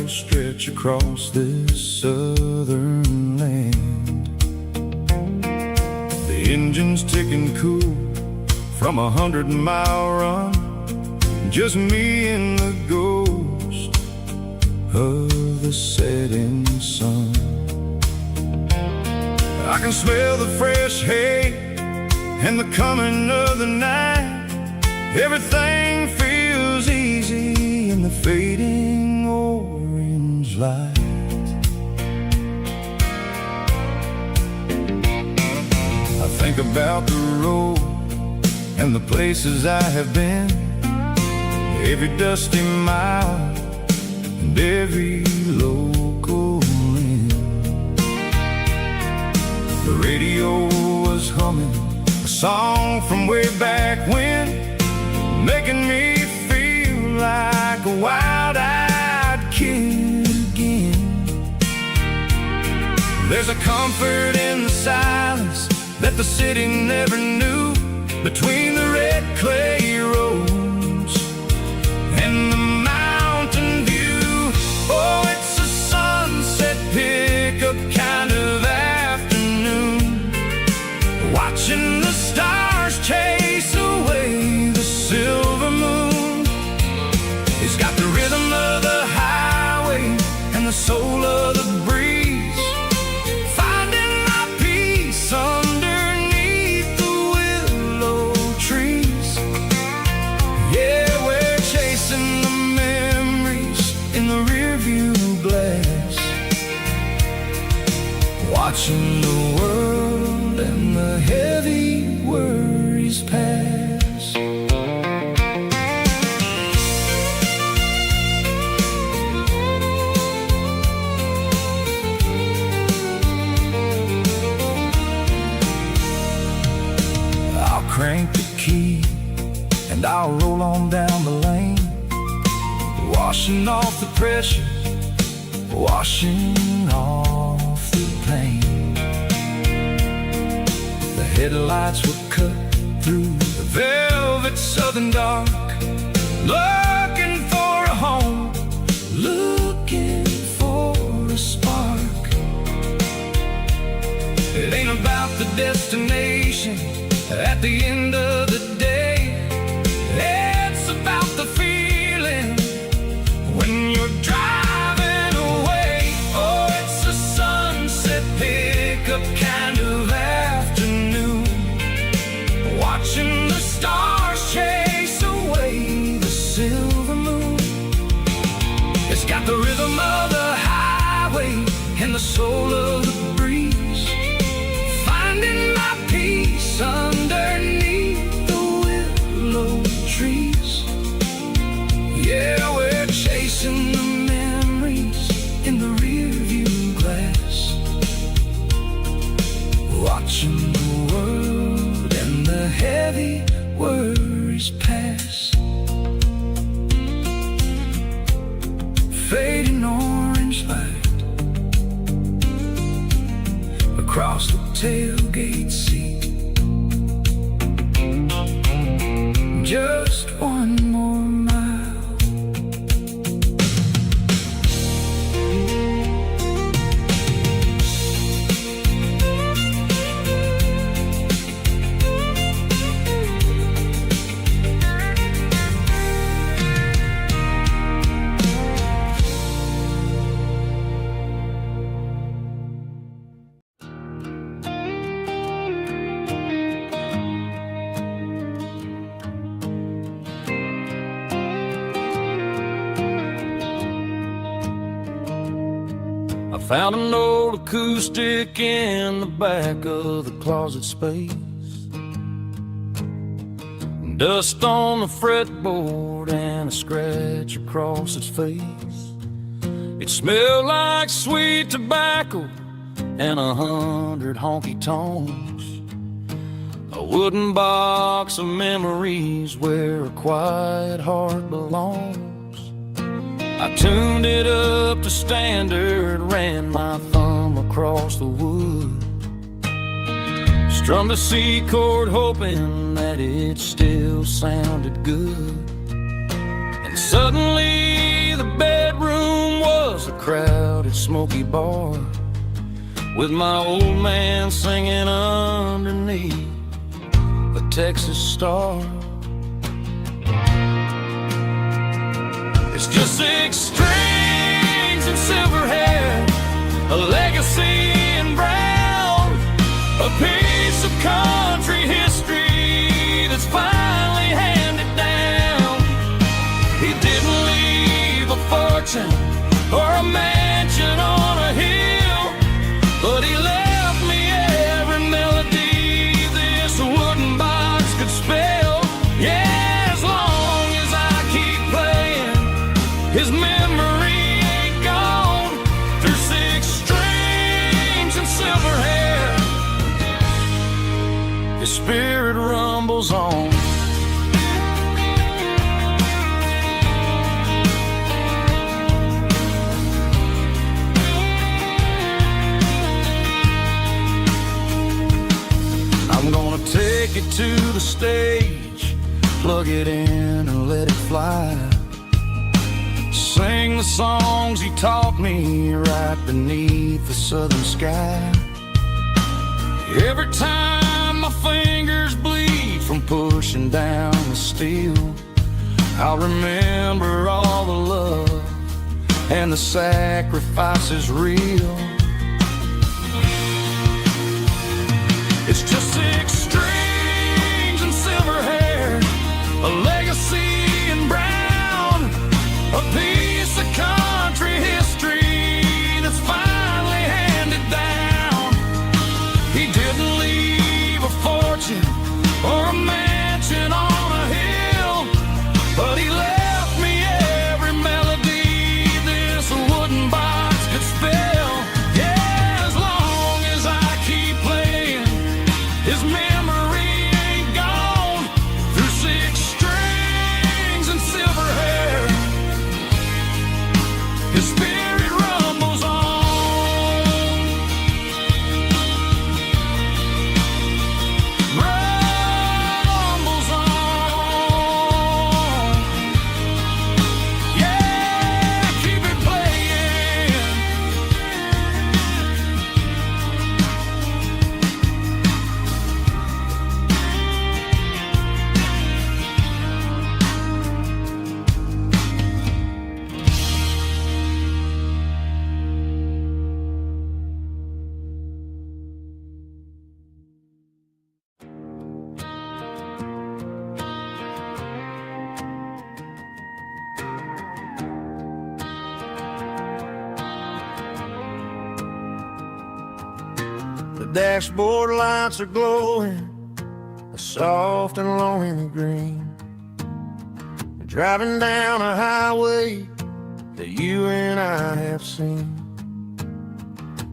trails stretch across this southern land. The engine's ticking cool from 100-mile run, just me and the ghost of the setting sun. I can smell the fresh hay and the coming of the night. Everything feels easy in the fading orange light. I think about the road and the places I have been, every dusty mile and every local inn. The radio was humming a song from way back when, making me feel like a wild-eyed kid again. There's a comfort in the silence that the city never knew, between the red clay roads and the mountain view. Oh, it's a sunset pickup kind of afternoon, watching the stars chase away the silver moon. It's got the rhythm of the highway and the soul of the breeze, finding my peace underneath the willow trees. Yeah, we're chasing the memories in the rearview glass, watching the world and the heavy worries pass. I'll crank the key and I'll roll on down the lane, washing off the pressure, washing off the pain. The headlights were cut through the velvet southern dark, looking for a home, looking for a spark. It ain't about the destination at the end of the day, it's about the feeling when you're driving away. Oh, it's a sunset pickup kind of afternoon, watching the stars chase away the silver moon. It's got the rhythm of the highway and the soul of the breeze, finding my peace underneath the willow trees. Yeah, we're chasing the memories in the rearview glass, watching the world and the heavy worries pass. Fading orange light across the tailgate seat, just one more mile. Found an old acoustic in the back of the closet space, dust on the fretboard and a scratch across its face. It smelled like sweet tobacco and 100 honky tonks, a wooden box of memories where a quiet heart belongs. I tuned it up to standard, ran my thumb across the wood, strummed a C chord hoping that it still sounded good. And suddenly the bedroom was crowded, smoky bar with my old man singing underneath a Texas star. It's just 6 strings and silver hair, a legacy in brown, a piece of country history that's finally handed down. He didn't leave a fortune or a mansion on a hill, but he left me every melody this wooden box could spell. Yeah, as long as I keep playing, his memory ain't gone. Through 6 strings and silver hair, his spirit rumbles on. I'm gonna take it to the stage, plug it in and let it fly. Sing the songs he taught me right beneath the southern sky. Every time my fingers bleed from pushing down the steel, I'll remember all the love and the sacrifices real. It's just 6 strings and silver hair, a legacy in brown, a piece of country history that's finally handed down. He didn't leave a fortune or a mansion on a hill, but he left me every melody this wooden box could spell. Yeah, as long as I keep playing, his memory ain't gone. Through 6 strings and silver hair, his spirit rumbles on. Rumbles on. Yeah, keep it playing. The dashboard lights are glowing a soft and lonely green. We're driving down a highway that you and I have seen.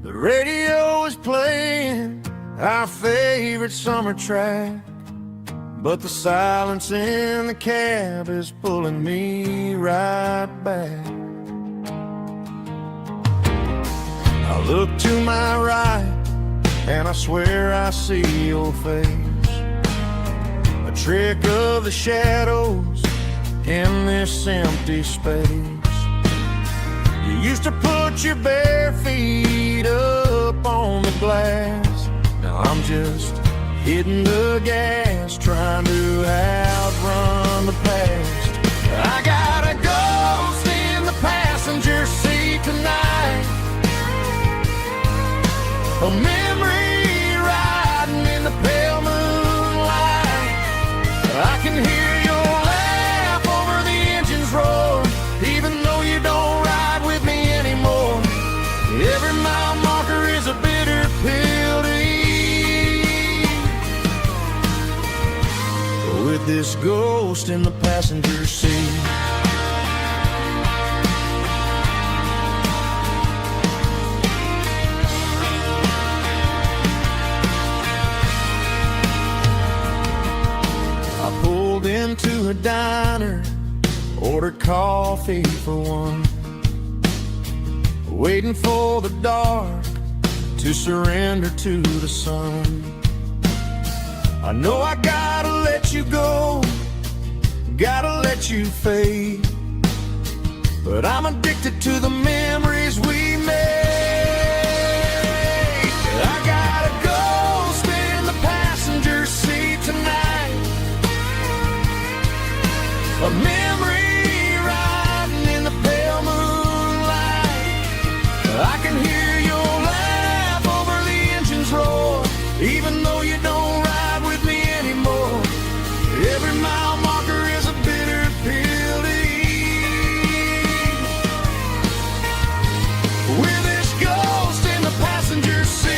The radio is playing our favorite summer track, but the silence in the cab is pulling me right back. I look to my right and I swear I see your face, a trick of the shadows in this empty space. You used to put your bare feet up on the glass. Now I'm just hitting the gas, trying to outrun the past. I got a ghost in the passenger seat tonight, a memory riding in the pale moonlight. I can hear your laugh over the engine's roar, even though you don't ride with me anymore. Every mile marker is a bitter pill to eat, with this ghost in the passenger seat. Into a diner, ordered coffee for one, waiting for the dark to surrender to the sun. I know I gotta let you go, gotta let you fade, but I'm addicted to the memories we I can hear your laugh over the engine's roar, even though you don't ride with me anymore. Every mile marker is a bitter pill to eat. We're this ghost in the passenger seat,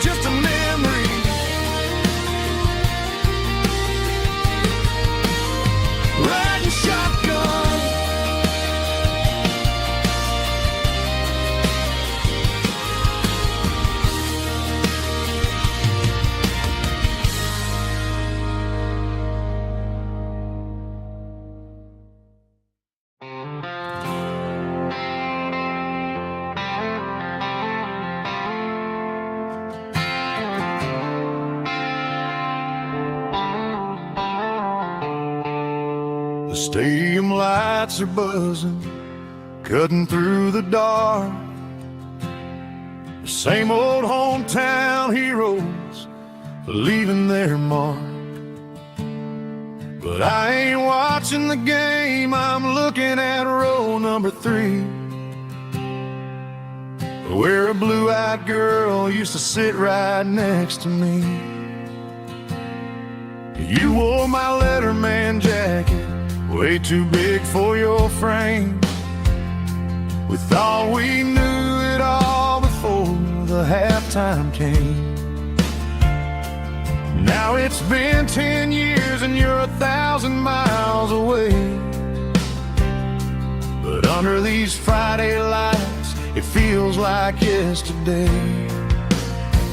just a memory. Riding shotgun, the stadium lights are buzzing, cutting through the dark. The same old hometown heroes leaving their mark. But I ain't watching the game, I'm looking at row number 3, where a blue-eyed girl used to sit right next to me. You wore my Letterman jacket, way too big for your frame. We thought we knew it all before the halftime came. Now it's been 10 years and you're 1,000 miles away. But under these Friday lights, it feels like yesterday.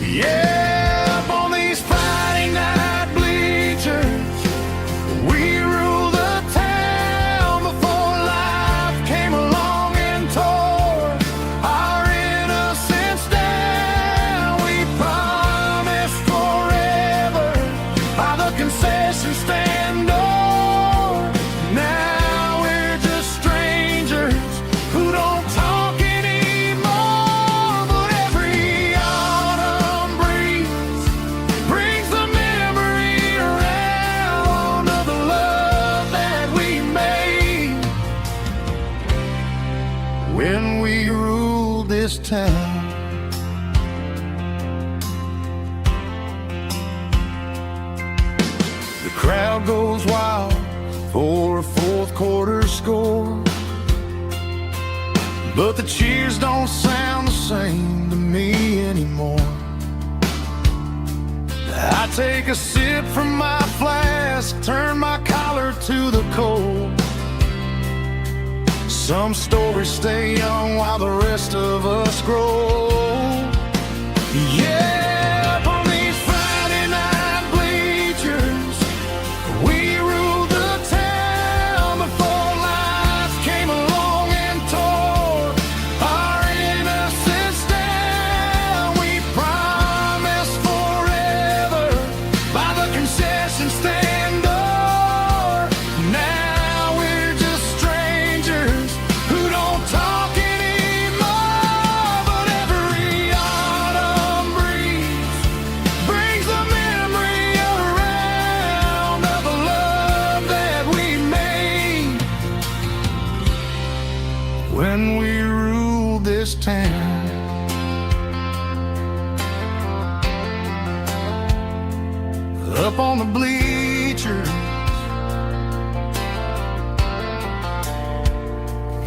Yeah, up on these Friday night bleachers, we rule the town before life came along and tore our innocence down. We promised forever by the concession stand door. Now we're just strangers who don't talk anymore. But every autumn breeze brings the memory around of the love that we made when we ruled this town. The crowd goes wild for a fourth quarter score, but the cheers don't sound the same to me anymore. I take a sip from my flask, turn my collar to the cold. Some stories stay young while the rest of us grow. Yeah, up on these Friday night bleachers, we ruled the town before life came along and tore our innocence down. We promised forever by the concession stand door. Now we're just strangers who don't talk anymore. But every autumn breeze brings the memory around of the love that we made when we ruled this town. Up on the bleachers,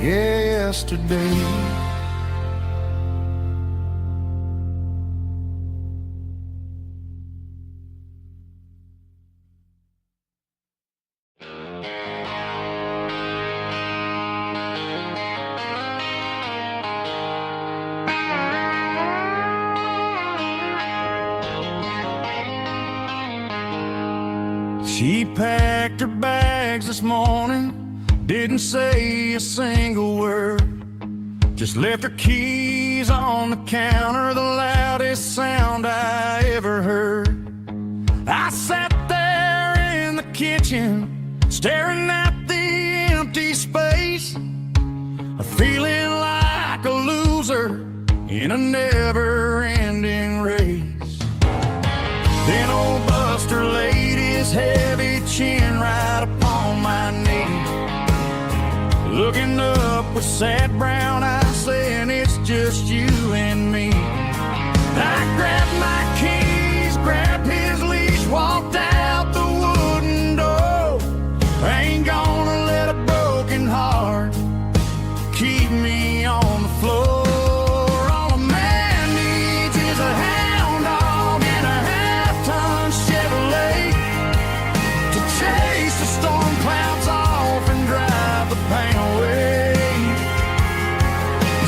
yesterday. She packed her bags this morning, didn't say a single word, just left her keys on the counter, the loudest sound I ever heard. I sat there in the kitchen, staring at the empty space, feeling like a loser in a never-ending race. Then old Buster laid his heavy chin right upon my knee. looking up with sad brown eyes, saying it's just you and me. I grabbed my keys, grabbed his leash, walked out the wooden door. I ain't gonna let a broken heart keep me on the floor. All a man needs is a hound dog and a half-ton Chevrolet to chase the storm clouds off and drive the pain away.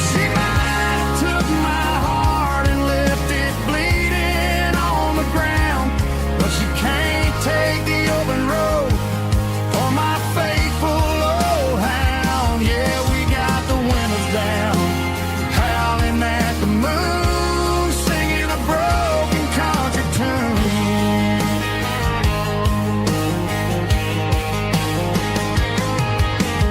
She might have took my heart and left it bleeding on the ground, but she can't take the open road or my faithful old hound. Yeah, we got the windows down, howling at the moon, singing a broken country tune.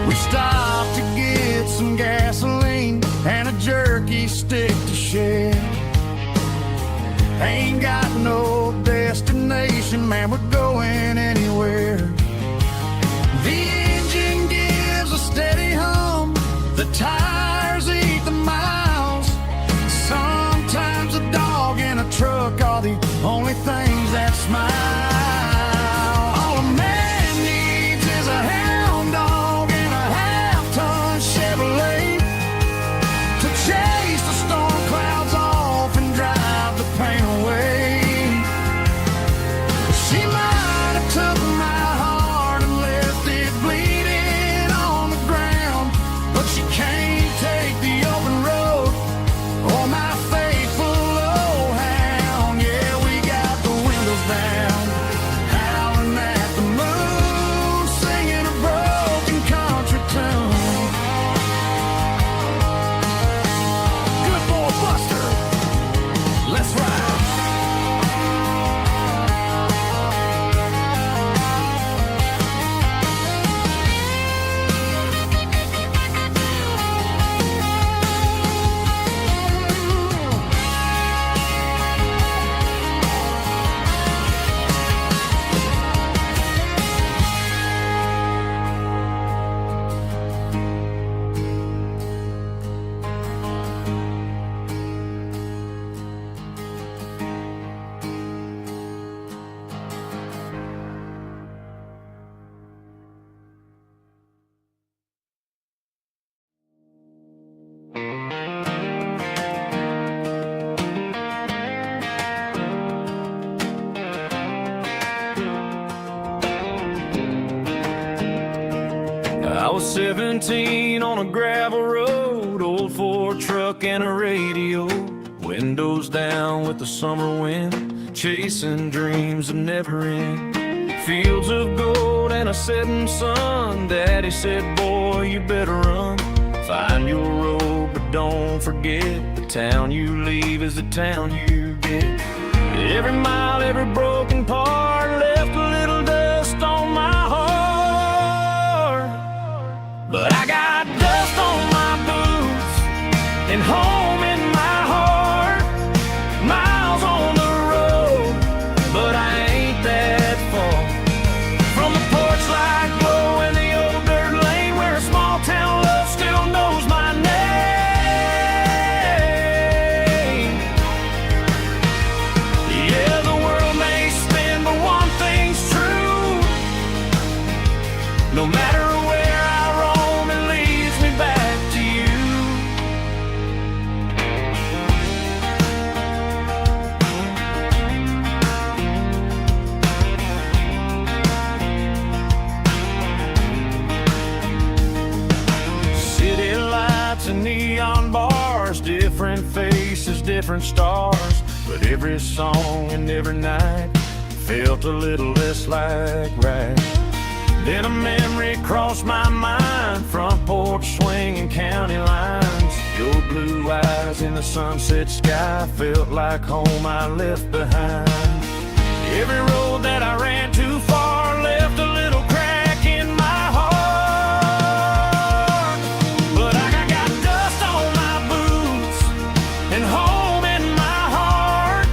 We stopped to get some gasoline and a jerky stick to share. Ain't got no destination, man, we're going anywhere. The engine gives a steady hum, the tires eat the miles. Sometimes a dog in a truck are the only things that smile. All a man needs is a hound dog and a half-ton Chevrolet to chase the storm clouds off and drive the pain away. She might have took my heart and left it bleeding on the ground, but she can't take the open road or my faithful old hound. Yeah, we got the windows down, howling at the moon, singing a broken country tune. Good boy Buster, let's ride. I was 17 on a gravel road, old Ford truck and a radio, windows down with the summer wind, chasing dreams that never end. Fields of gold and a setting sun, Daddy said, boy, you better run. Find your road, but don't forget, the town you leave is the town you get. Every mile, every broken part left a little dust on my heart. But I got dust on my boots and home in my heart. Miles on the road, but I ain't that far from the porch light glow and the old dirt lane where a small town love still knows my name. Yeah, the world may spin, but one thing's true. No matter where I roam, it leads me back to you. City lights and neon bars, different faces, different stars, but every song and every night felt a little less like right. Then a memory crossed my mind, front porch swinging county lines. Your blue eyes in the sunset sky felt like home I left behind. Every road that I ran too far left a little crack in my heart. But I got dust on my boots and home in my heart.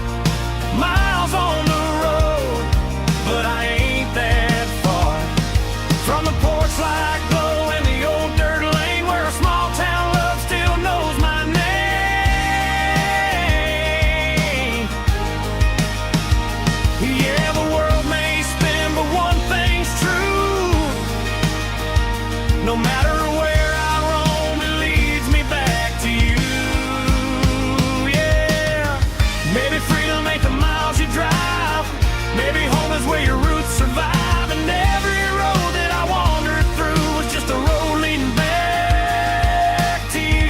Miles on the road, but I ain't that far from the porch light glow and the old dirt lane No matter where I roam, it leads me back to you. Yeah, maybe freedom ain't the miles you drive. Maybe home is where your roots survive. And every road that I wandered through was just a road leading back to you.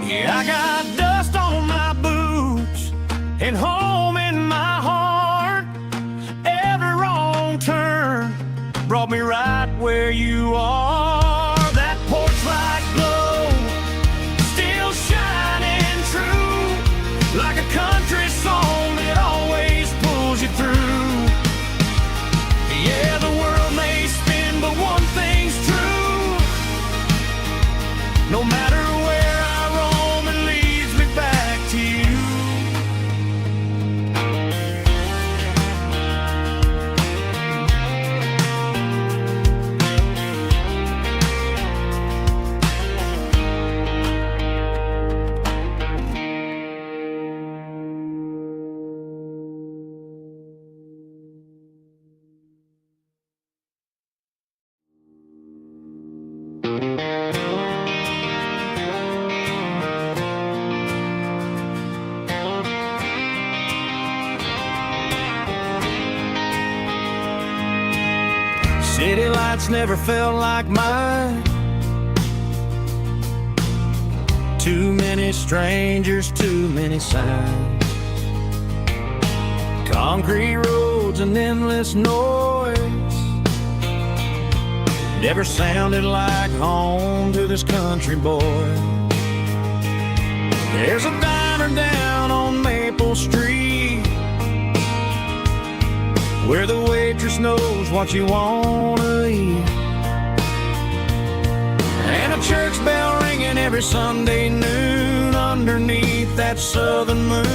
Yeah, I got dust on my boots and home in my heart. Every wrong turn brought me right where you are. That porch light glow still shining true, like a country song that always pulls you through. Yeah, the world may spin, but one thing's true. No matter where I roam, it leads me back to you. City lights never felt like mine. Too many strangers, too many signs. Concrete roads and endless noise never sounded like home to this country boy. There's a diner down on Maple Street where the waitress knows what you wanna eat, and a church bell ringing every Sunday noon underneath that southern moon.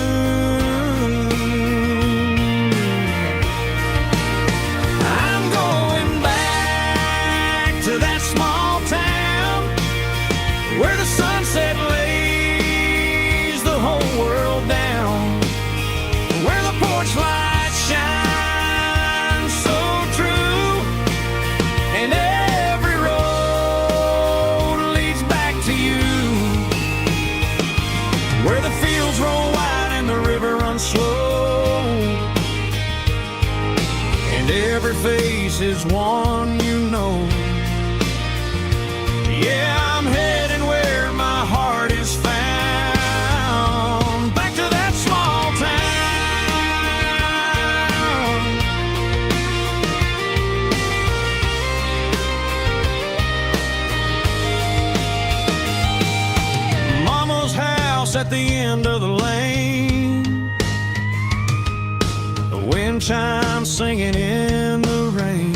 I'm going back to that small town where the sunset lays the whole world down, where the porch lights shine slow, and every face is one you know. Yeah, I'm heading where my heart is found, back to that small town. Mama's house at the end of the lane, wind chimes singing in the rain.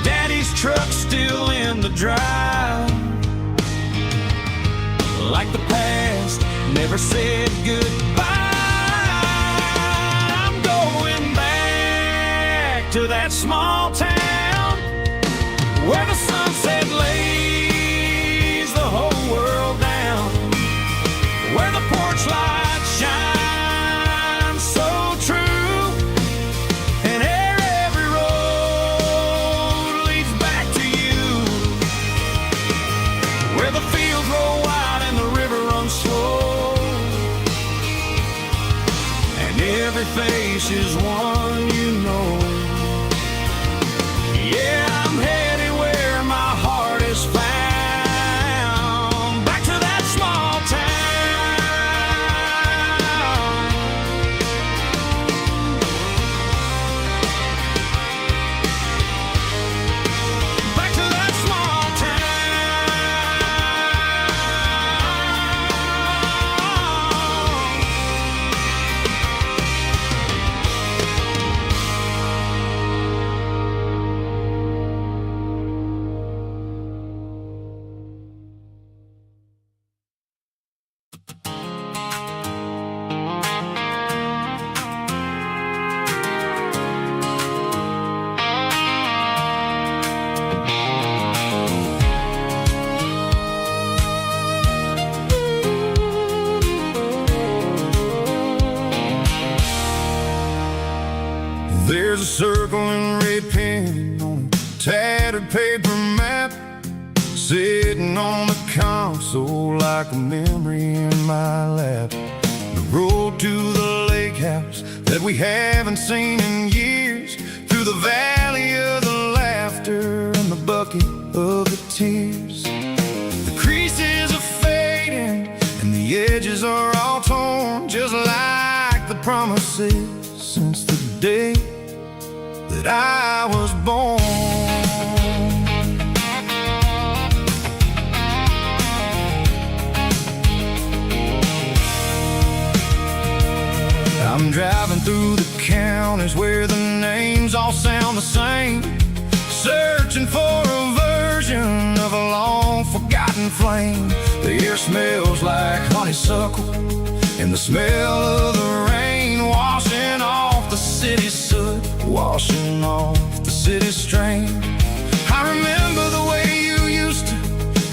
Daddy's truck still in the drive, like the past never said goodbye. I'm going back to that small town where the sunset lays the whole world down, where the porch lights shine face is one you know. Yeah, I'm headed where my heart is found, back to that small town. Back to that small town. circling red pen on a tattered paper map, sitting on the console like a memory in my lap. The road to the lake house that we haven't seen in years, through the valley of the laughter and the bucket of the tears. The creases are fading and the edges are all torn, just like the promises since the day that I was born. I'm driving through the counties where the names all sound the same, searching for a version of a long-forgotten flame. The air smells like honeysuckle, and the smell of the rain washing off the city's soot, washing off the city's strain. I remember the way you used to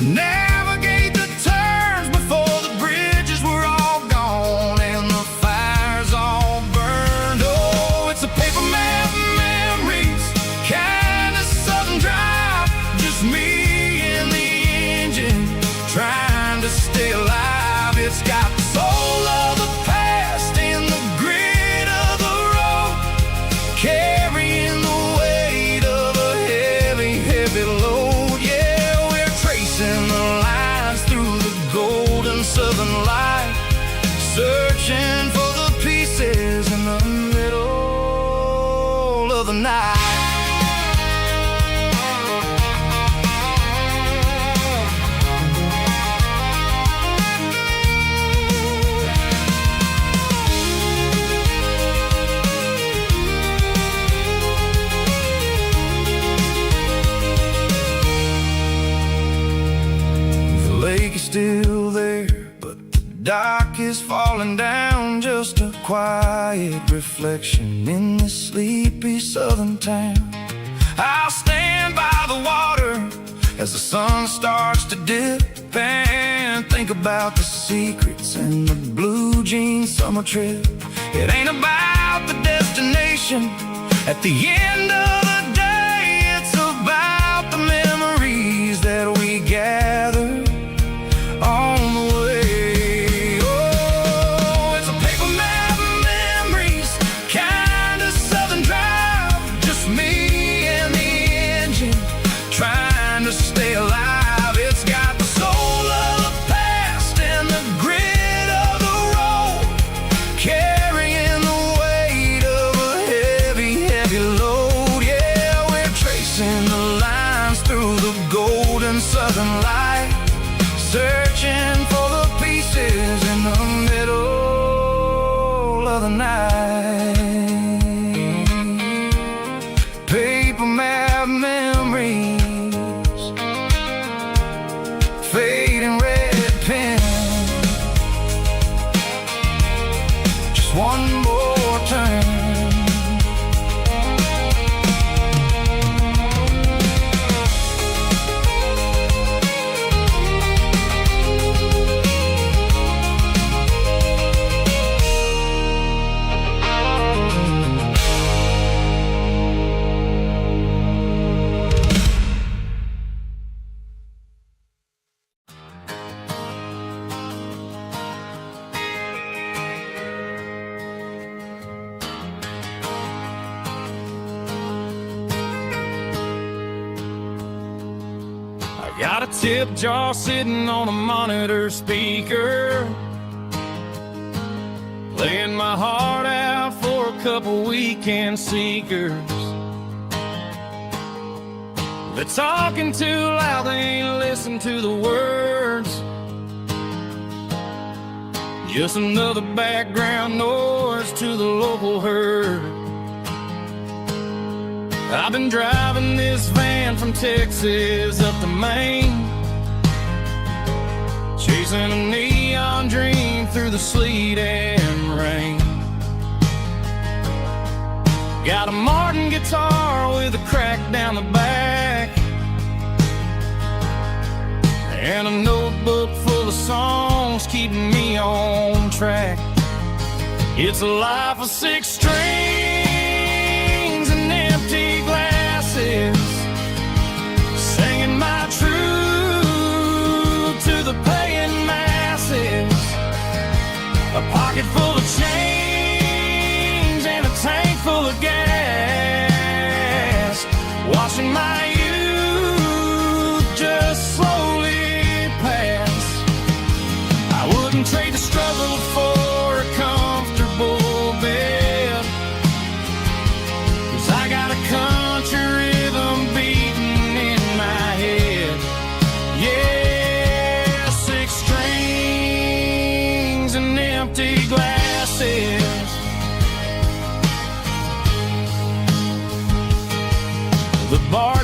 navigate the turns before the bridges were all gone and the fires all burned. Oh, it's a paper map memories, kind of southern drive, just me and the engine trying to stay alive. It's got the soul of the past and the grit of the road, carrying the weight of a heavy, heavy load. Yeah, we're tracing the lines through the golden southern light, searching for the pieces in the middle of the night. The lake is still there, but the dock is falling down, just a quiet reflection in this sleepy southern town. I'll stand by the water as the sun starts to dip and think about the secrets and the blue jean summer trip. It ain't about the destination at the end of the day, it's about the memories that we gather on the way. Oh, it's a paper map memories, kind of southern drive, just me and the engine trying to stay alive. It's got the soul of the past and the grit of the road, carrying the weight of a heavy, heavy load. Yeah, we're tracing the lines through the golden southern light, searching for the pieces in the middle of the night. Paper map memories, fading red pen, just one more turn. Got a tip jar sitting on a monitor speaker, playing my heart out for a couple weekend seekers. They're talking too loud, they ain't listen to the words, just another background noise to the local herd. I've been driving this van from Texas up to Maine, chasing a neon dream through the sleet and rain. Got a Martin guitar with a crack down the back, and a notebook full of songs keeping me on track. It's a life of 6 strings and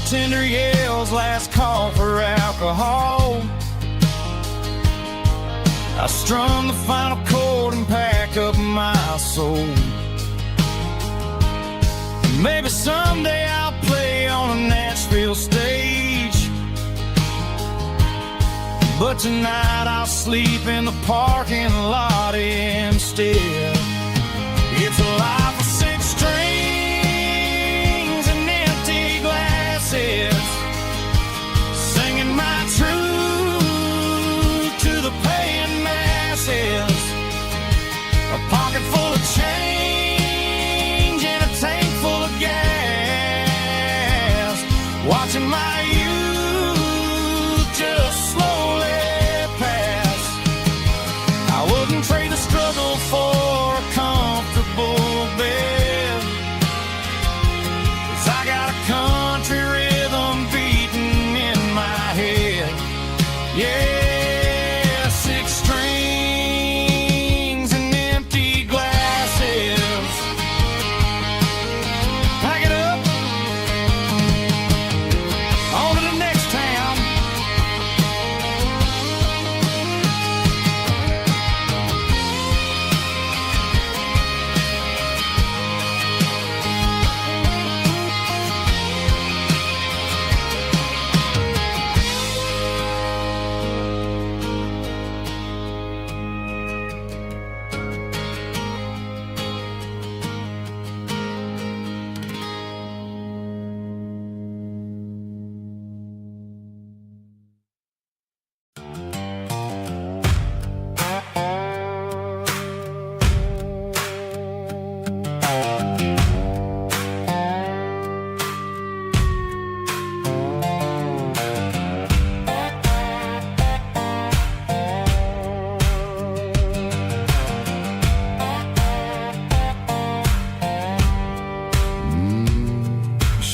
bartender yells last call for alcohol. I strummed the final chord and packed up my soul. Maybe someday I'll play on a Nashville stage, but tonight I'll sleep in the parking lot instead. It's a life of 6 strings and empty glasses, singing my truth to the paying masses. A pocket full of change and a tank full of gas, watching my youth just slowly pass. I wouldn't trade the struggle for a comfortable bed, 'cause I got a country rhythm beating in my head. Yeah, 6 strings and empty glasses. Pack it up, on to the next town.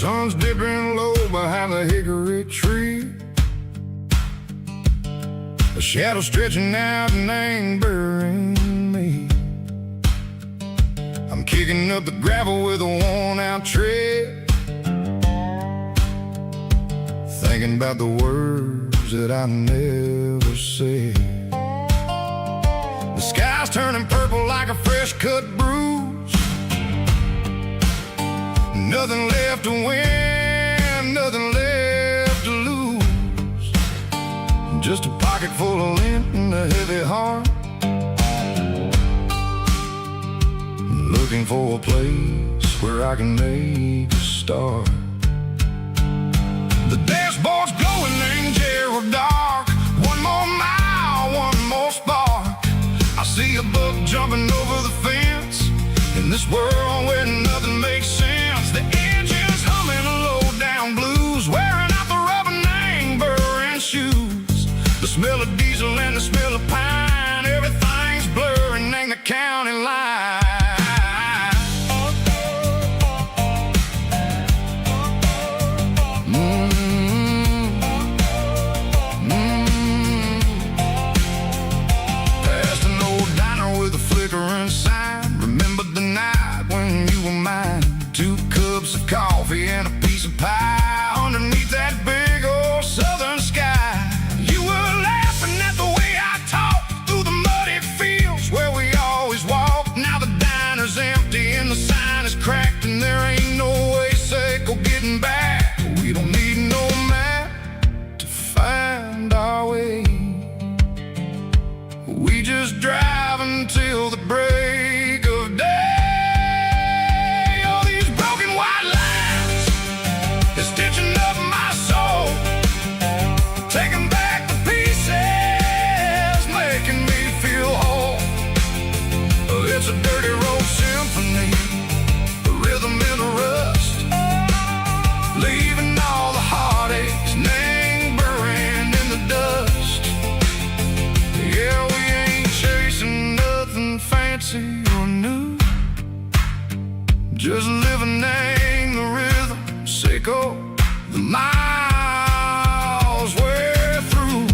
Sun's dipping low behind the hickory tree, a shadow stretching out and angering me. I'm kicking up the gravel with a worn-out tread, thinking about the words that I never said. The sky's turning purple like a fresh-cut bruise. Nothing left to win, nothing left to lose. Just a pocket full of lint and a heavy heart, looking for a place where I can make a start. The dashboard's glowing angel dark. One more mile, one more spark. I see a buck jumping over the fence in this world where nothing makes sense. The engine's humming a low-down blues, wearing out the rubber-nang burring shoes. The smell of diesel and the smell of pine, everything's blurring ain't the county line. Past an old diner with a flickering sign, remember the night when you were mine. 2 cups of coffee and a piece of pie underneath that big old southern sky. You were laughing at the way I talked through the muddy fields where we always walked. Now the diner's empty and the sign is cracked, and there ain't no way safe or getting back. We don't need no map to find our way. We just drive until the break of day. Stitching up my soul, taking back the pieces, making me feel whole. It's a dirty road symphony, a rhythm in the rust, leaving all the heartaches lingering in the dust. Yeah, we ain't chasing nothing fancy or new, just living in the rhythm, sicko. The miles we're through.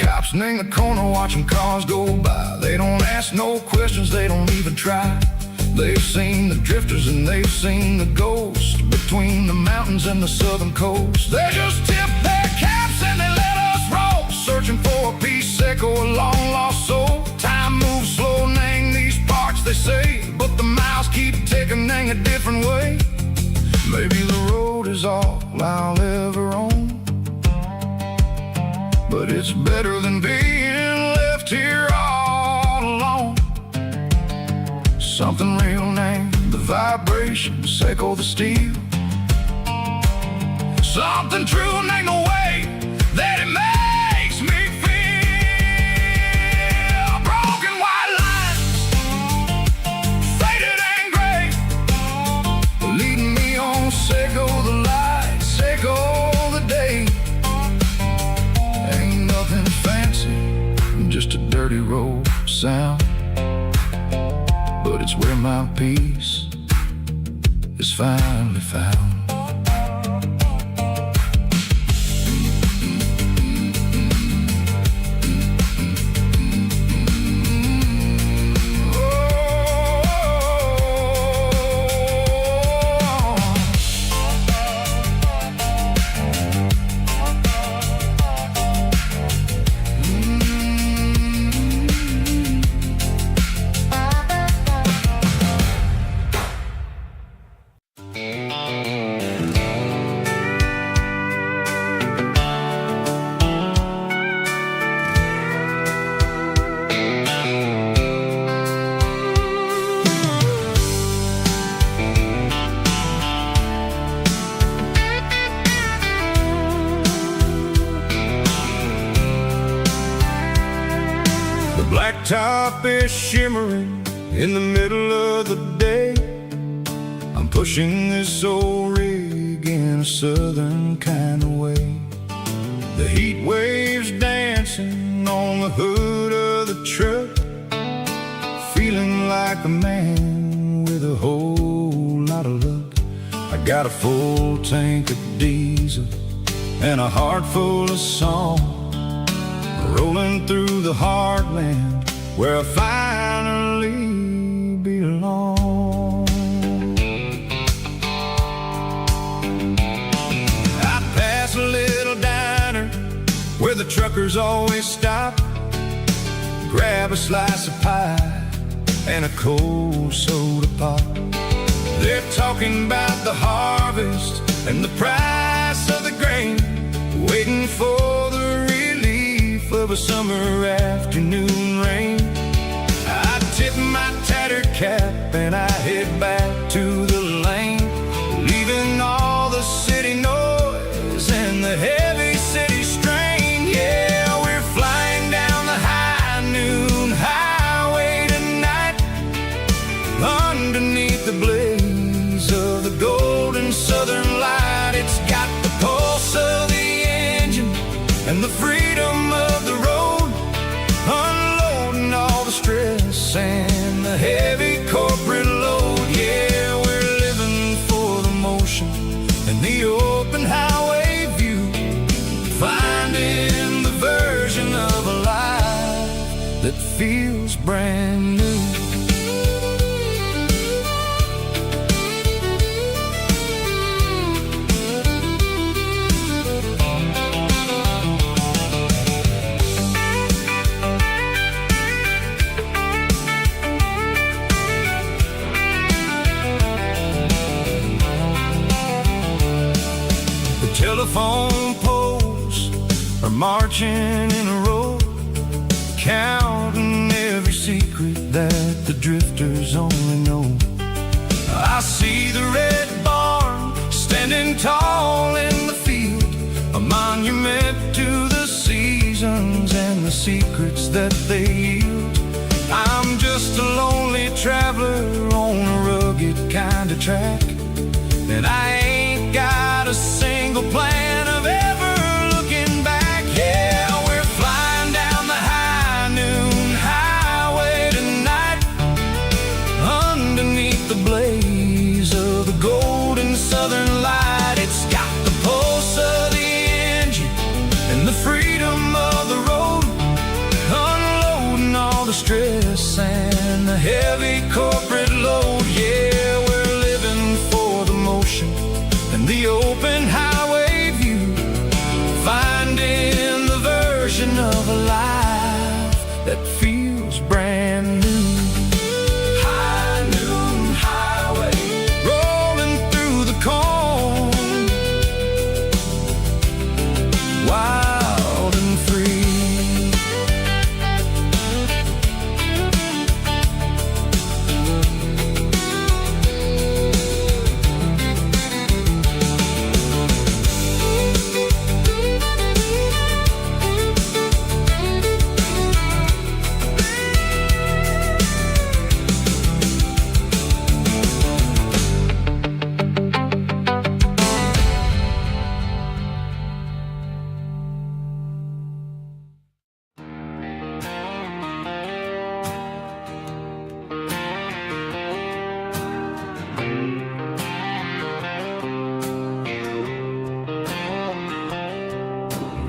Cops in the corner watching cars go by. They don't ask no questions, they don't even try. They've seen the drifters and they've seen the ghosts between the mountains and the southern coast. They just tip their caps and they let us roll, searching for a piece seco, a long lost soul. Time moves slow, nang these parts they say, but the miles keep ticking, nang a different way. Maybe the road is all I'll ever own, but it's better than being left here all alone. Something real named the vibrations echo the steel. Something true named the way that it makes me feel. Broken white lines, faded and gray, leading me on, seco the light, seco the day. Ain't nothing fancy, just a dirty road sound, but it's where my peace is finally found. Blacktop is shimmering in the middle of the day. I'm pushing this old rig in a southern kind of way. The heat waves dancing on the hood of the truck, feeling like a man with a whole lot of luck. I got a full tank of diesel and a heart full of song, rolling through the heartland where I finally belong. I pass a little diner where the truckers always stop, grab a slice of pie and a cold soda pop. They're talking about the harvest and the price of the grain, waiting for the relief of a summer afternoon rain. I tip my tattered cap and I head back to the lane, leaving all the city noise and the heavy city strain. Yeah, we're flying down the high noon highway tonight, underneath the blaze of the golden southern light. It's got the pulse of the engine and the freedom of the road, unloading all the stress and the heavy corporate load. Yeah, we're living for the motion and the open highway view, finding the version of a life that feels brand new. Telephone poles are marching in a row, counting every secret that the drifters only know. I see the red barn standing tall in the field, a monument to the seasons and the secrets that they yield. I'm just a lonely traveler on a rugged kind of track, and I ain't got a single plan of ever looking back. Yeah, we're flying down the high noon highway tonight, underneath the blaze of the golden southern light. It's got the pulse of the engine and the freedom of the road, unloading all the stress and the heavy corporate load.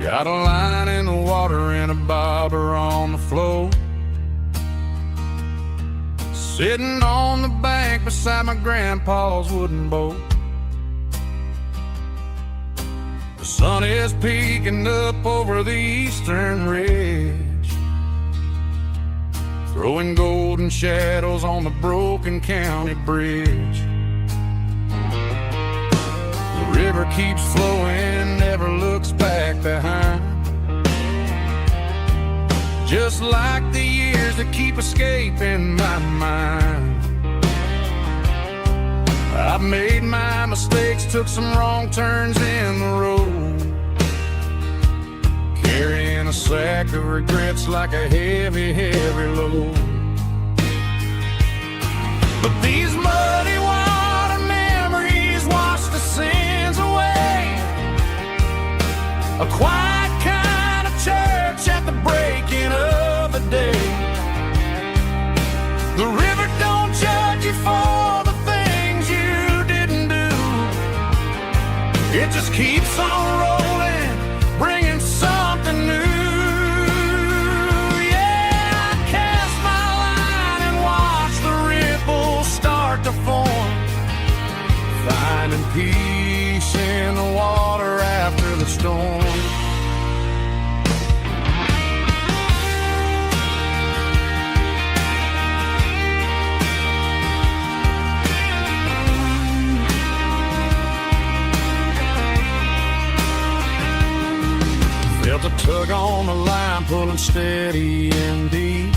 Got a line in the water and a bobber on the floor. Sitting on the bank beside my grandpa's wooden boat. The sun is peeking up over the eastern ridge, throwing golden shadows on the broken county bridge. The river keeps flowing, never looks back behind, just like the years that keep escaping my mind. I've made my mistakes, took some wrong turns in the road, carrying a sack of regrets like a heavy, heavy load. But these muddy water memories wash the sins away. A quiet kind of church at the breaking of the day. The river don't judge you for the things you didn't do. It just keeps on rolling, bringing something new. Yeah, I cast my line and watch the ripples start to form, finding peace in the water after the storm. Felt a tug on the line, pulling steady and deep.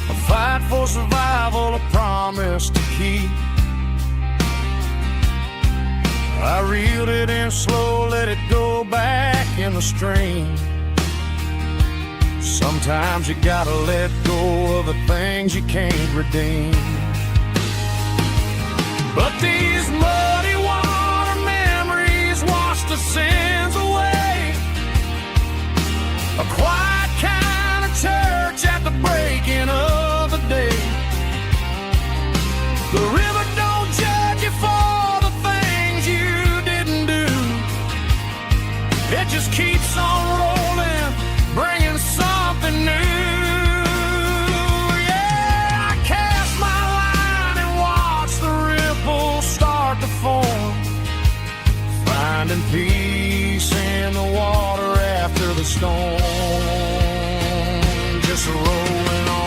A fight for survival, a promise to keep. I reeled it in slow, let it go back in the stream. Sometimes you gotta let go of the things you can't redeem. But these muddy water memories wash the sins away. A quiet kind of church at the breaking of the day. The river don't judge you for the things you didn't do. It just keeps on rolling, bringing something new. Yeah, I cast my line and watch the ripples start to form, finding peace in the water after the storm. Just rolling on.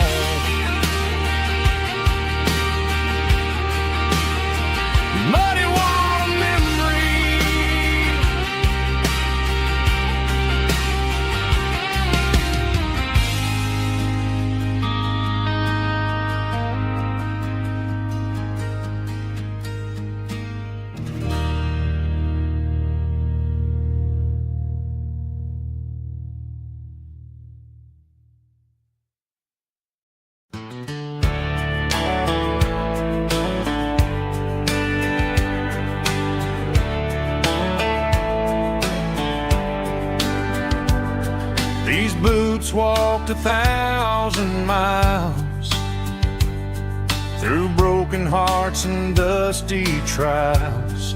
Muddy water memory. These boots walked 1,000 miles through broken hearts and dusty trials,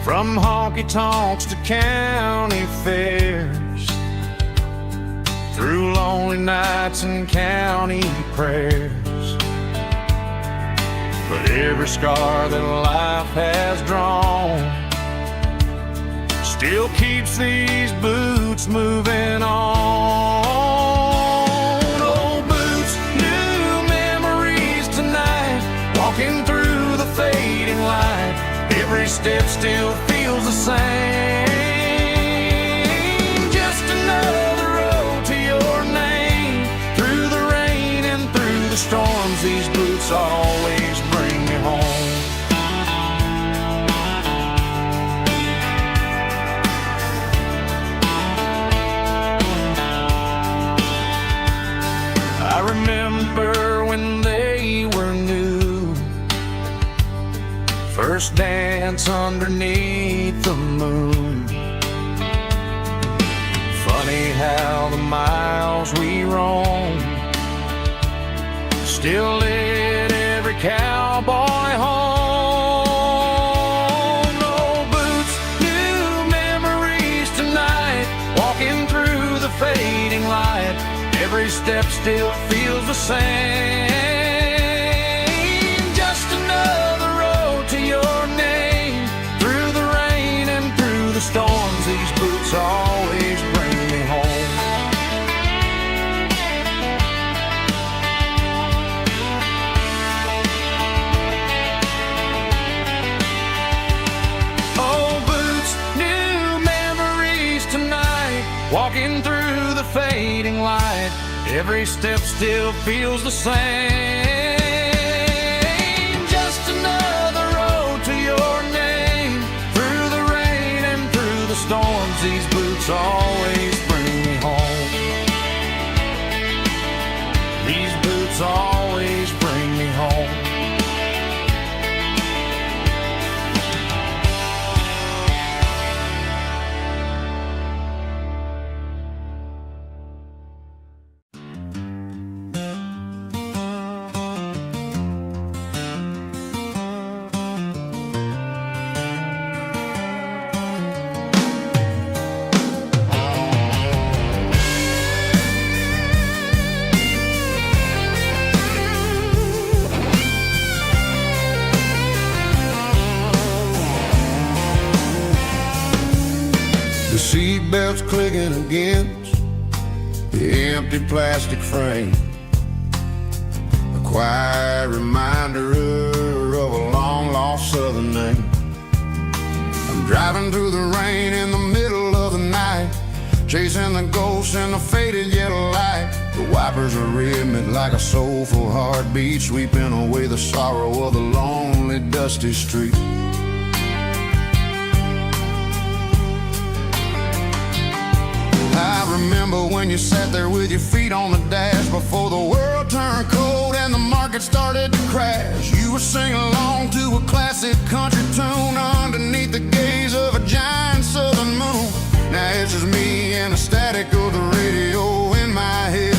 from honky-tonks to county fairs, through lonely nights and county prayers. But every scar that life has drawn still keeps these boots moving on. Old boots, new memories tonight, walking through the fading light. Every step still feels the same. Just another road to your name. Through the rain and through the storms, these boots always bring me home. I remember when they were new, first dance underneath the moon. Funny how the miles we roam still lit every cowboy home. Old boots, new step still feels the same. Just another road to your name. Through the rain and through the storms, these boots always bring me home. Old boots, new memories tonight. Walking through the fading light, every step still feels the same. Just another road to your name. Through the rain and through the storms, these boots always bring me home. These boots always bring me home. The seatbelt's clicking against the empty plastic frame, a quiet reminder of a long-lost southern name. I'm driving through the rain in the middle of the night, chasing the ghosts in the faded yellow light. The wipers are rhythmic like a soulful heartbeat, sweeping away the sorrow of the lonely, dusty street. I remember when you sat there with your feet on the dash, before the world turned cold and the market started to crash. You were singing along to a classic country tune underneath the gaze of a giant southern moon. Now it's just me and the static of the radio in my head,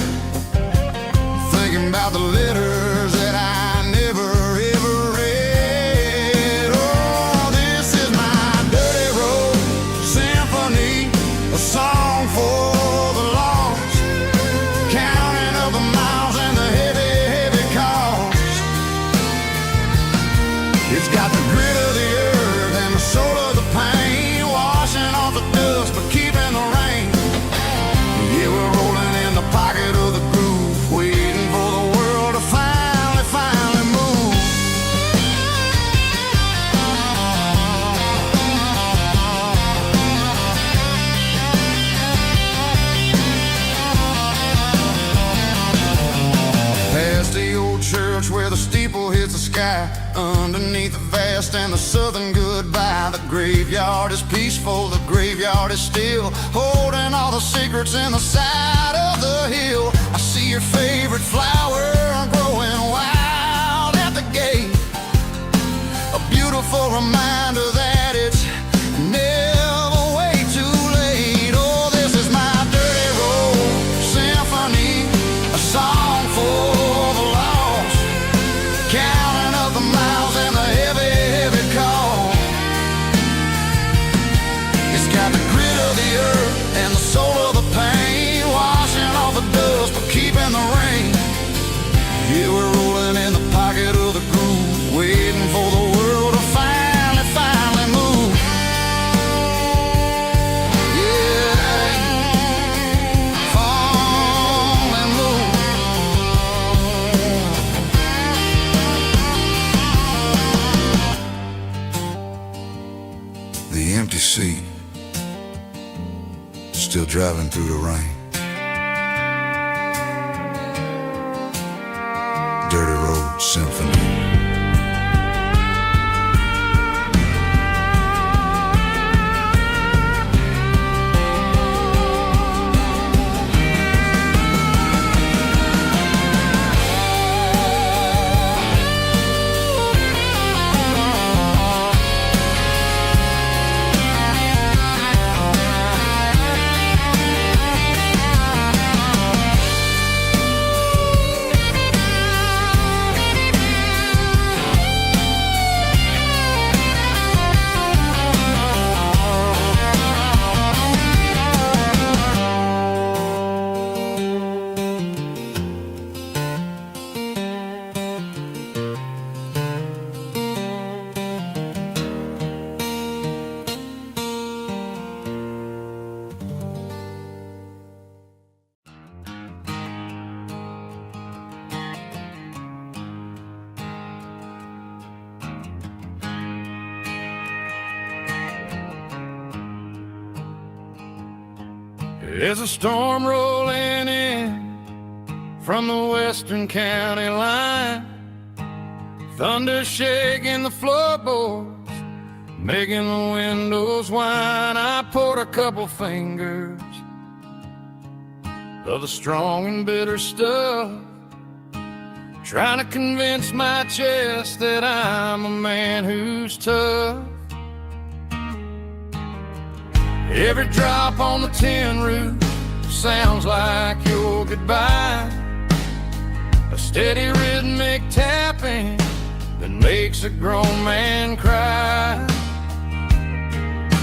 thinking about the letters that I never ever read. Oh, this is my dirty road symphony, a song for the lost, counting up the miles and the heavy, heavy cost. It's got the grit of the earth and the soul of the pain, washing off the dust but keeping the rain. Yeah, we're rolling in the pocket of the groove, waiting for the world to finally move. Past the old church where the steeple hits the sky, underneath the vast and the southern goodbye. The graveyard is peaceful, the graveyard is still, holding all the secrets in the side of the hill. I see your favorite flower growing wild at the gate, a beautiful reminder that it's never way too late. Oh, this is my dirty road symphony, a song for the lost, counting up the miles and the heavy, heavy call. It's got the grit of the earth and the soul of the pain, washing off the dust but keeping the rain. Yeah, we're rolling in the pocket of the groove, waiting for the world to finally move. Yeah, finally move. The empty seat, still driving through the rain. Dirty road symphony. There's a storm rolling in from the western county line, thunder shaking the floorboards, making the windows whine. I poured a couple fingers of the strong and bitter stuff, trying to convince my chest that I'm a man who's tough. Every drop on the tin roof sounds like your goodbye, a steady rhythmic tapping that makes a grown man cry.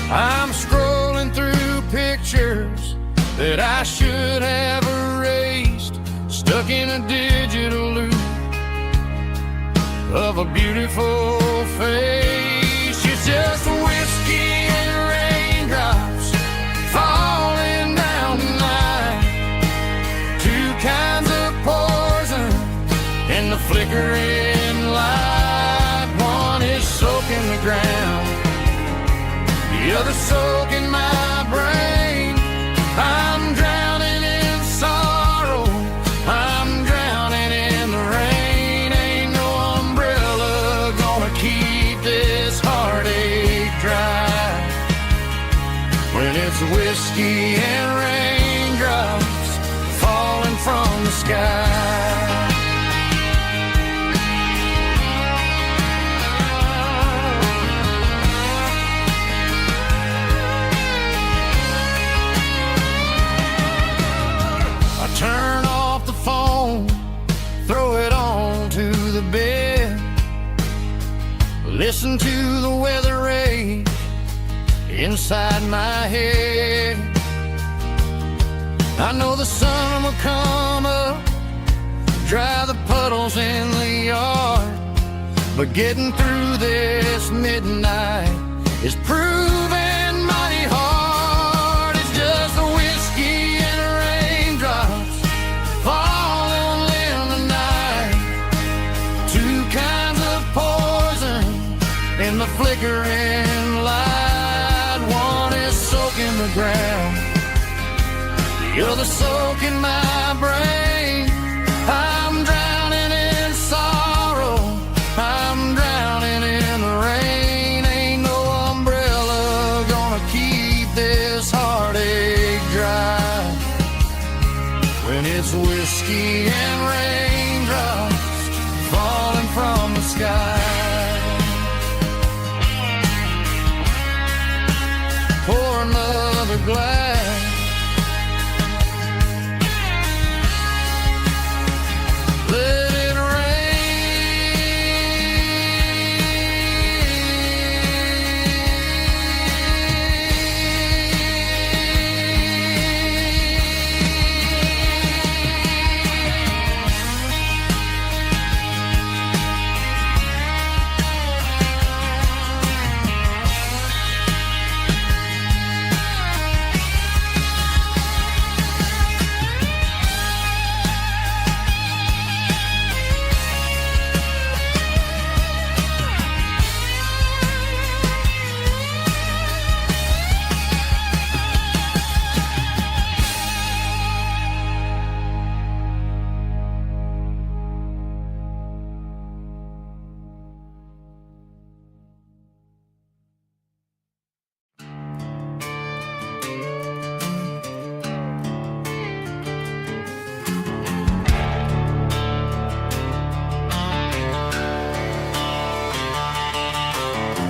I'm scrolling through pictures that I should have erased, stuck in a digital loop of a beautiful face. It's just whiskey and raindrops falling down tonight, two kinds of poison in the flickering light. One is soaking the ground, the other soaking my brain. I'm drowning in sorrow, I'm drowning in the rain. Ain't no umbrella gonna keep this heartache dry when it's whiskey and raindrops falling from the sky. Turn off the phone, throw it on to the bed, listen to the weather rage inside my head. I know the sun will come up, dry the puddles in the yard, but getting through this midnight is proving mighty hard. It's just a whiskey and raindrops falling in the night, two kinds of poison in the flickering light. One is soaking the ground, the other soaking my brain. I'm drowning in sorrow, I'm drowning in the rain. Ain't no umbrella gonna keep this heartache dry when it's whiskey and raindrops falling from the sky. Pour another glass, let it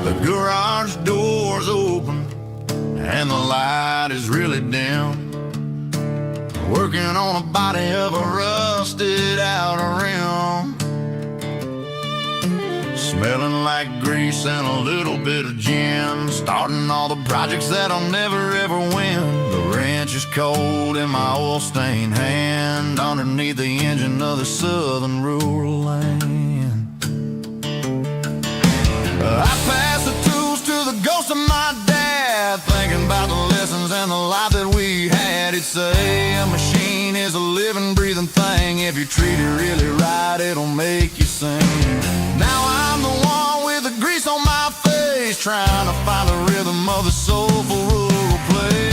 The garage door's open and the light is really dim, working on a body of a rusted out rim, smelling like grease and a little bit of gin, starting all the projects that I'll never ever win. The wrench is cold in my oil-stained hand, underneath the engine of the southern rural land. I pass the tools to the ghost of my dad, thinking about the lessons and the life that we had. He'd say a machine is a living, breathing thing. If you treat it really right, it'll make you sing. Now I'm the one with the grease on my face, trying to find the rhythm of the soulful rural place.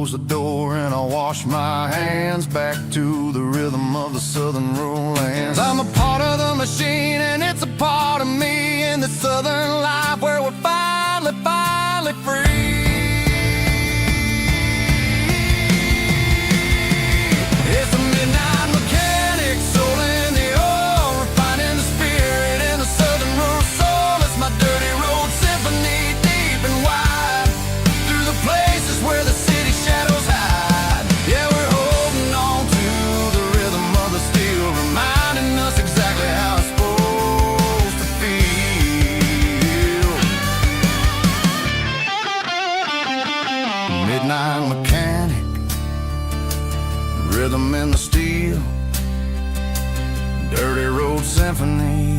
close the door and I wash my hands back to the rhythm of the southern rural lands. I'm a part of the machine and it's a part of me in the southern life where we're finally free. It's a midnight mechanic, soul in the oil, refining the spirit in the southern rural soul. It's my dirty road symphony, deep and wide, through the places where the city shadows hide. Yeah, we're holding on to the rhythm of the steel, reminding us exactly how it's supposed to feel. Midnight mechanic, rhythm in the steel, dirty road symphony.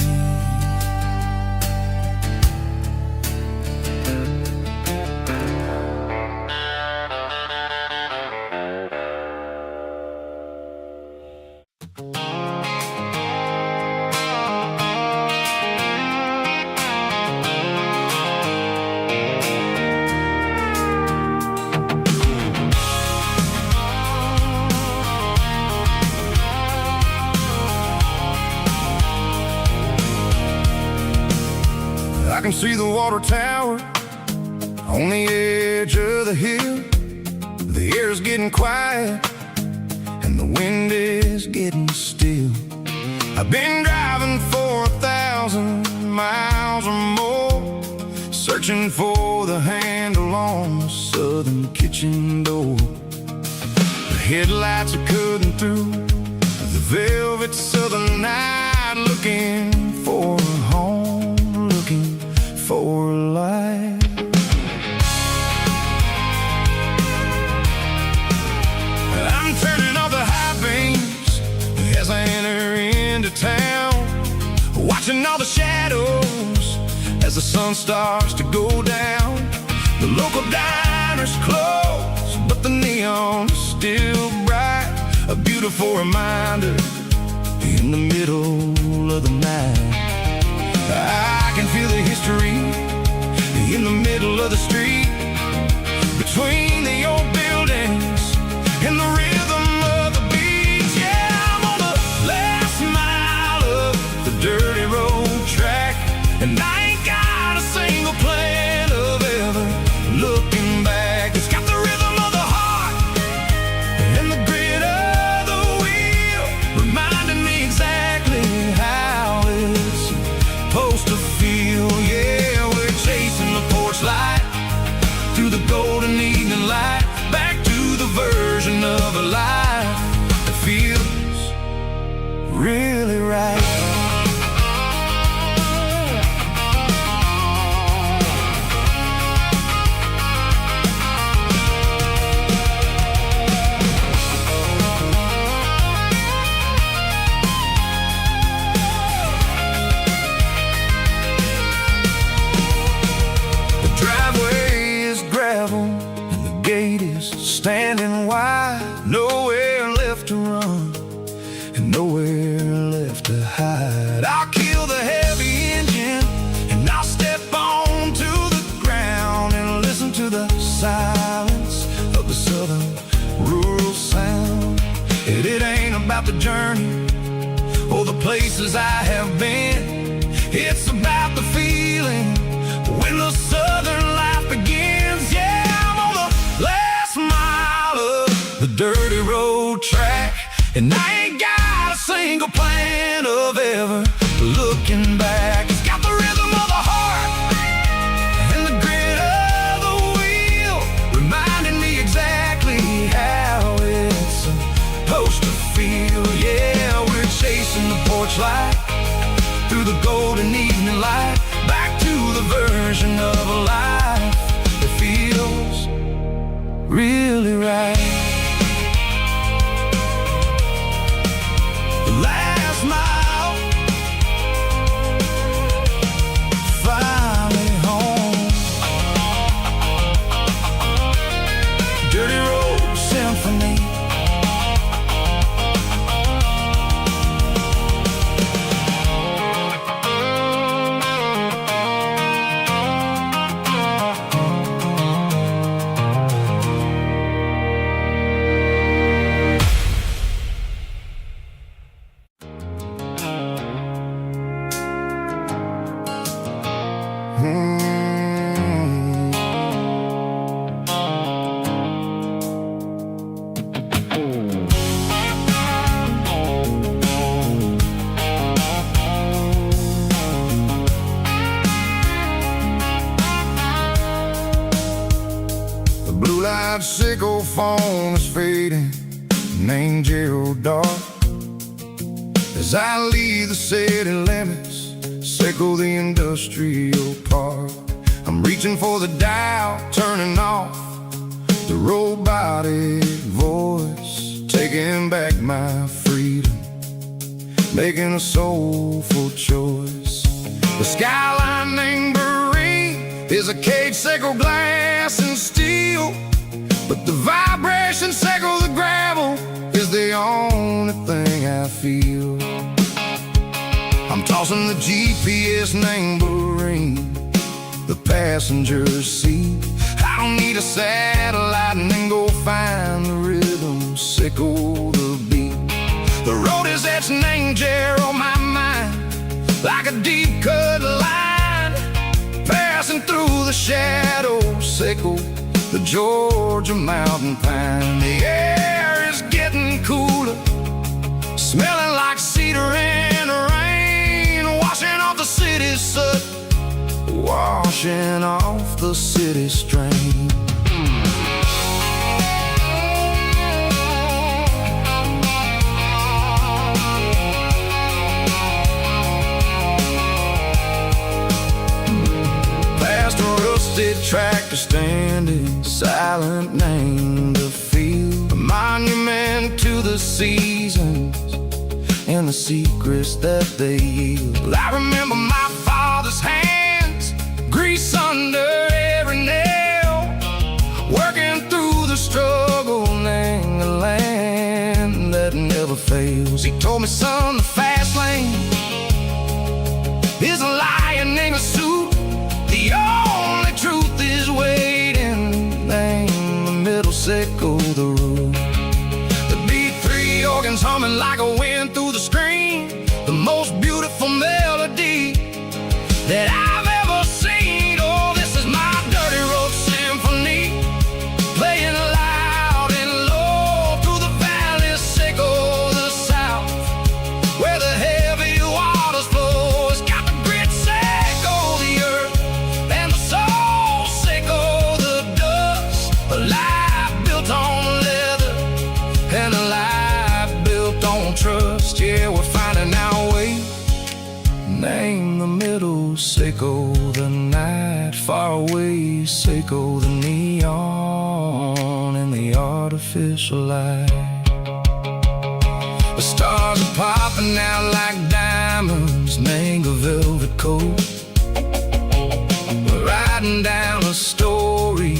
I can see the water tower on the edge of the hill. The air's getting quiet and the wind is getting still. I've been driving for 1,000 miles or more, searching for the handle on the southern kitchen door. The headlights are cutting through the velvet southern night, looking for a home, looking for life. I'm turning off the high beams as I enter into town, watching all the shadows as the sun starts to go down. The local diner's closed, but the neon's still bright, a beautiful reminder in the middle of the night. I can feel the history in the middle of the street, between the old buildings and the rhythm of the beat. Yeah, I'm on the last mile of the dirty road track, and I ain't got a single plan of ever looking back. It's got the rhythm of the heart and the grit of the wheel, reminding me exactly how it's supposed to feel. Yeah, we're chasing the porch light through the golden evening light, back to the version of a life that feels really right. And the gate is standing wide, nowhere left to run and nowhere left to hide. I'll kill the heavy engine and I'll step onto the ground and listen to the silence of the southern rural sound. It ain't about the journey or the places I have been, it's about the feeling when the southern life begins. Yeah, I'm on the last mile of the dirty road track, and I ain't got a single plan of ever looking back. It's got the rhythm of the heart and the grit of the wheel, reminding me exactly how it's supposed to feel. Yeah, we're chasing the porch light through the golden evening light, back to the version of a life that feels really right. The last mile, finally home. Dirty road symphony. Midnight sickle phone is fading, named Gerald Dark. As I leave the city limits, sickle the industrial park. I'm reaching for the dial, turning off the robotic voice, taking back my freedom, making a soulful choice. The skyline named Barrene is a cage, sickle glass and steel, but the vibration sickle the gravel is the only thing I feel. I'm tossing the GPS named Barrene, the passenger seat. I don't need a satellite and then go find the rhythm, sickle the beat. The road is etched named Jer on my mind, like a deep cut line, passing through the shadows, sickle the Georgia mountain pine. The air is getting cooler, smelling like cedar in the rain, washing off the city's soot, washing off the city strain. Past a rusted tractor standing silent, named the field, a monument to the seasons and the secrets that they yield. I remember my father's hands, grease under every nail, working through the struggle, named the land that never fails. He told me, son, the fast lane is a lion in a suit, the only truth is waiting, named the middle, sickle the root. The beat, three organs humming like a wind through the screen, the most beautiful melody that I've ever seen. Oh, this is my dirty road symphony, playing loud and low through the valleys, sickle the south, where the heavy waters flow. It's got the grit, sickle the earth, and the soul, sickle the dust. A life built on leather and a life built on trust. Yeah, we're finding our way, name the middle, sickle the night, far away, sickle the neon and the artificial light. The stars are popping out like diamonds, name a velvet coat. We're riding down a story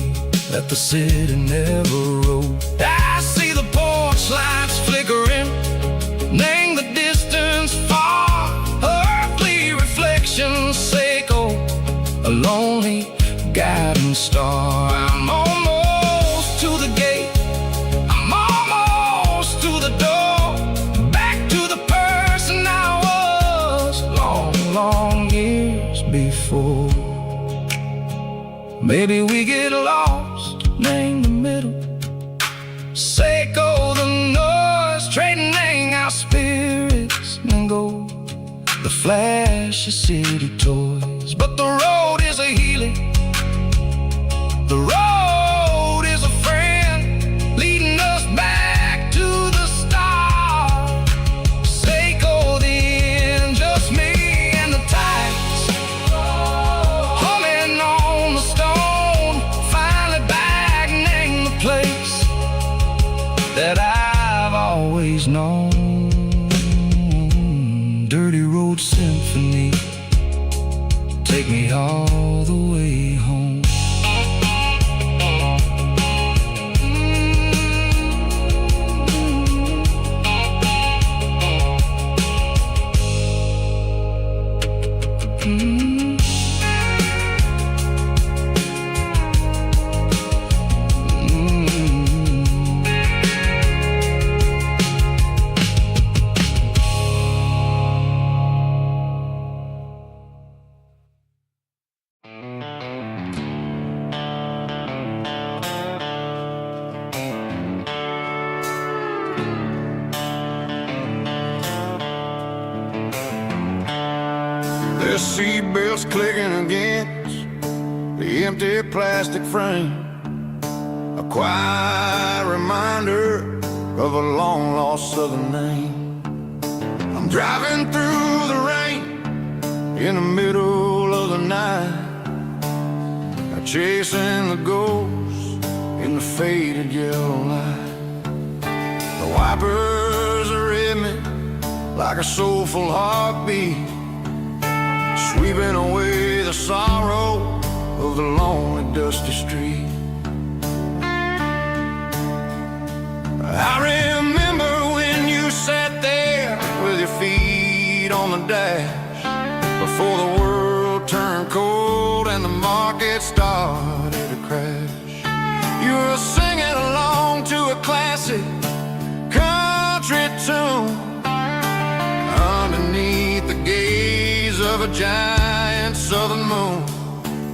that the city never wrote. I see the porch lights flickering, name the distance far, earthly reflections, sickle a lonely guiding star. I'm almost to the gate, I'm almost to the door, back to the person I was long, long years before. Maybe we get lost, name the middle, sickle the noise, trading our spirits and go the flash of city toys. But the road is a healing, the road is a friend, leading us back to the start. Sickle the end, just me and the tides, humming on the stone, finally back, name the place that I've always known. Dirty road symphony, take me all the way home. The seatbelts clicking against the empty plastic frame. A quiet reminder of a long-lost southern name. I'm driving through the rain in the middle of the night, chasing the ghosts in the faded yellow light. The wipers are in me like a soulful heartbeat, sweeping away the sorrow of the lonely dusty street. I remember when you sat there with your feet on the dash, before the world turned cold and the market started to crash. You were singing along to a classic country tune underneath the gaze of a giant southern moon.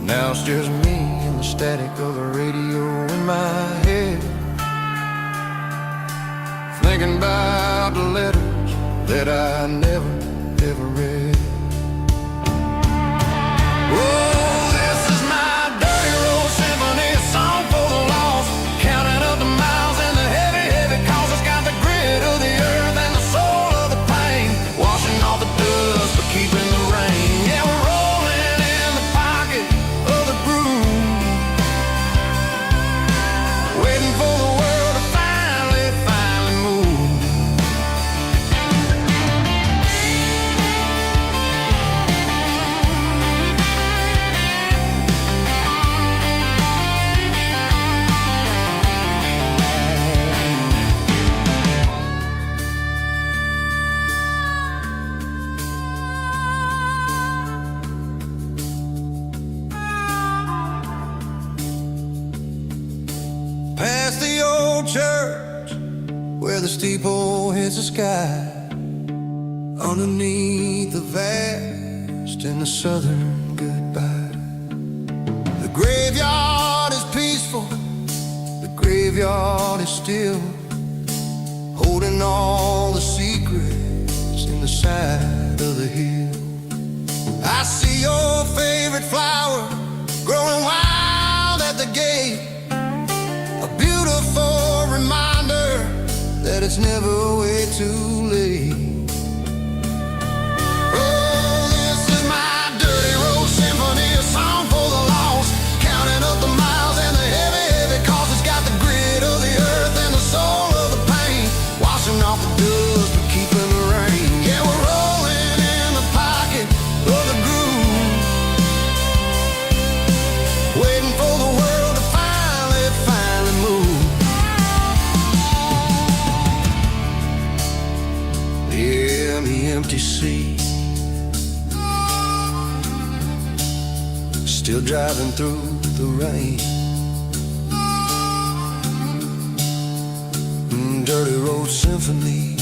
Now it's just me and the static of the radio in my head, thinking about the letters that I never, ever read. Oh, this is my dirty road symphony, a song for the lost, counting up the miles and the heavy, heavy calls. It's got the grit of the earth and the soul of the pain, washing off the dust but keeping the rain. Yeah, we're rolling in the pocket of the groove, waiting for the world to finally move. Past the old church where the steeple hits the sky, underneath the vast and the southern goodbye. The graveyard is peaceful, the graveyard is still, holding all the secrets in the side of the hill. I see your favorite flower growing wild at the gate, a beautiful reminder that it's never way too late. Oh, this is my dirty road symphony, a song for the lost, counting up the miles and the heavy, heavy calls. It's got the grit of the earth and the soul of the pain, washing off the dust but keeping the rain. Yeah, we're rolling in the pocket of the groove, waiting for the world to finally move. Yeah, the empty sea, still driving through the rain. Dirty road symphony.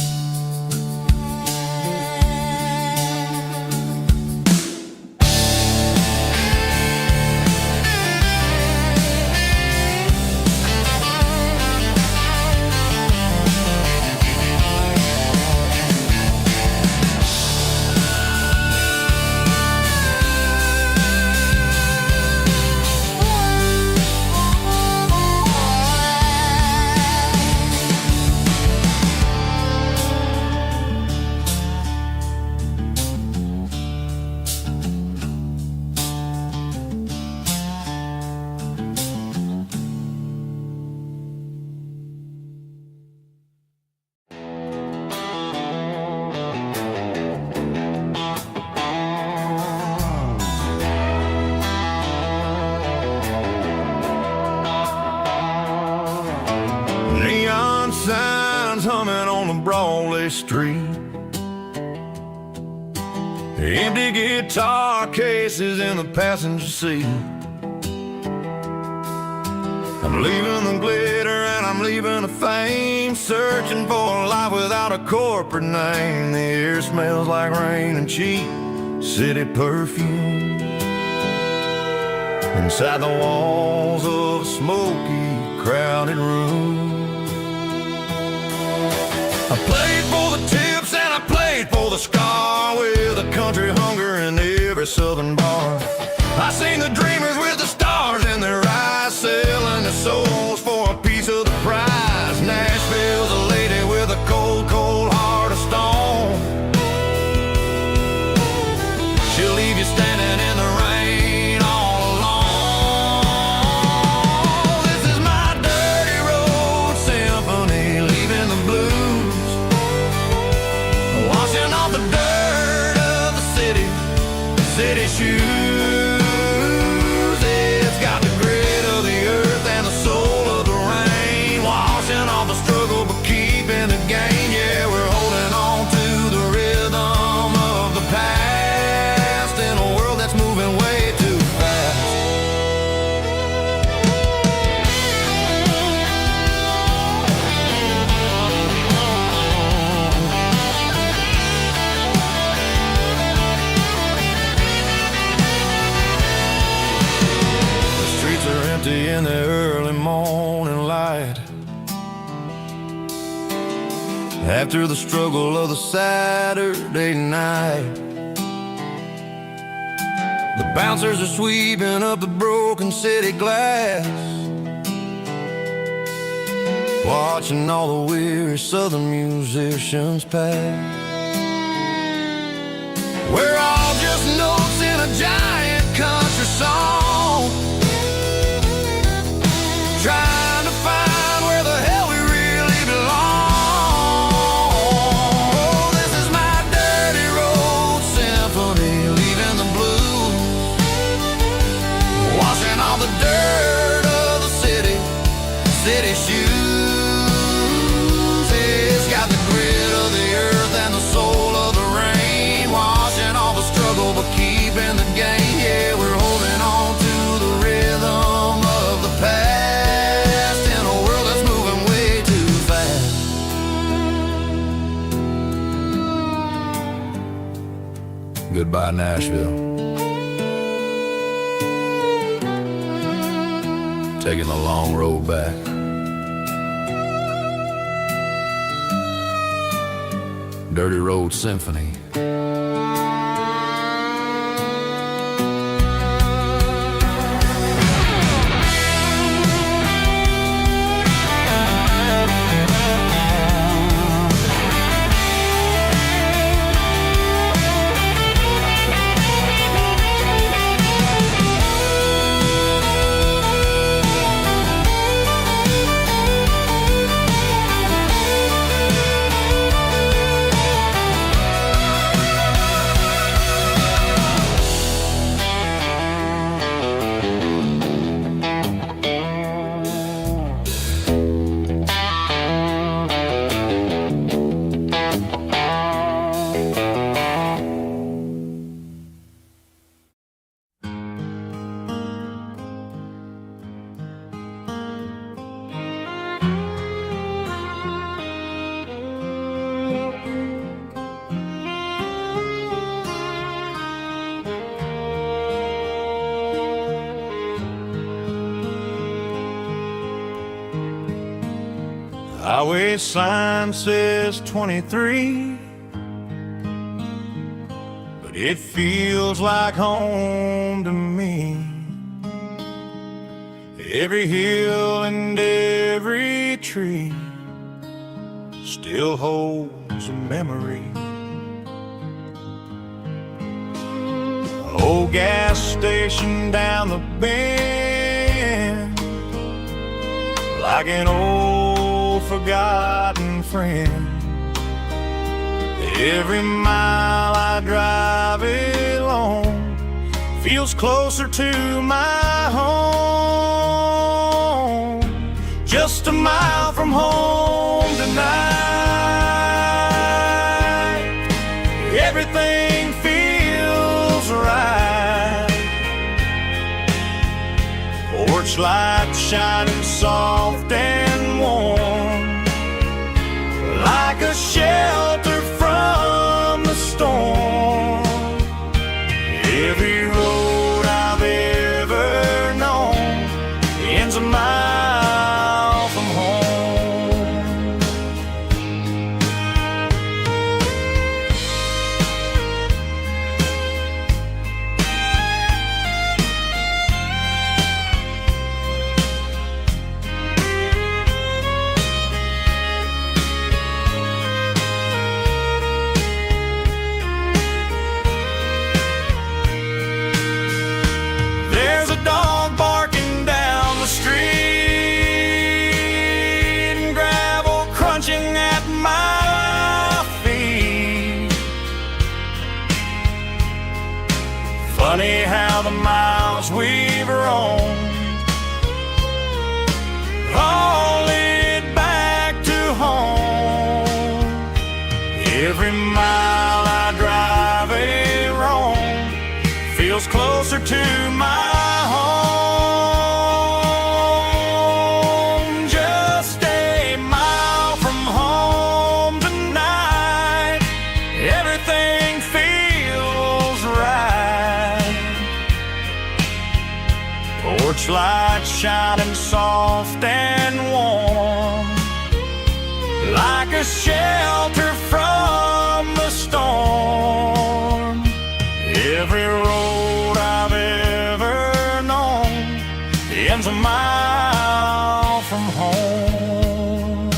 Neon signs humming on the Broadway street, empty guitar cases in the passenger seat. I'm leaving the glitter and I'm leaving the fame, searching for a life without a corporate name. The air smells like rain and cheap city perfume inside the walls of a smoky, crowded room. I played for the tips and I played for the scar, with a country hunger in every southern bar. I seen the dreamers with the stars in their eyes, selling their souls for a piece after the struggle of the Saturday night. The bouncers are sweeping up the broken city glass, watching all the weary southern musicians pass. We're all just notes in a giant country song, trying to find where the hell we really belong. Oh, this is my dirty road symphony, leaving the blues, washing all the dirt of the city shoes. It's got the grit of the earth and the soul of the rain, washing all the struggle but keeping the game. Yeah, we're holding on to the rhythm of the past in a world that's moving way too fast. Goodbye, Nashville. Taking the long road back. Dirty Road Symphony. Highway sign says 23, but it feels like home to me. Every hill and every tree still holds a memory. Old gas station down the bend, like an old forgotten friend. Every mile I drive alone feels closer to my home. Just a mile from home tonight, everything feels right. Porch lights shining soft and warm, like a shelter from the storm. Every road I've ever known ends a mile from home. There's a dog barking down the street, and gravel crunching at my feet. Funny how the miles we've roamed all lead back to home. Every mile I drive roam feels closer to my home. Just a mile from home tonight, everything feels right. Porch lights shining soft and warm, like a shelter from the storm. Every road I've ever known ends a mile from home.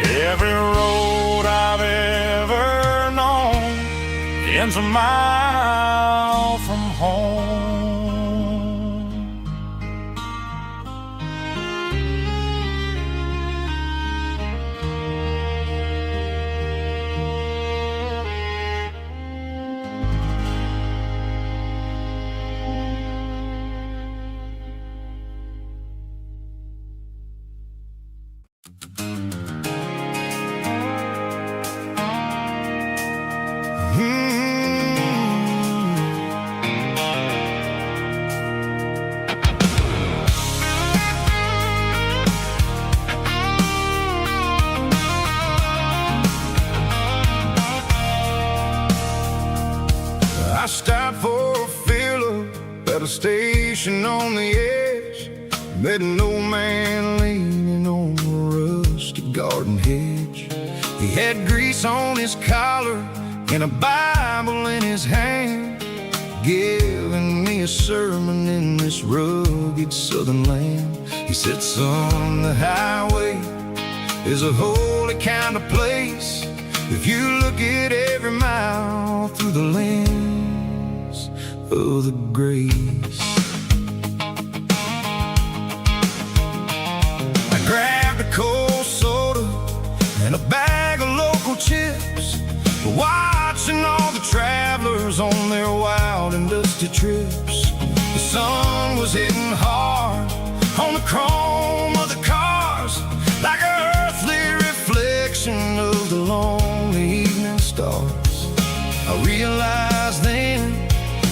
Every road I've ever known ends a mile from home. I stopped for a fill-up at a station on the edge. Met an old man leaning on a rusty garden hedge. He had grease on his collar and a Bible in his hand, giving me a sermon in this rugged southern land. He said, son, the highway is a holy kind of place if you look at every mile through the lens of the grace. I grabbed a cold soda and a bag of local chips, watching all the travelers on their wild and dusty trips. The sun was hitting hard on the chrome of the cars, like an earthly reflection of the lonely evening stars. I realized then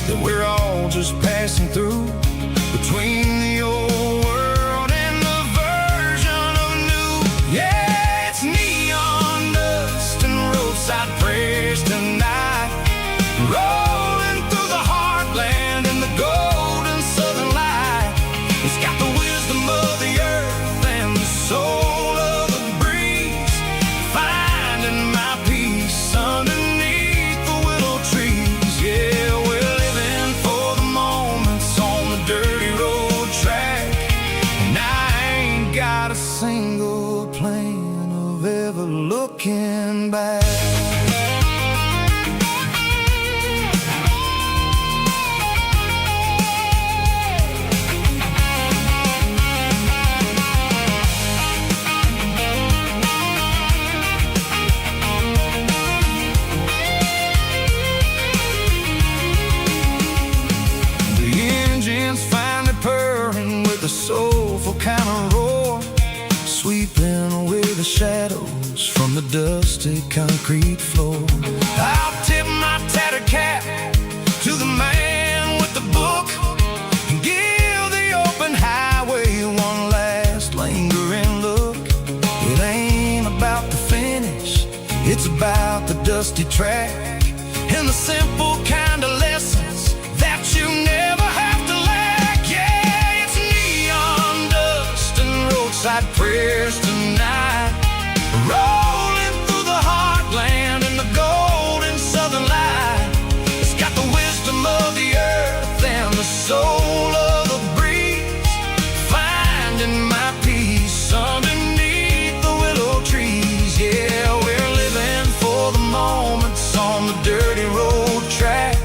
that we're all just passing through between the old world and the version of new. Yeah, it's neon dust and roadside prayers tonight, rolling through the heartland in the golden southern light. It's got the wisdom of the earth and the soul of the breeze, finding my peace underneath the willow trees. Yeah, we're living for the moments on the dirty road track, and I ain't got a single plan of ever looking back. A soulful kind of roar, sweeping away the shadows from the dusty concrete floor. I'll tip my tattered cap to the man with the book and give the open highway one last lingering look. It ain't about the finish, it's about the dusty track and the simple kind of lessons that you never have to lack. Yeah, it's neon dust and roadside prayers tonight, rolling through the heartland in the golden southern light. It's got the wisdom of the earth and the soul of the breeze, finding my peace underneath the willow trees. Yeah, we're living for the moments on the dirty road track,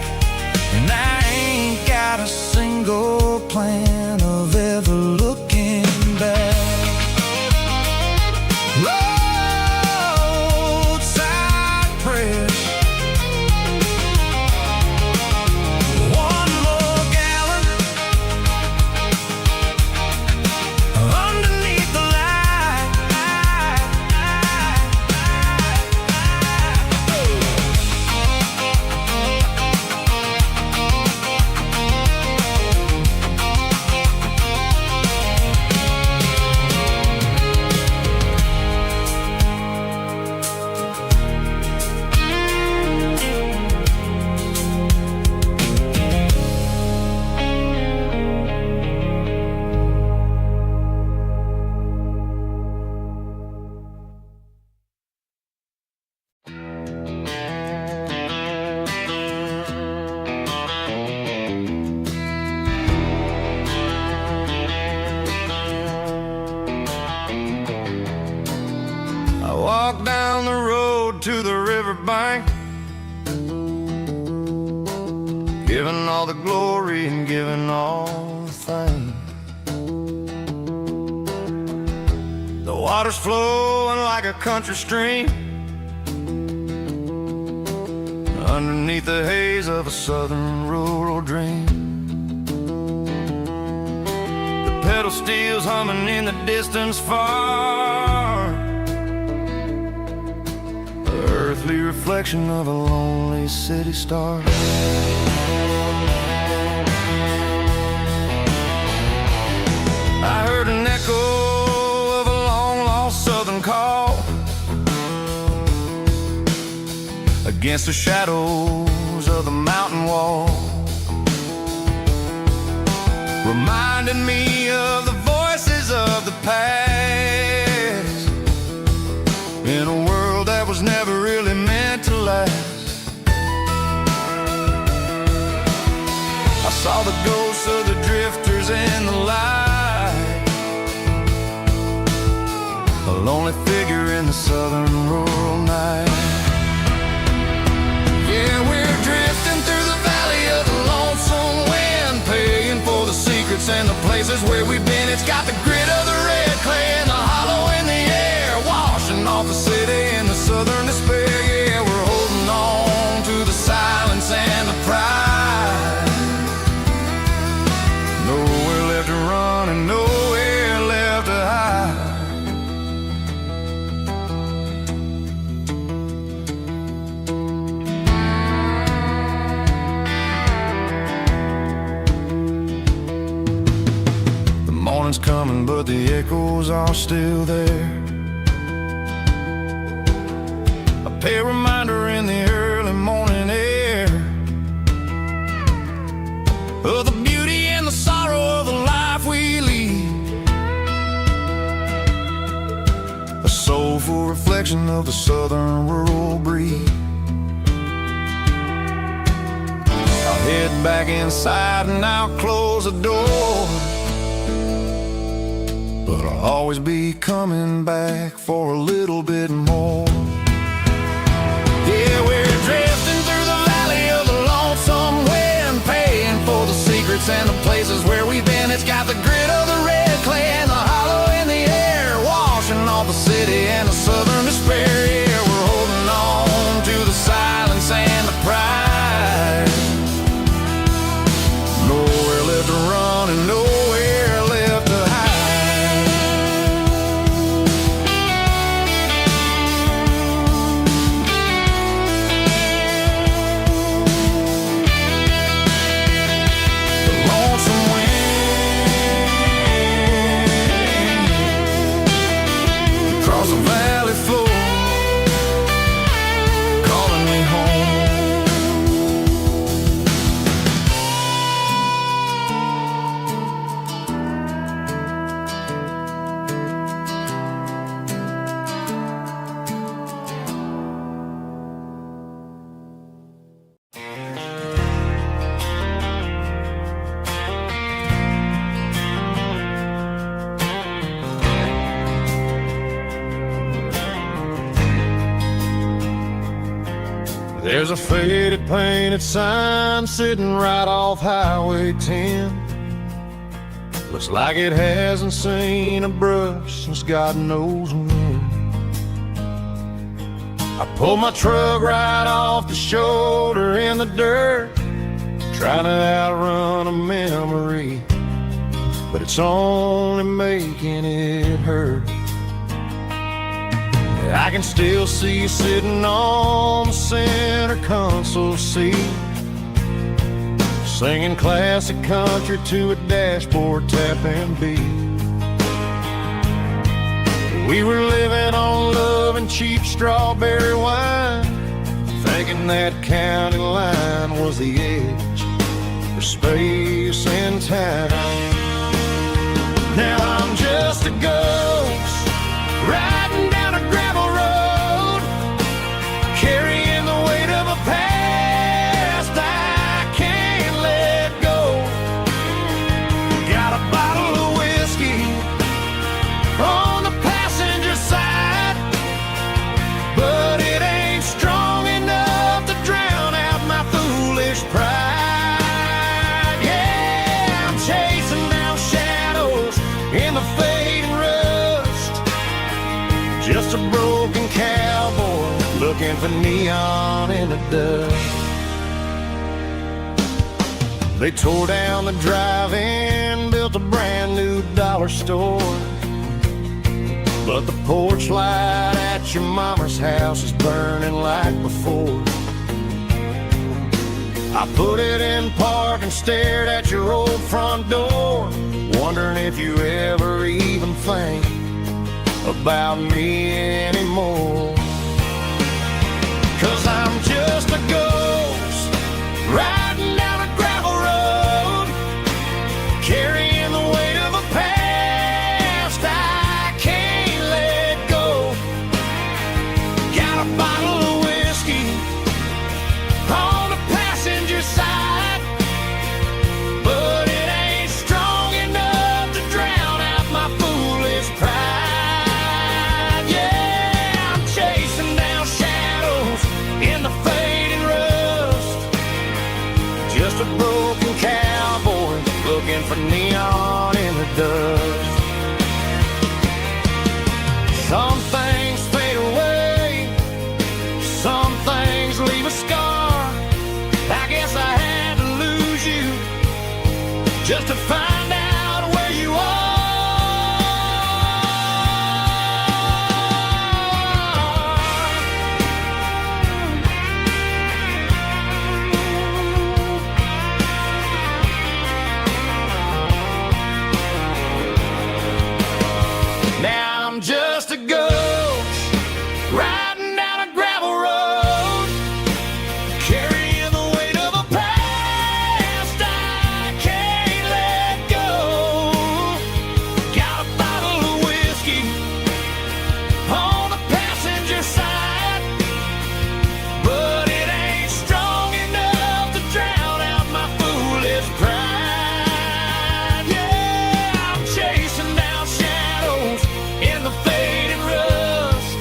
riverbank, giving all the glory and giving all the thanks. The water's flowing like a country stream underneath the haze of a southern rural dream. The pedal steel's humming in the distance far, the earthly reflection of a lonely city star. I heard an echo of a long-lost southern call against the shadows of the mountain wall, reminding me of the voices of the past in a world that was never really meant to last. I saw the ghosts of the drifters in the light, a lonely figure in the southern rural night. Yeah, we're drifting through the valley of the lonesome wind, paying for the secrets and the places where we've been. It's got the grit of the red clay and the hollow in the air, washing off the city and the southern despair. Yeah, we're holding on to the silence and the pride. Nowhere left to run and nowhere left to hide. Morning's coming, but the echoes are still there. A pale reminder in the early morning air of the beauty and the sorrow of the life we lead, a soulful reflection of the southern rural breed. I'll head back inside and I'll close the door, but I'll always be coming back for a little bit more. Yeah, we're drifting through the valley of the lonesome wind, paying for the secrets and the places where we've been. It's got the grit of the red clay and the hollow in the air, washing off the city and the southern despair. Yeah, we're holding on to the silence and the pride. Nowhere left to run and nowhere left to hide. There's a faded painted sign sitting right off Highway 10. Looks like it hasn't seen a brush since God knows when. I pulled my truck right off the shoulder in the dirt, trying to outrun a memory, but it's only making it hurt. I can still see you sitting on the center console seat, singing classic country to a dashboard tapping beat. We were living on love and cheap strawberry wine, thinking that county line was the edge for space and time. Now I'm just a ghost riding down a gravel road, carrying the weight of a past I can't let go. Got a bottle of whiskey on the passenger side, but it ain't strong neon in the dust. They tore down the drive-in, built a brand new dollar store, but the porch light at your mama's house is burning like before. I put it in park and stared at your old front door, wondering if you ever even think about me anymore. 'Cause I'm just a ghost riding down a gravel road, carrying the weight of a past I can't let go. Got a bottle of whiskey on the passenger side, but it ain't strong enough to drown out my foolish pride. Yeah, I'm chasing down shadows in the fading rust, just a broken cowboy looking for neon in the dust. Some things fade away, some things leave a scar. I guess I had to lose you just to find out where you are. Now I'm just a ghost riding down a gravel road, carrying the weight of a past I can't let go. Got a bottle of whiskey on the passenger side, but it ain't strong enough to drown out my foolish pride. Yeah, I'm chasing down shadows in the fading rust,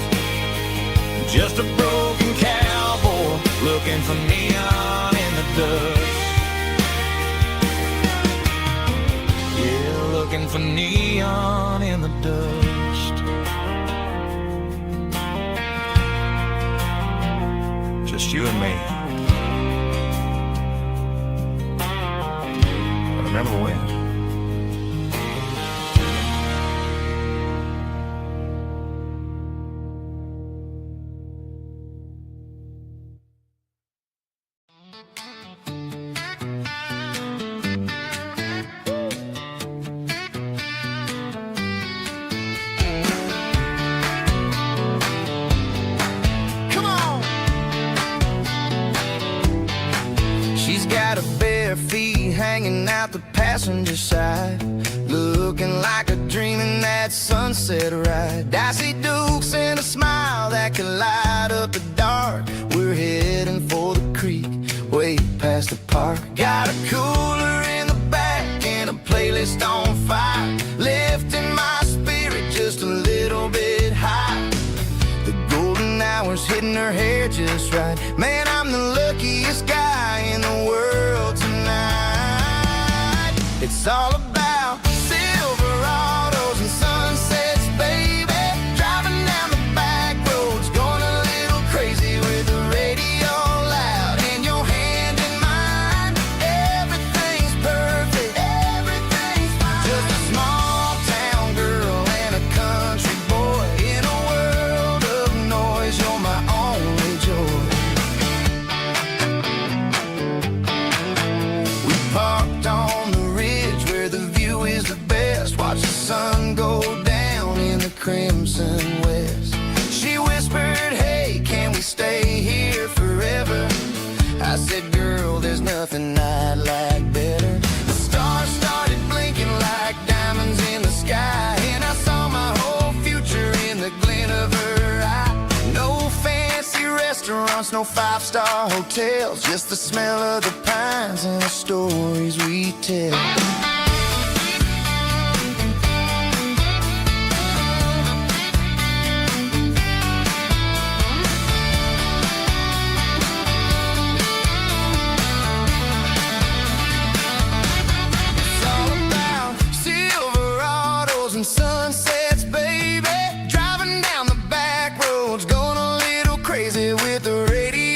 just a broken cowboy looking for neon in the dust. Yeah, looking for neon in the dust. Just you and me. I remember when. Come on. She's got her bare feet hanging out the passenger side, looking like a dream in that sunset ride. I see Dukes and a smile that can light up the dark. We're heading for the creek, way past the park. Got a cooler in the back and a playlist on fire, lifting my spirit just a little bit high. The golden hours hitting her hair just right. Man, I'm the luckiest guy in the world tonight. It's all about Silverados and sunsets, baby. Driving down the back roads, going a little crazy with the radio loud and your hand in mine. Everything's perfect, everything's fine. Just a small town girl and a country boy in a world of noise. You're my only joy. We parked on the ridge where the view is the best. Watch the sun go down in the crimson west. She whispered, hey, can we stay here forever? I said, girl, there's nothing I'd like better. The stars started blinking like diamonds in the sky, and I saw my whole future in the glint of her eye. No fancy restaurants, no five-star hotels, just the smell of the pines and the stories we tell. It's all about Silverados and sunsets, baby. Driving down the back roads, going a little crazy with the radio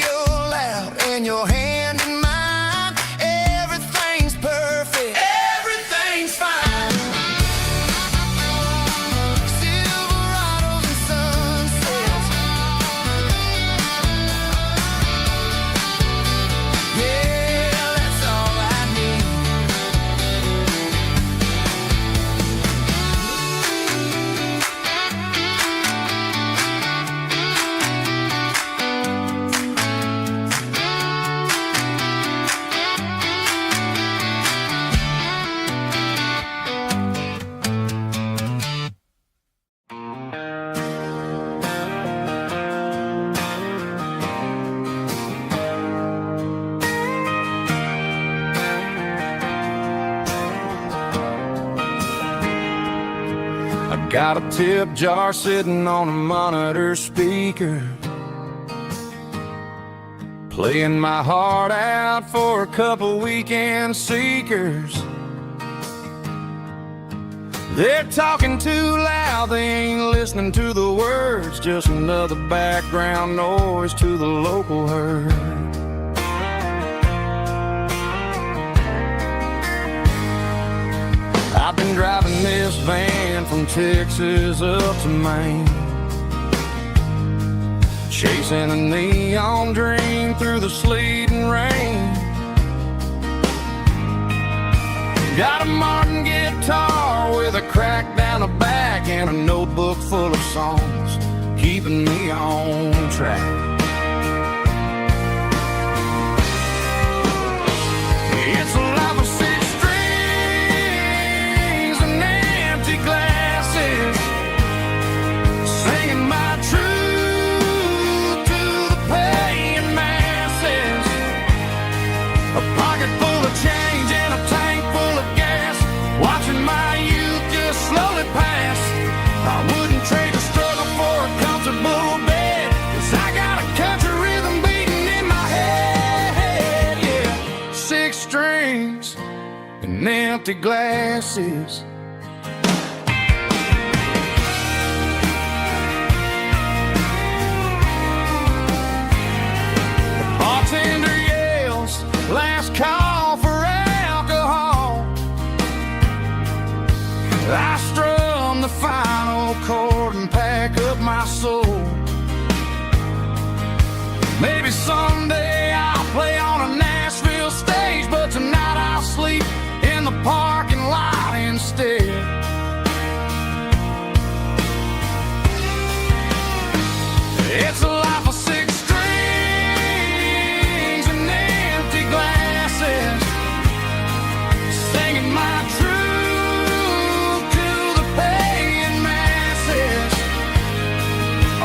Got a tip jar sitting on a monitor speaker, playing my heart out for a couple weekend seekers. They're talking too loud, they ain't listening to the words, just another background noise to the local herd. I've been driving this van from Texas up to Maine, chasing a neon dream through the sleet and rain. Got a Martin guitar with a crack down the back and a notebook full of songs, keeping me on track. It's a life of six strings and empty glasses, singing my truth to the paying masses. A pocket full of change and a tank full of gas, watching my youth just slowly pass. I wouldn't trade the struggle for a comfortable bed, 'cause I got a country rhythm beating in my head. Yeah, six strings and empty glasses. The bartender yells, last call for alcohol. I strum the final chord and pack up my soul. Maybe someday I'll play on a Nashville stage, but tonight I'll sleep in the parking lot instead. It's a life of six strings and empty glasses, singing my truth to the paying masses.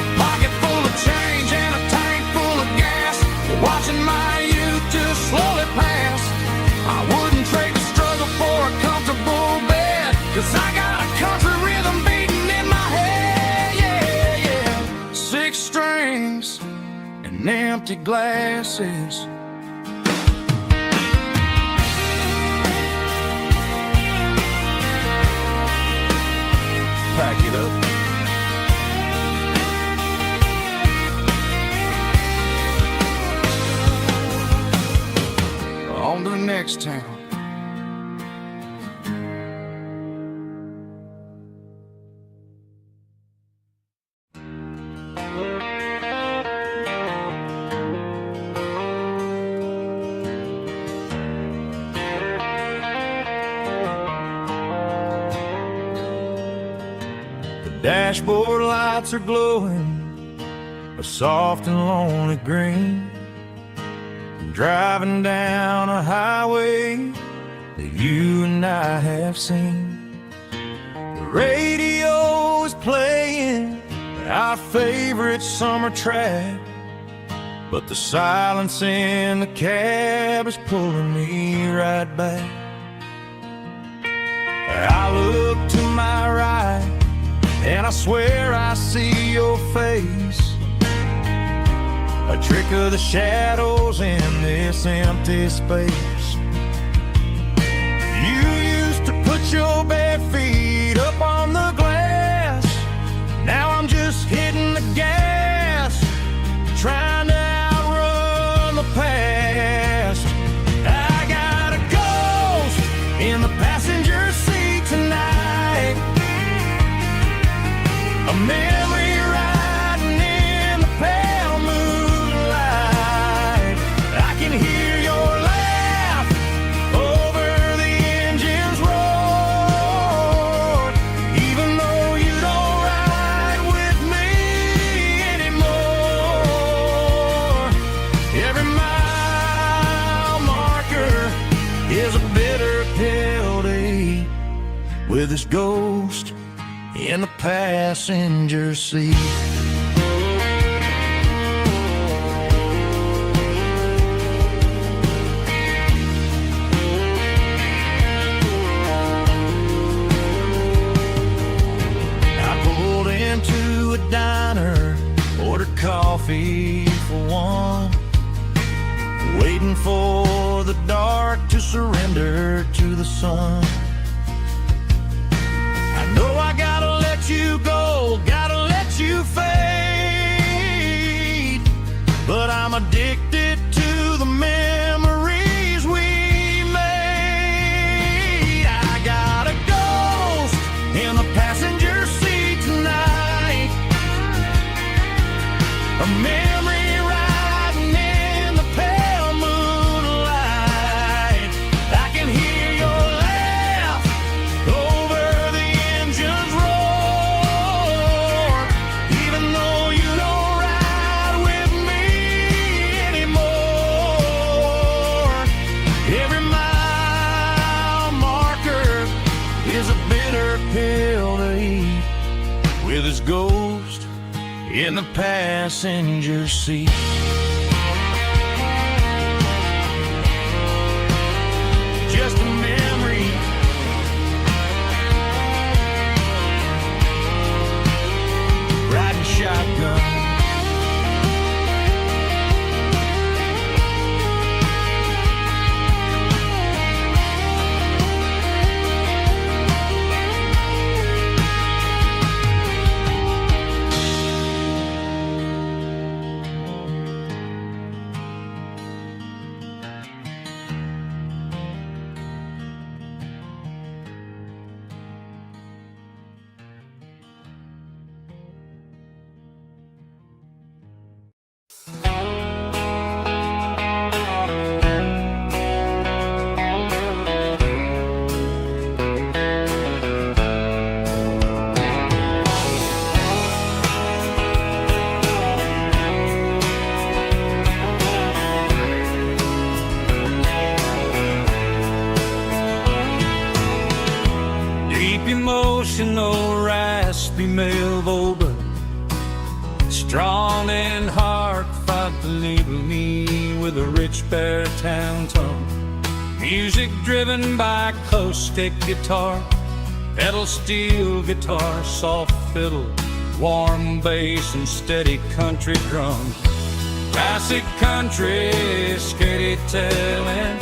A pocket full of change and a tank full of gas, watching my youth just slowly pass. I wouldn't trade the struggle for a comfortable bed, 'cause I got a country rhythm beating in my head. Yeah, yeah. Six strings and empty glasses. Pack it up. On to the next town. The dashboard lights are glowing a soft and lonely green. Driving down a highway that you and I have seen. The radio is playing our favorite summer track, but the silence in the cab is pulling me right back. I look to my right and I swear I see your face, a trick of the shadows in this empty space. You used to put your bare feet up on the glass. Now I'm just hitting the gas, trying to outrun the past. I got a ghost in the passenger seat tonight, a memory riding in the pale moonlight. I can hear your laugh over the engine's roar, even though you don't ride with me anymore. Every mile marker is a bitter pill to eat, with this ghost in the passenger seat. waiting for the dark to surrender to the sun. I know I gotta let you go, gotta let you fade, but I'm addicted to the memories we made. I got a ghost in the passenger seat tonight, a memory riding in the pale moonlight. I can hear your laugh over the engine's roar, even though you don't ride with me anymore. Every mile marker is a bitter pill to eat, with his ghost in the passenger seat. Just a memory, riding shotgun. Deep emotional, raspy male vulva, strong in heart, fought to label me with a rich baritone tone. Music driven by acoustic guitar, pedal steel guitar, soft fiddle, warm bass and steady country drums. Classic country, skitty telling,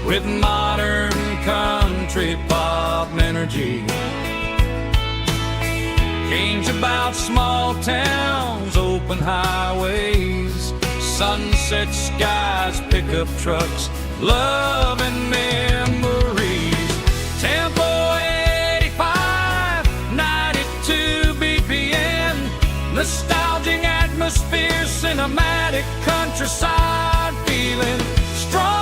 with modern country pop energy. Games about small towns, open highways, sunset skies, pickup trucks, love and memories. Tempo 85, 92 BPM, nostalgic atmosphere, cinematic countryside feeling, strong.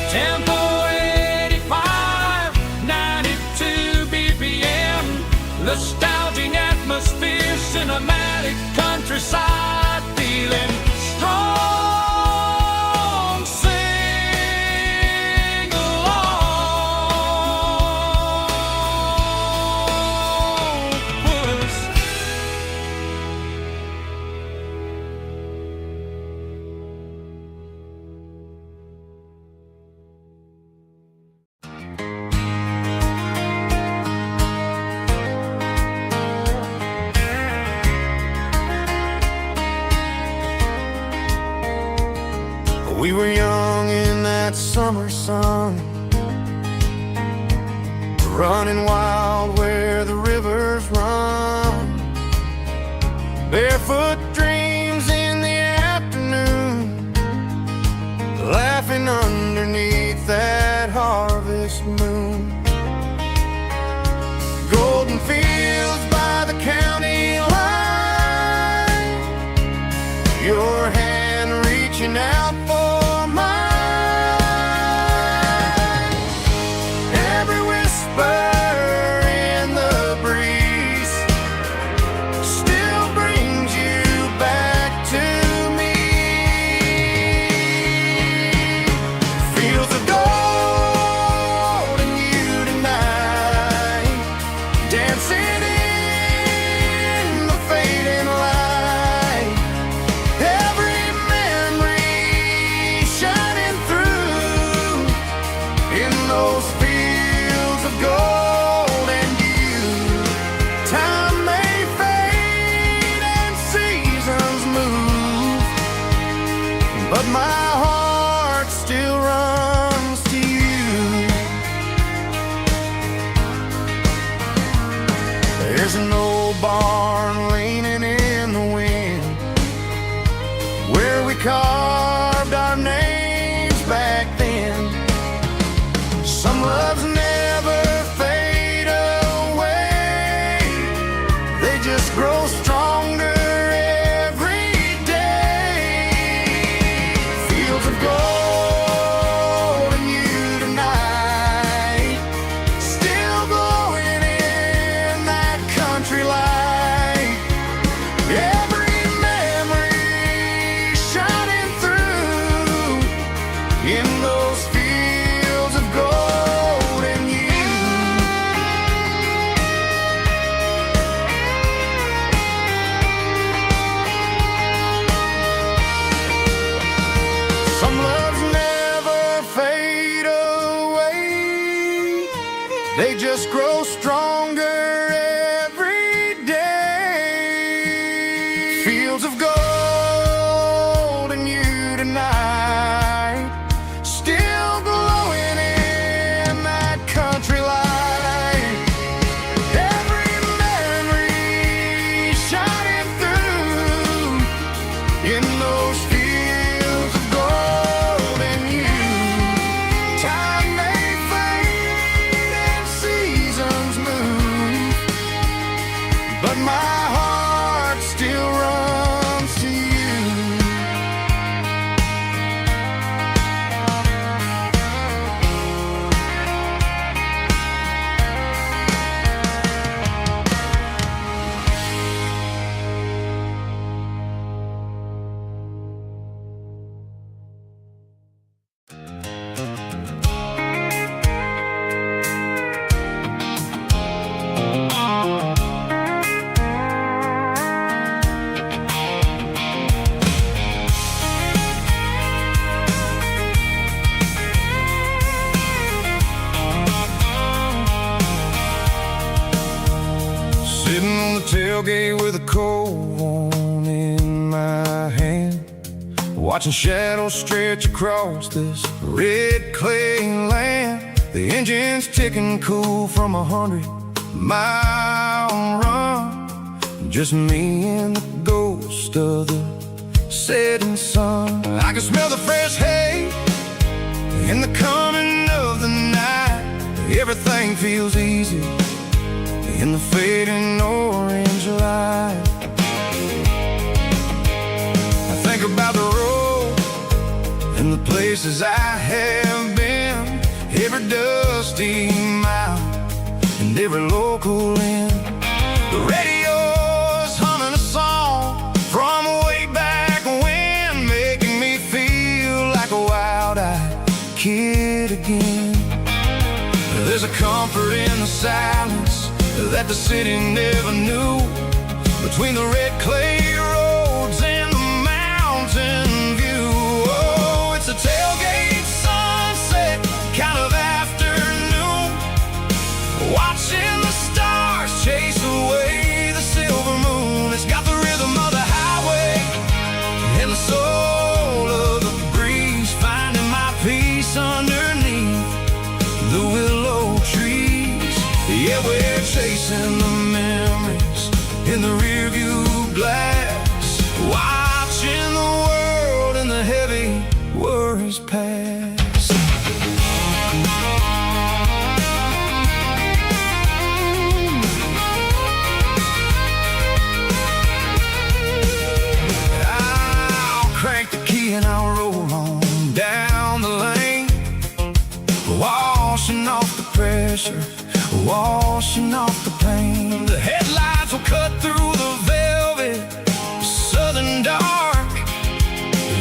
Tempo 85, 92 BPM, nostalgic atmosphere, cinematic countryside feeling, strong, sing along with us. We were young in that summer sun, running wild where the rivers run, barefoot dreams in the afternoon, laughing underneath that harvest moon. Golden fields by the county line, your hand reaching out for in the breeze still brings you Time may fade and seasons move, but my heart still runs to you. There's an old barn leaning in the wind where we carved our names back then. Some loves never fade away, they just grow stronger every day. Fields of gold and you tonight, still glowing in that country light. Every memory shining through in those fields of gold and you. Some loves never fade away, they just grow stronger every day. Fields of gold and you tonight, still glowing in that country light. Every memory shining through in those fields of gold and you. Time may fade and seasons move, but my heart still runs to you. Sitting on the tailgate with a cold one in my hand, watching shadows stretch across this red clay land. The engine's ticking cool from 100-mile run. Just me and the ghost of the setting sun. I can smell the fresh hay in the coming of the night. Everything feels easy in the fading orange light. I think about the road and the places I have been, every dusty mile and every local inn. The radio's humming a song from way back when, making me feel like a wild-eyed kid again. There's a comfort in the silence that the city never knew, between the red clay roads and the mountain view. Oh, it's a tailgate sunset kind of afternoon, watching the stars chase away the silver moon. It's got the rhythm of the highway and the soul of the breeze, finding my peace underneath the willow trees. Yeah, we're chasing the memories in the rearview glass, watching the world and the heavy worries pass. I'll crank the key and I'll roll on down the lane, washing off the pressure, washing off the pain. The headlights will cut through the velvet southern dark,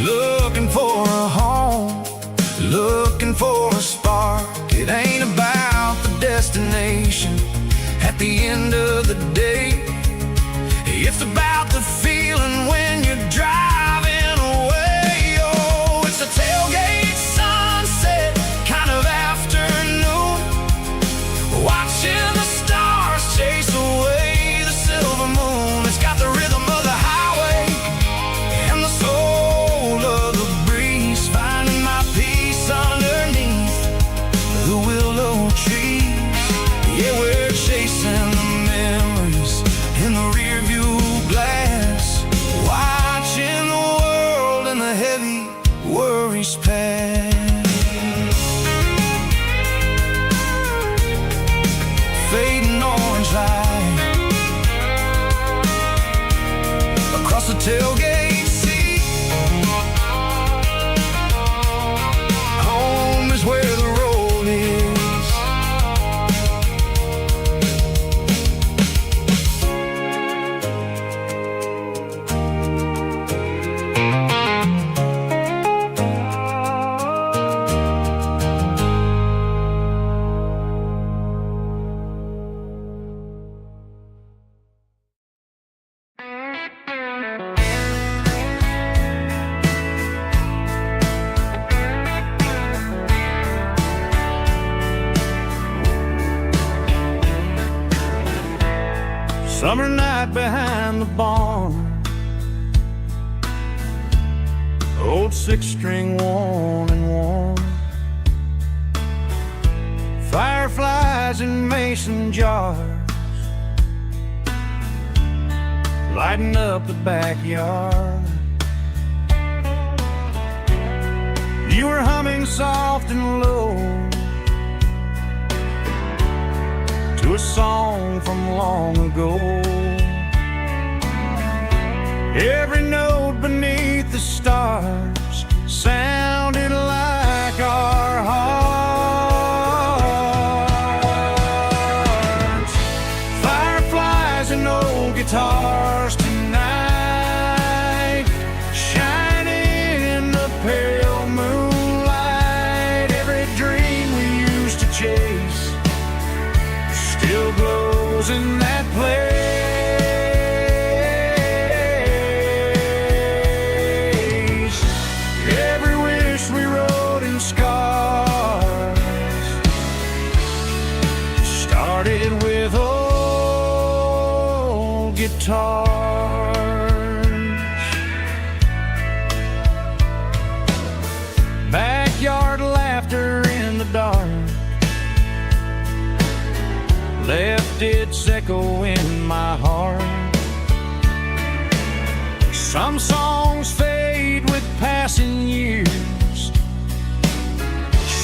looking for a home, looking for a spark. It ain't about the destination at the end of the day, it's about the feeling when you're driving away. Oh, it's a tailgate sunset kind of afternoon, watching the stars chase away the across the tailgate seat. Home is where the road is. Summer night behind the barn, old six-string worn and worn, fireflies in mason jars lighting up the backyard. You were humming soft and low to a song from long ago. Every note beneath the stars sounded like our hearts. Fireflies and old guitars tonight, shining in the pale moonlight. Every dream we used to chase still glows in that place. Every wish we wrote in scars started with old guitars. Backyard laughter in the dark left its echo in my heart. Some songs fade with passing years,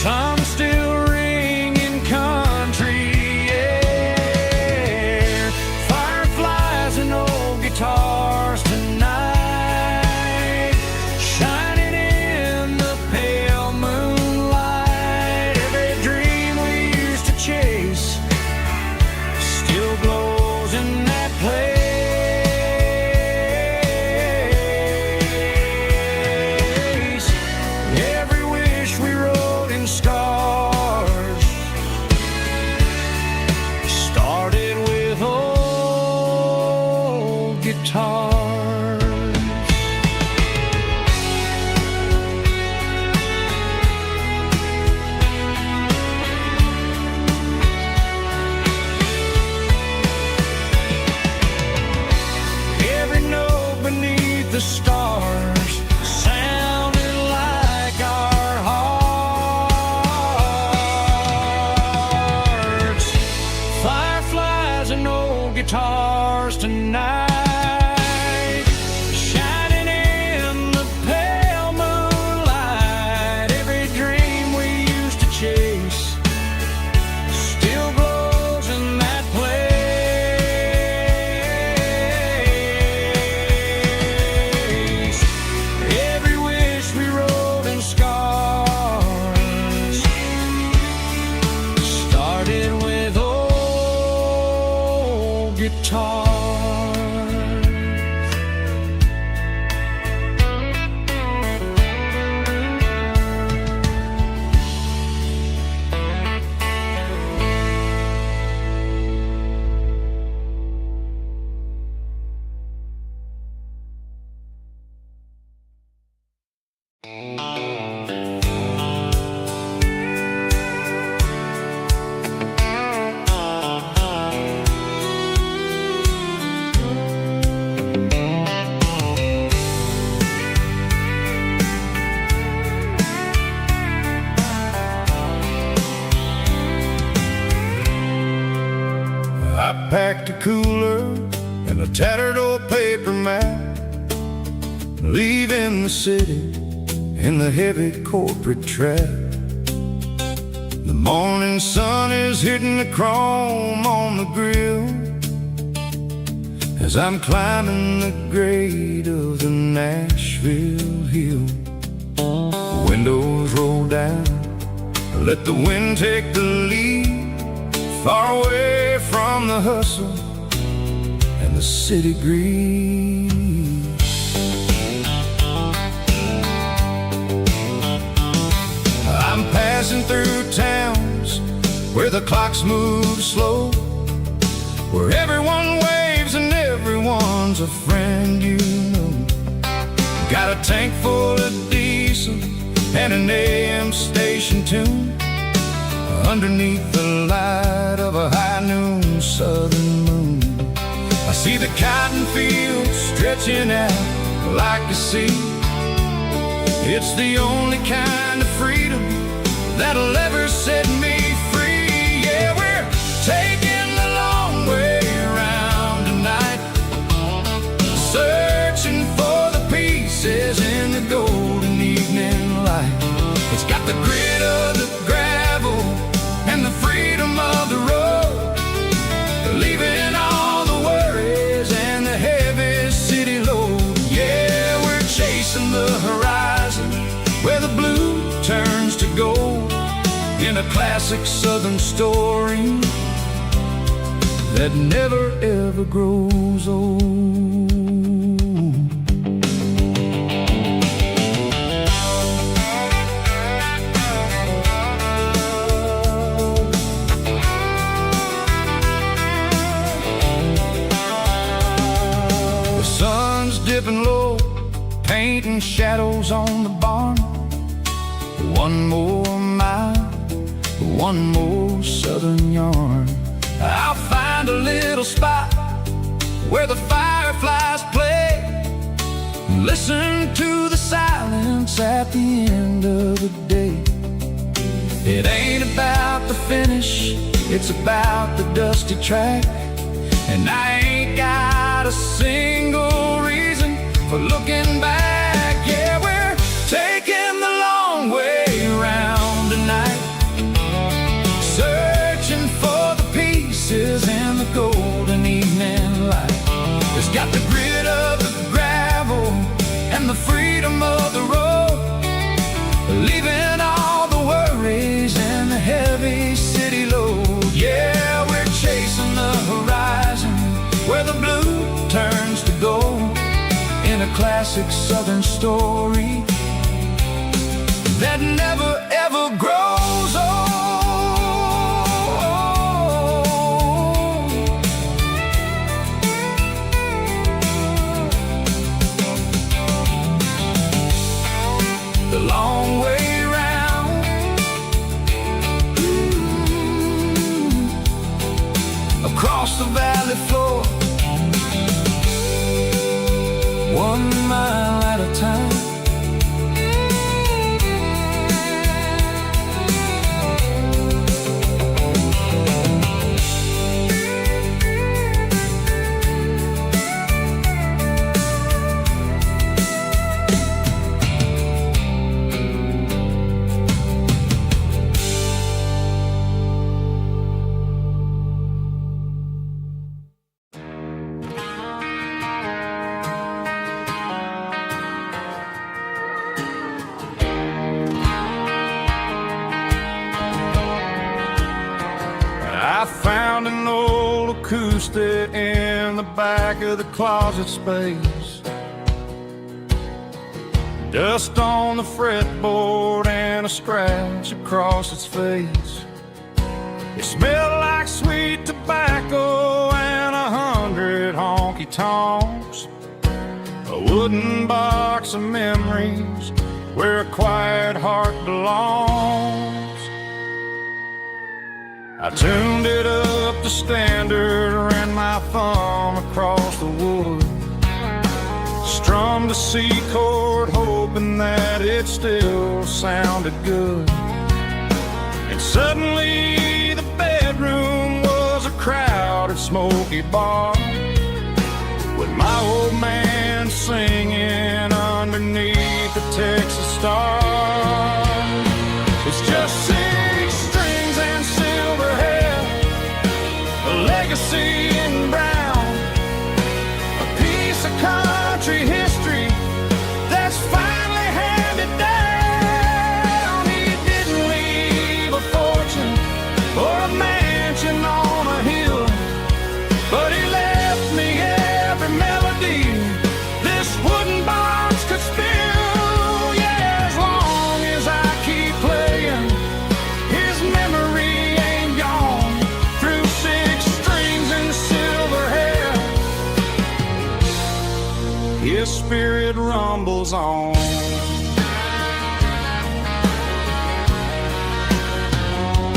some still ring in country air. Fireflies and old guitars tonight, shining in the pale moonlight. Every dream we used to chase still glows in that place. Every wish we wrote in scars started with old guitars. Every note beneath the stars sounded like our hearts. Fireflies and old guitars tonight, shining in the pale moonlight. Every dream we used to chase still glows in that place. Every wish we wrote in scars started with old guitars. I packed a cooler and a tattered old paper map, leaving the city in the heavy corporate trap. The morning sun is hitting the chrome on the grill, as I'm climbing the grade of the Nashville hill. Windows roll down, let the wind take the lead, far away from the hustle and the city greed. I'm passing through towns where the clocks move slow, where everyone waves and everyone's a friend you know. Got a tank full of diesel and an AM station tune, underneath the light of a high noon southern moon. I see the cotton fields stretching out like a sea. It's the only kind of freedom that'll ever set me free. Yeah, we're taking the long way around tonight, searching for the pieces in the golden evening light. It's got the grit of the gravel and the freedom of the road, leaving all the worries and the heavy city load. Yeah, we're chasing the horizon where the blue turns to gold, in a classic southern story that never ever grows old. The sun's dipping low, painting shadows on the barn. One more mile, one more southern yarn. I'll find a little spot where the fireflies play, listen to the silence at the end of the day. It ain't about the finish, it's about the dusty track, and I ain't got a single reason for looking back. Yeah, we're taking the long way around tonight, searching for the pieces in the golden evening light. It's got the grit of the gravel and the freedom of the road, leaving all the worries and the heavy city load. Yeah, we're chasing the horizon where the blue turns to gold, in a classic southern story that never ever grows old. The long way round, across the valley floor, 1 mile at a time. I found an old acoustic in the back of the closet space, dust on the fretboard and a scratch across its face. It smelled like sweet tobacco and 100 honky-tonks, a wooden box of memories where a quiet heart belongs. I tuned it up to standard, ran my thumb across the wood, strummed a C chord hoping that it still sounded good. And suddenly the bedroom was a crowded smoky bar, with my old man singing underneath the Texas stars. It's just 6 strings and silver hair, a legacy in brown, His spirit rumbles on.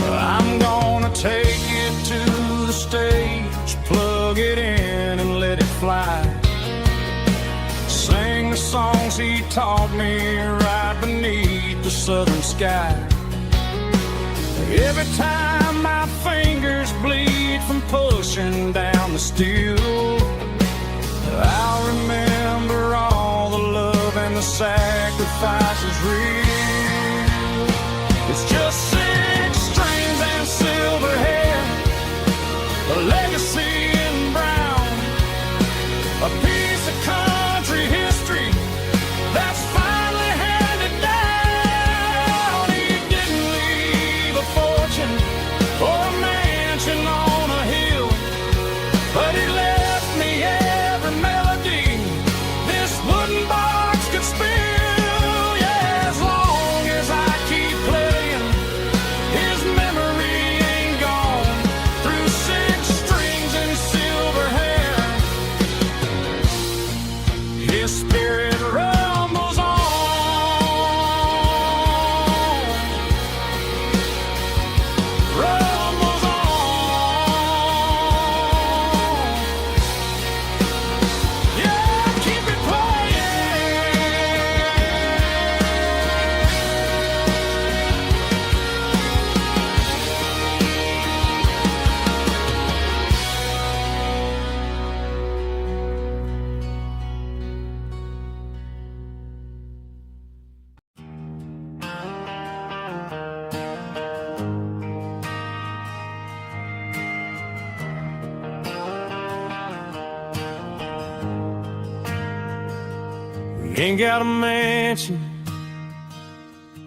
I'm gonna take it to the stage, plug it in and let it fly. Sing the songs he taught me right beneath the southern sky. Every time my fingers bleed from pushing down the steel, I'll remember all the love and the sacrifices real. It's just 6 strings and silver hair, a legacy in brown, a piece of country history that's finally handed down. He didn't leave a fortune or a mansion on a hill, but he left me every melody this wooden box could spill. Yeah, as long as I keep playing, his memory ain't gone. Through 6 strings and silver hair, his spirit rumbles on. Rumbles on. Yeah, keep it playing. We ain't got a mansion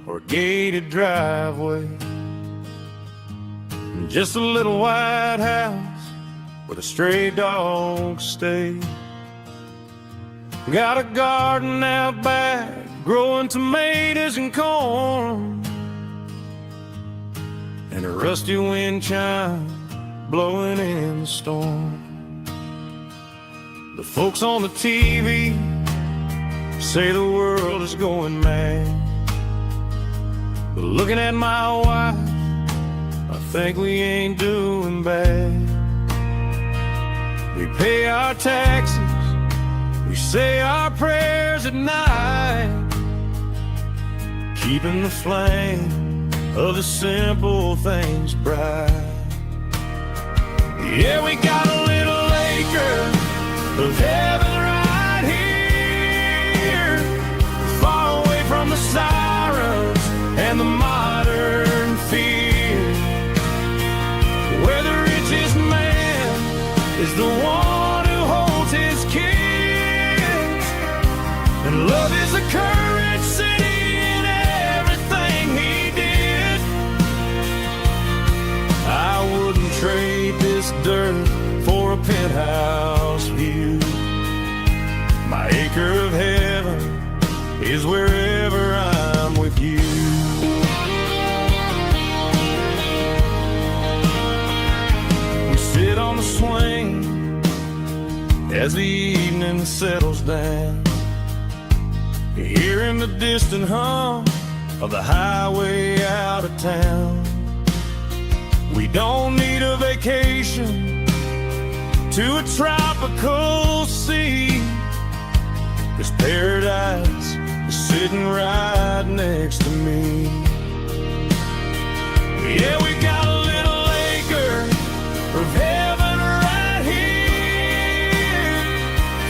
or a gated driveway, just a little white house where the stray dogs stay. Got a garden out back, growing tomatoes and corn, and a rusty wind chime blowing in the storm. The folks on the TV say the world is going mad, but looking at my wife, I think we ain't doing bad. We pay our taxes, we say our prayers at night, keeping the flame of the simple things bright. Yeah, we got a little acre of heaven right here, far away from the sirens and the modern fear, where the richest man is the one who holds his kids, and love is the currency in everything he did. I wouldn't trade this dirt for a penthouse view. My acre of heaven is wherever I'm with you. We sit on the swing as the evening settles down, hearing the distant hum of the highway out of town. We don't need a vacation to a tropical sea, 'cause paradise is sitting right next to me. Yeah, we got a little acre of heaven right here,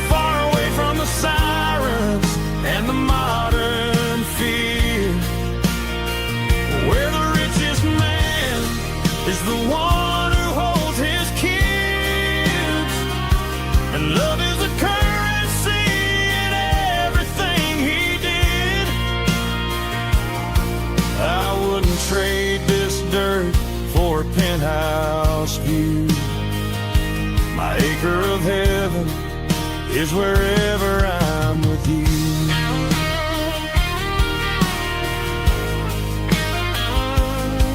far away from the sirens and the modern fear, where the richest man is the one who holds his kids, and love is a currency in everything he did. I wouldn't trade this dirt for a penthouse view. My acre of heaven is wherever I'm with you.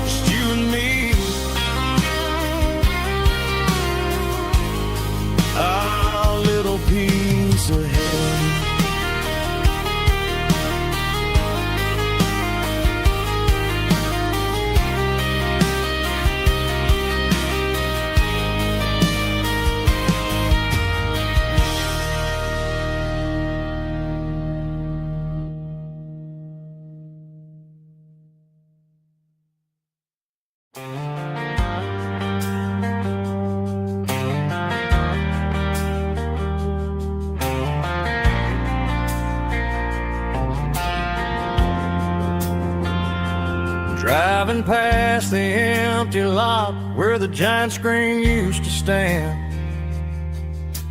Just you and me, our little piece of heaven. Driving past the empty lot where the giant screen used to stand.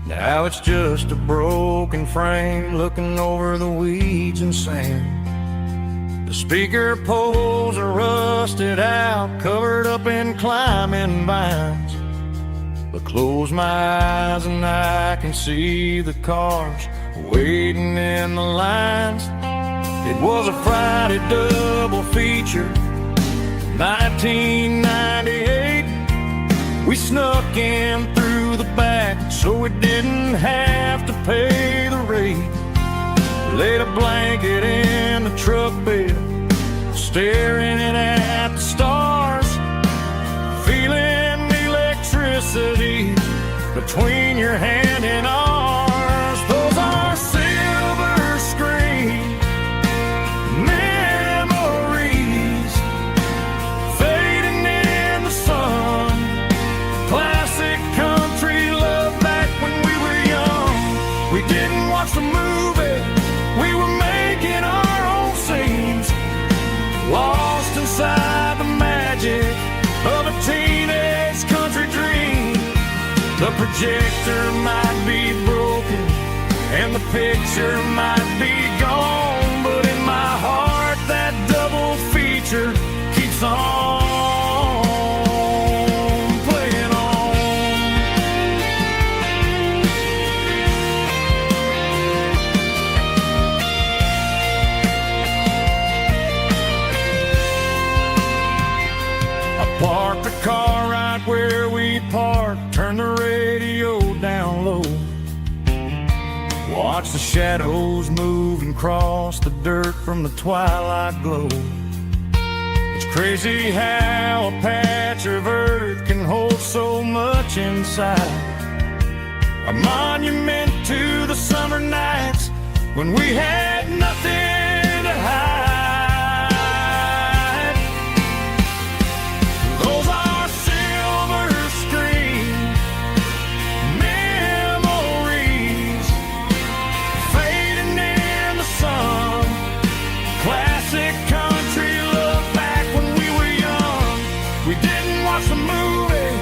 Now it's just a broken frame looking over the weeds and sand. The speaker poles are rusted out, covered up in climbing vines. But close my eyes and I can see the cars waiting in the lines. It was a Friday double feature, 1998. We snuck in through the back so we didn't have to pay the rate. Laid a blanket in the truck bed, staring at the stars, feeling the electricity between your hand and ours. Those are silver screen memories fading in the sun. Classic country love back when we were young. We didn't watch the movie, we were making our own scenes, lost inside the magic of a teenage country dream. The projector might be broken and the picture might be gone, but in my heart that double feature keeps on playing on. I parked the car right where we parked, turned the radio down low, watch the shadows move and cross the dirt from the twilight glow. It's crazy how a patch of earth can hold so much inside. A monument to the summer nights when we had nothing to hide. Those are silver screen memories fading in the sun. Classic country love back when we were young. We didn't watch the movie,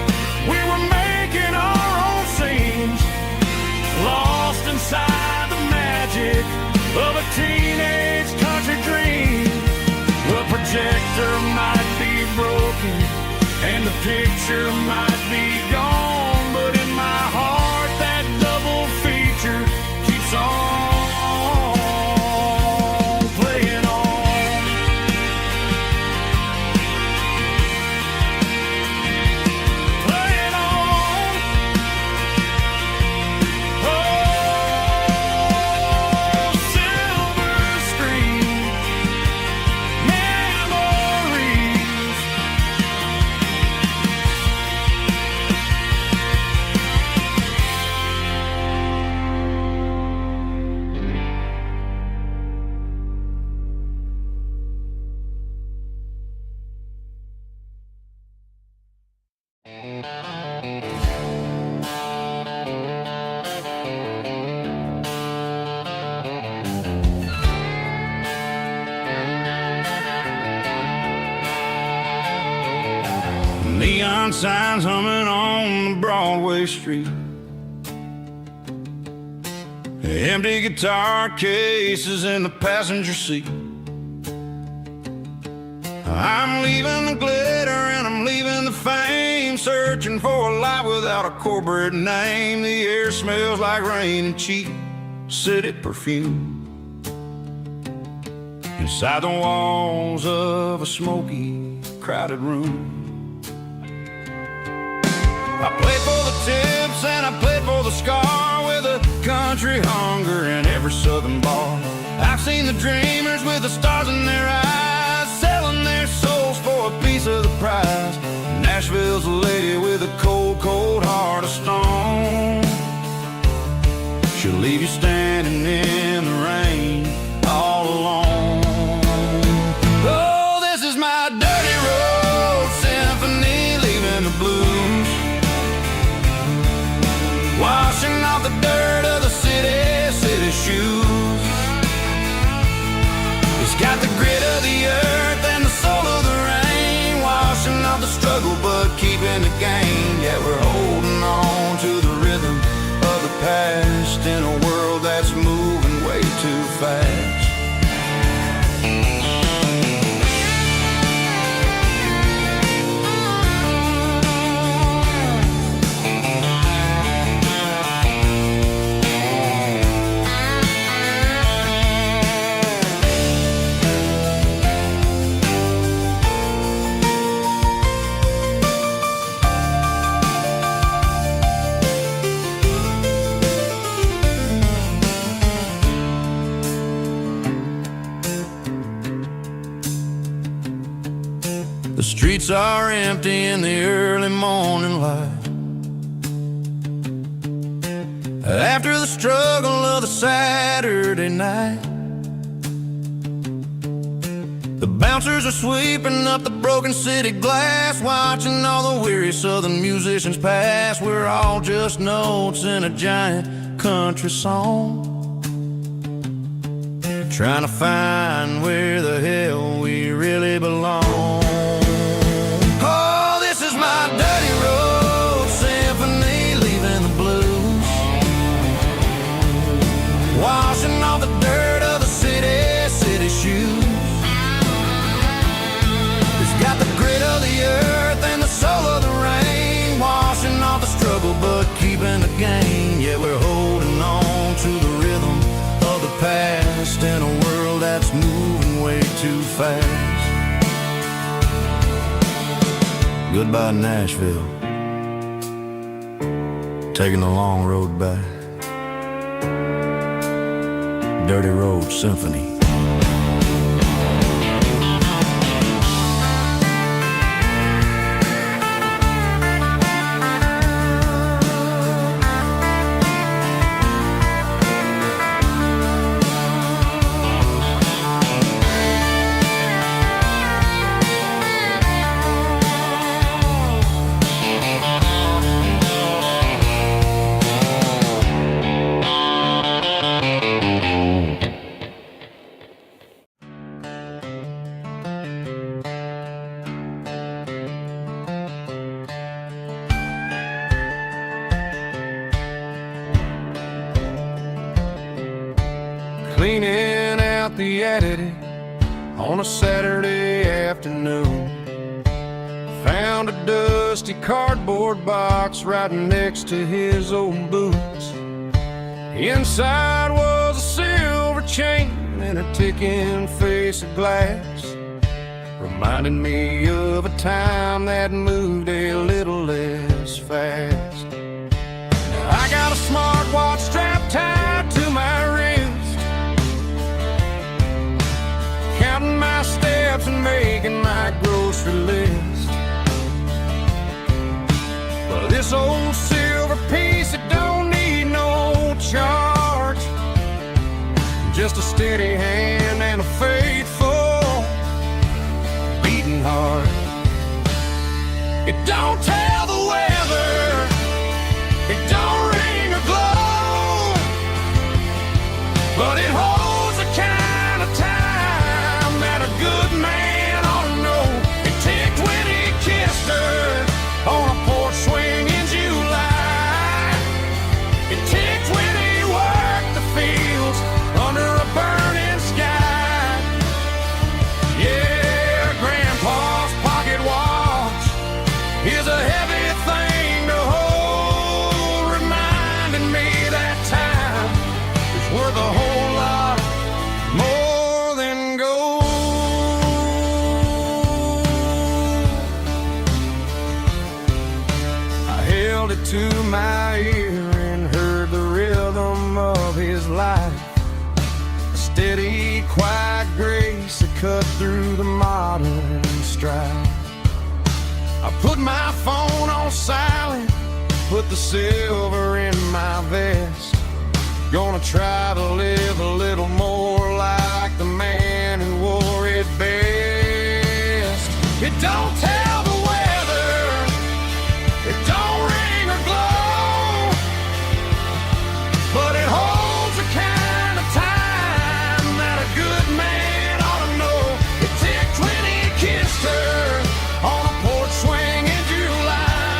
we were making our own scenes, lost inside the magic of a teenage country dream. The projector might be broken and the picture might be gone, but in my heart that double feature keeps on playing on. Playing on. Oh, silver screen memories. Neon signs humming on the Broadway street, empty guitar cases in the passenger seat. I'm leaving the glitter and I'm leaving the fame, searching for a life without a corporate name. The air smells like rain and cheap city perfume inside the walls of a smoky, crowded room. I played for the tips and I played for the scar, with a country hunger in every southern bar. I've seen the dreamers with the stars in their eyes, selling their souls for a piece of the prize. Nashville's a lady with a cold, cold heart of stone. She'll leave you standing in the rain all alone. Oh, this is my dirty road symphony, leaving the blues, washing off the dirt of the city shoes. It's got the grit of the earth and the soul of the rain, keeping the game. Yeah, we're holding on to the rhythm of the past in a world that's moving way too fast. The streets are empty in the early morning light. After the struggle of the Saturday night, the bouncers are sweeping up the broken city glass, watching all the weary southern musicians pass. We're all just notes in a giant country song, trying to find where the hell we really belong. My dirty road symphony, leaving the blues, washing off the dirt of the city shoes. It's got the grit of the earth and the soul of the rain, washing off the struggle but keeping the game. Yeah, we're holding on to the rhythm of the past in a world that's moving way too fast. Goodbye Nashville, taking the long road back. Dirty Road Symphony. Cleaning out the attic on a Saturday afternoon, found a dusty cardboard box right next to his old boots. Inside was a silver chain and a ticking face of glass, reminding me of a time that moved a little less fast. Now I got a smartwatch strapped tied to my wrist, counting my steps and making my grocery list. But this old silver piece, it don't need no charge, just a steady hand and a faithful beating heart. It don't tell the weather, it don't ring or glow, but it holds the kind of time that a good man ought to know. It ticked when he kissed her on a porch swing in July. It ticked when he worked the fields under a burning sky. Yeah, Grandpa's pocket watch is a heavy thing to hold, reminding me that time is worth a whole lot more than gold. I held it to my ear and heard the rhythm of his life, a steady, quiet grace that cut through the modern strife. I put my phone on silent, put the silver in my vest. Gonna try to live a little more like the man who wore it best. It don't tell the weather, it don't ring or glow, but it holds the kind of time that a good man ought to know. It ticked when he kissed her on a porch swing in July.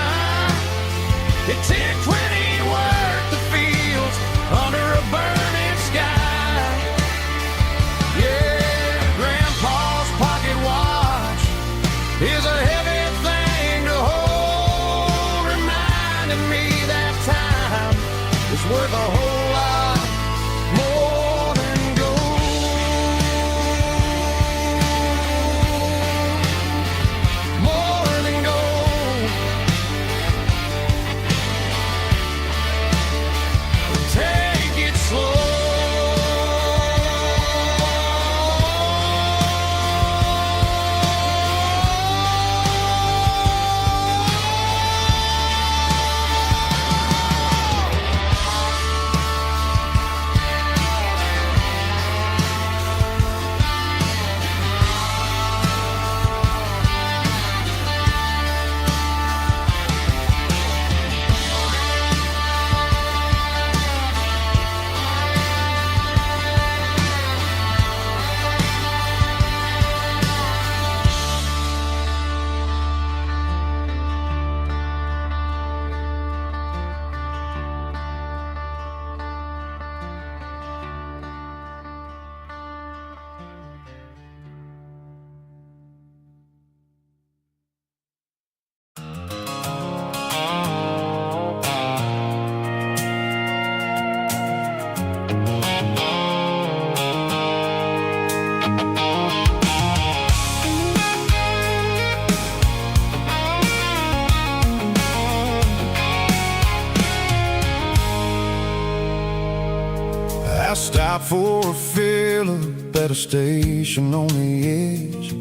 stopped for a fill-up at a station on the edge.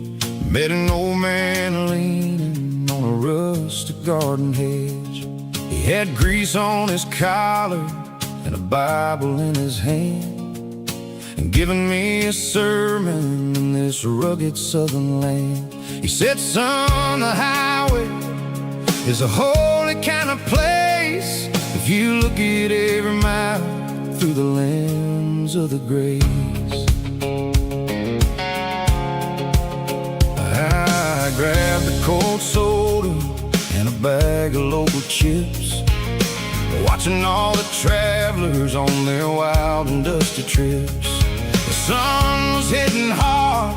Met an old man leaning on a rustic garden hedge. He had grease on his collar and a Bible in his hand, and giving me a sermon in this rugged southern land. He said, son, the highway is a holy kind of place if you look at every mile through the lens of the grace. I grabbed a cold soda and a bag of local chips, watching all the travelers on their wild and dusty trips. The sun was hitting hard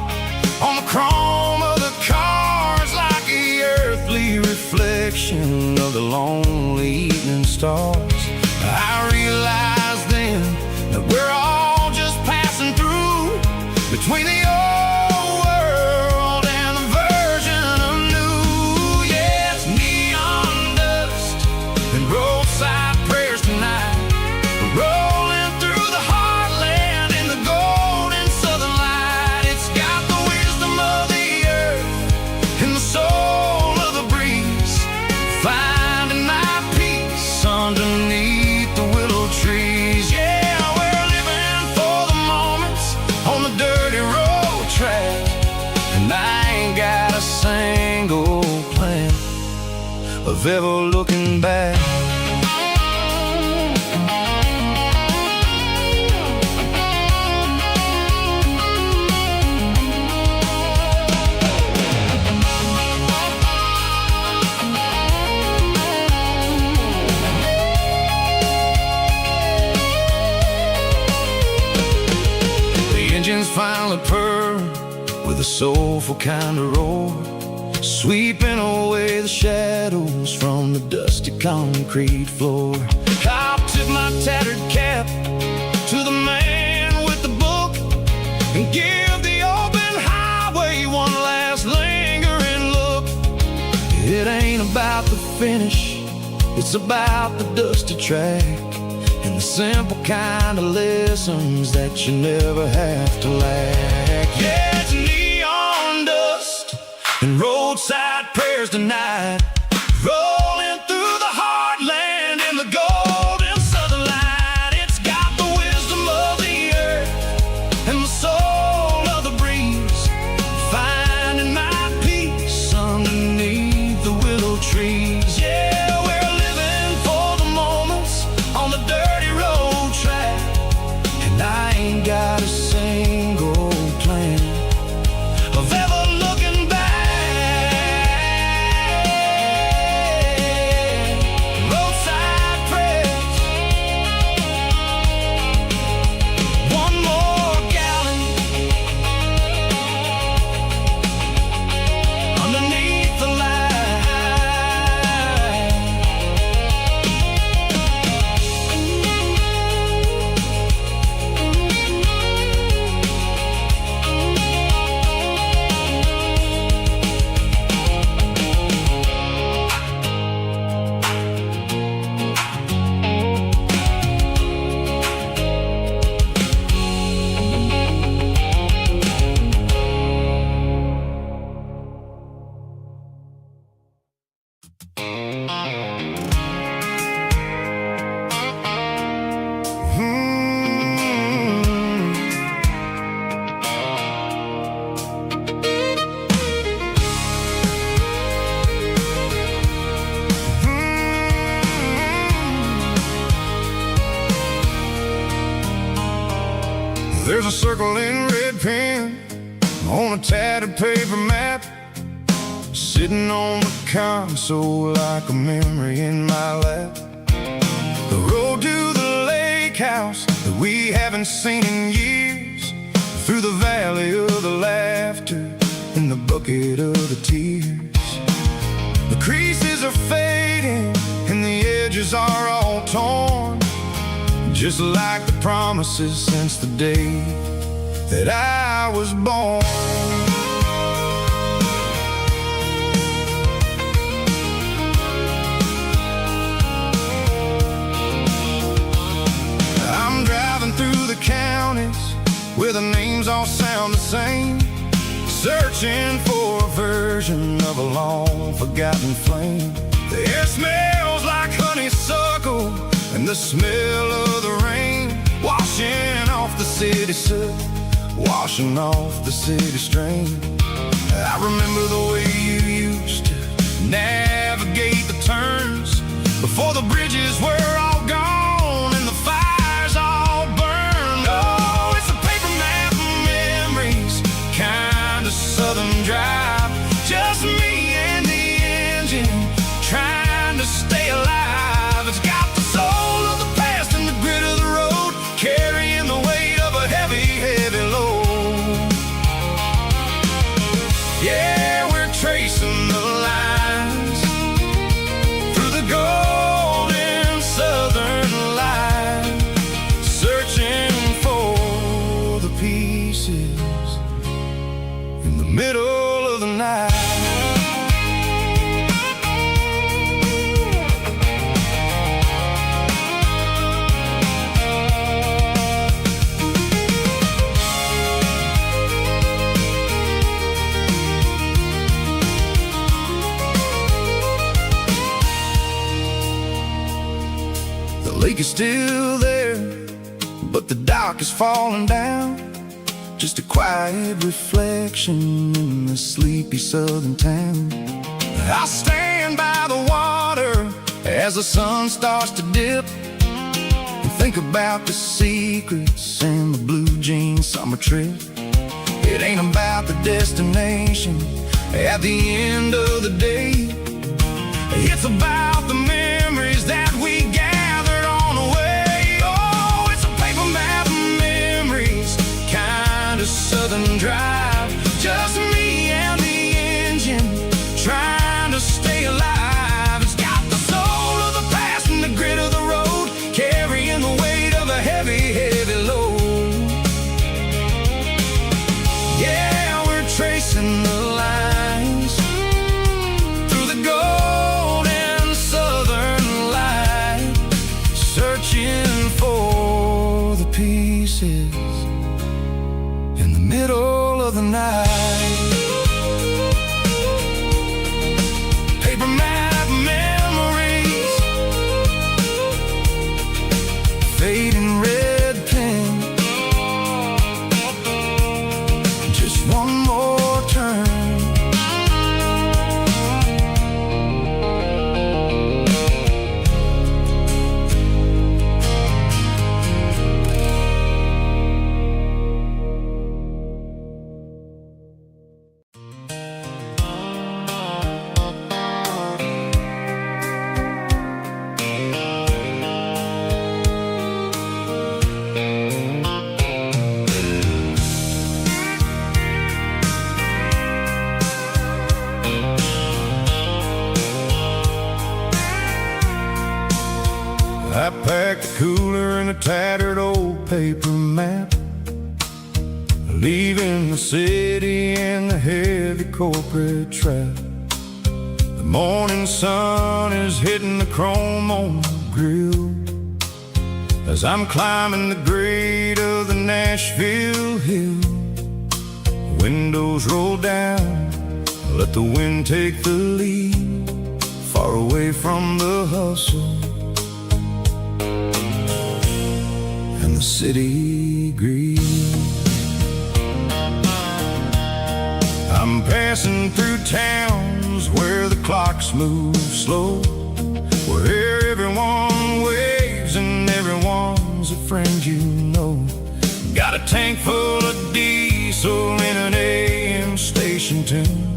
on the chrome of the cars, like the earthly reflection of the lonely evening stars. I realized then that we're all just passing through between the old world and the version of new. Yeah, it's neon dust and roadside prayers tonight, rolling through the heartland in the golden southern light. It's got the wisdom of the earth and the soul of the breeze, finding my peace underneath the willow trees. Yeah, we're living for the moments on the dirty road track, and I ain't got a single plan of ever looking back. Engines finally purr with a soulful kind of roar, sweeping away the shadows from the dusty concrete floor. I'll tip my tattered cap to the man with the book and give the open highway one last lingering look. It ain't about the finish, it's about the dusty track and the simple kind of lessons that you never have to lack. Yeah, it's neon dust and roadside prayers tonight, rolling through the heartland in the golden southern light. It's got the wisdom of the earth and the soul of the breeze, finding my peace underneath the willow trees. Yeah, we're living for the moments on the dirty road track, and I ain't got a single plan of ever looking back. Roadside prayers, one more gallon underneath the light. There's a circle in red pen on a tattered paper map, sitting on the console like a memory in my lap. The road to the lake house that we haven't seen in years, through the valley of the laughter and the bucket of the tears. The creases are fading and the edges are all torn, just like the promises since the day that I was born. I'm driving through the county where the names all sound the same, searching for a version of a long forgotten flame. The air smells like honeysuckle and the smell of the rain, washing off the city soot, washing off the city strain. I remember the way you used to navigate the turns before the bridges were all gone and the fires all burned. Oh, it's a paper map of memories, kind of southern drive, just me and the engine trying to stay alive. It's got the soul of the past and the grit of the road, carrying the weight of a heavy, heavy load. Yeah, we're tracing the lines through the golden southern light, searching for the pieces in the middle of the night. The lake is still there, but the dock is falling down, just a quiet reflection in the sleepy southern town. I stand by the water as the sun starts to dip and think about the secrets and the blue jean summer trip. It ain't about the destination at the end of the day, it's about the memories that we gathered on the way. Oh, it's a paper map of memories, kind of southern drive, just me and the engine trying to stay alive. It's got the soul of the past and the grit of the road, carrying the weight of a heavy, heavy load. Yeah, we're tracing the lines through the golden southern light, searching for the pieces in the middle of the night. Paper map memories, fading red pen, just one more turn. I packed the cooler in a tattered old paper map, leaving the city in the heavy corporate trap. The morning sun is hitting the chrome on the grill as I'm climbing the grade of the Nashville hill. Windows roll down, let the wind take the lead, far away from the hustle and the city greed. I'm passing through towns where the clocks move slow, where everyone waves and everyone's a friend you know. Got a tank full of diesel in an AM station tune,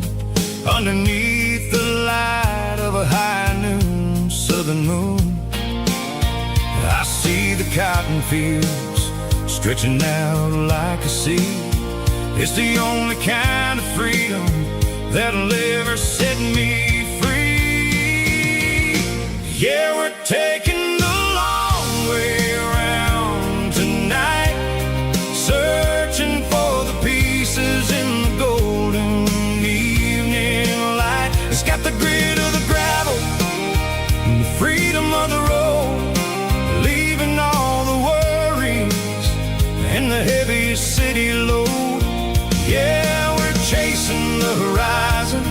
underneath the light of a high noon southern moon. I see the cotton fields stretching out like a sea. It's the only kind of freedom that'll ever set me free. Yeah, we're taking the long way around tonight, searching for the pieces in the golden evening light. It's got the grit of the gravel and the freedom of the road, leaving all the worries and the the heavy city load. Yeah, we're chasing the horizon,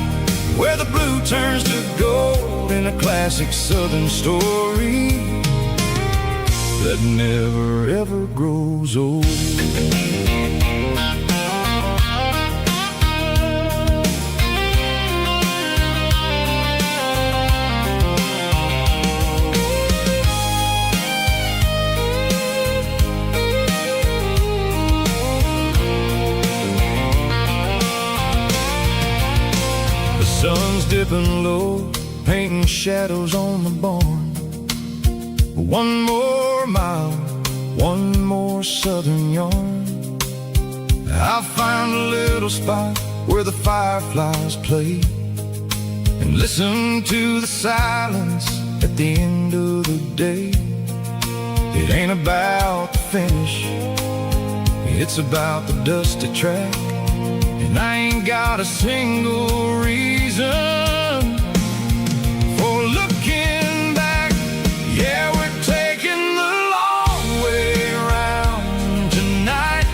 where the blue turns to gold, in a classic southern story that never ever grows old. Sun's dipping low, painting shadows on the barn. One more mile, one more southern yarn. I'll find a little spot where the fireflies play, and listen to the silence at the end of the day. It ain't about the finish, it's about the dusty track. And I ain't got a single reason for looking back. Yeah, we're taking the long way around tonight,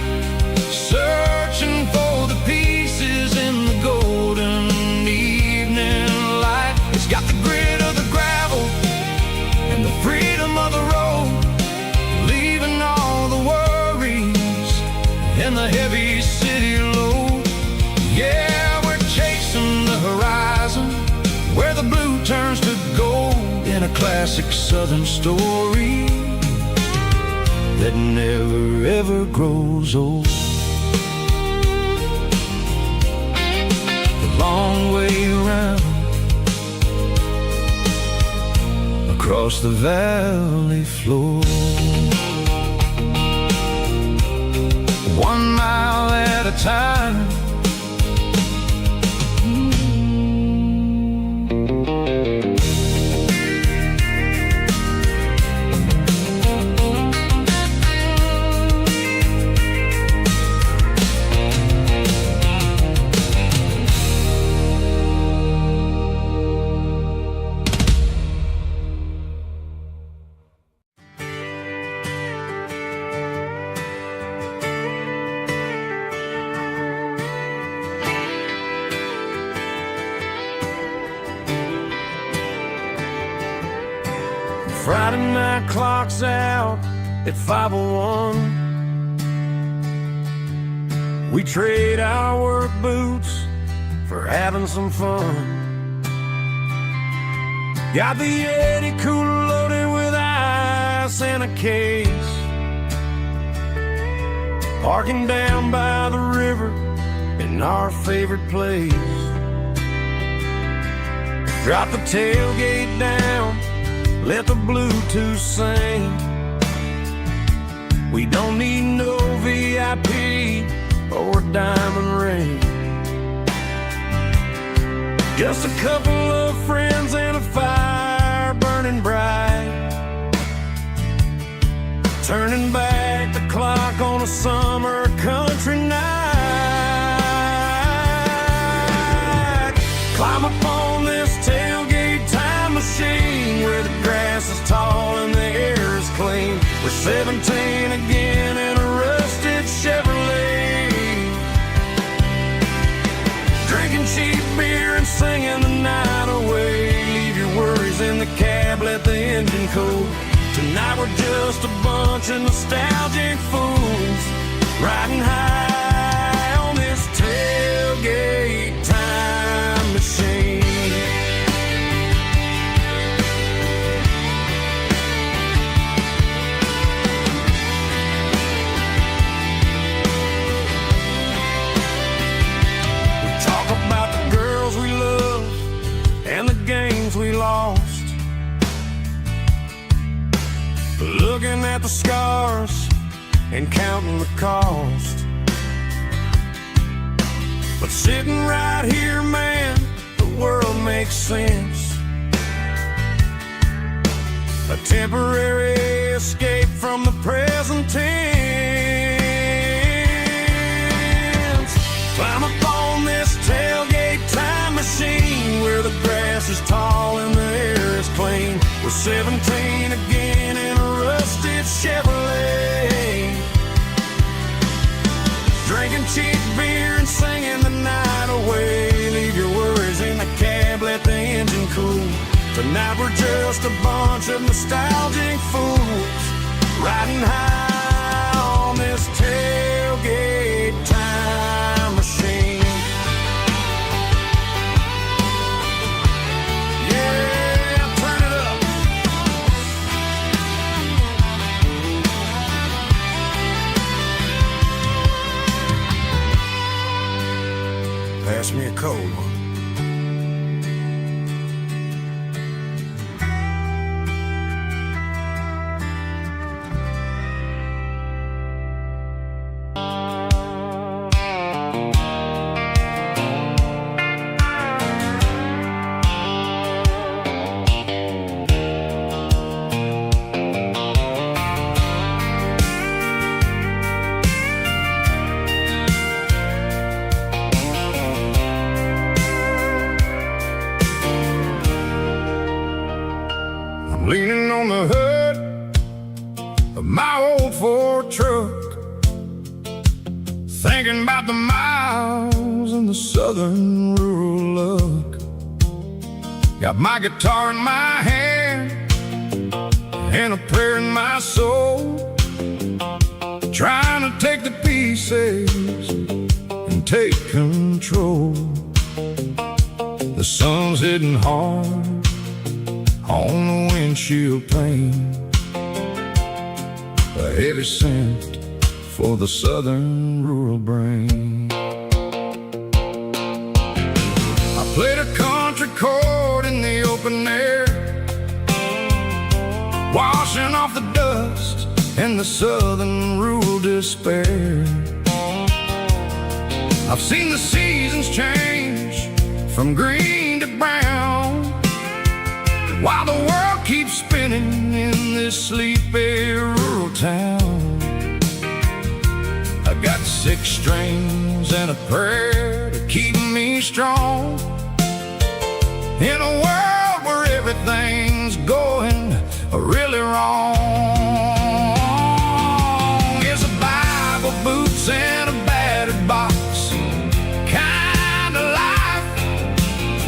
searching for the pieces in the golden evening light. It's got the grit of the gravel and the freedom of the road, leaving all the worries in the heavy city load. Yeah, we're chasing the horizon, where the blue turns to gold, in a classic southern story that never ever grows old. The long way around, across the valley floor, 1 mile at a time. Friday night clock's out at 5:01. We trade our work boots for having some fun. Got the Yeti cooler loaded with ice and a case, parking down by the river in our favorite place. Drop the tailgate down, let the Bluetooth sing. We don't need no VIP or a diamond ring, just a couple of friends and a fire burning bright, turning back the clock on a summer country night. Climb up on this tailgate time machine, where the grass is tall and the air is clean. We're 17 again in a rusted Chevrolet, drinking cheap beer and singing the night away. Leave your worries in the cab, let the engine cool. Tonight we're just a bunch of nostalgic fools, riding high on this tailgate time machine. We lost, looking at the scars and counting the cost. But sitting right here, man, the world makes sense. A temporary escape from the present tense. Climb up on this tailgate time machine, where the grass is tall and the air is clean. We're 17 again in a rusted Chevrolet, drinking cheap beer and singing the night away. Leave your worries in the cab, let the engine cool. Tonight we're just a bunch of nostalgic fools riding high on this tailgate time machine. Yeah, turn it up. Pass me a cold one. Leaning on the hood of my old Ford truck, thinking about the miles and the southern rural look. Got my guitar in my hand and a prayer in my soul, trying to take the pieces and take control. The sun's hitting hard on the windshield pane, a heavy scent for the southern rural brain. I played a country chord in the open air, washing off the dust and the southern rural despair. I've seen the seasons change from green to brown, while the world keeps spinning in this sleepy rural town. I got 6 strings and a prayer to keep me strong in a world where everything's going really wrong. It's a Bible, boots, and a battered box kind of life,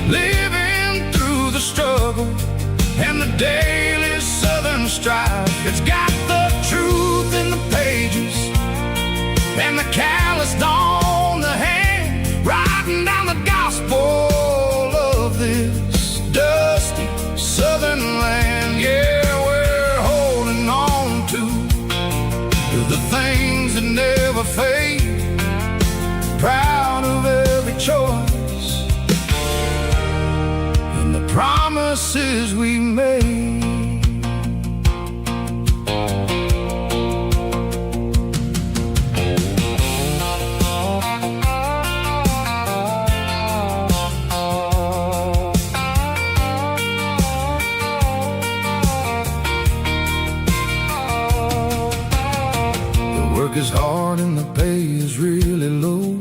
living through the struggle and the daily southern strife. It's got the truth in the pages and the calloused on the hand, writing down the gospel of this dusty southern land. Yeah, we're holding on to the things that never fade, proud of every choice and the promises we made. The work is hard and the pay is really low,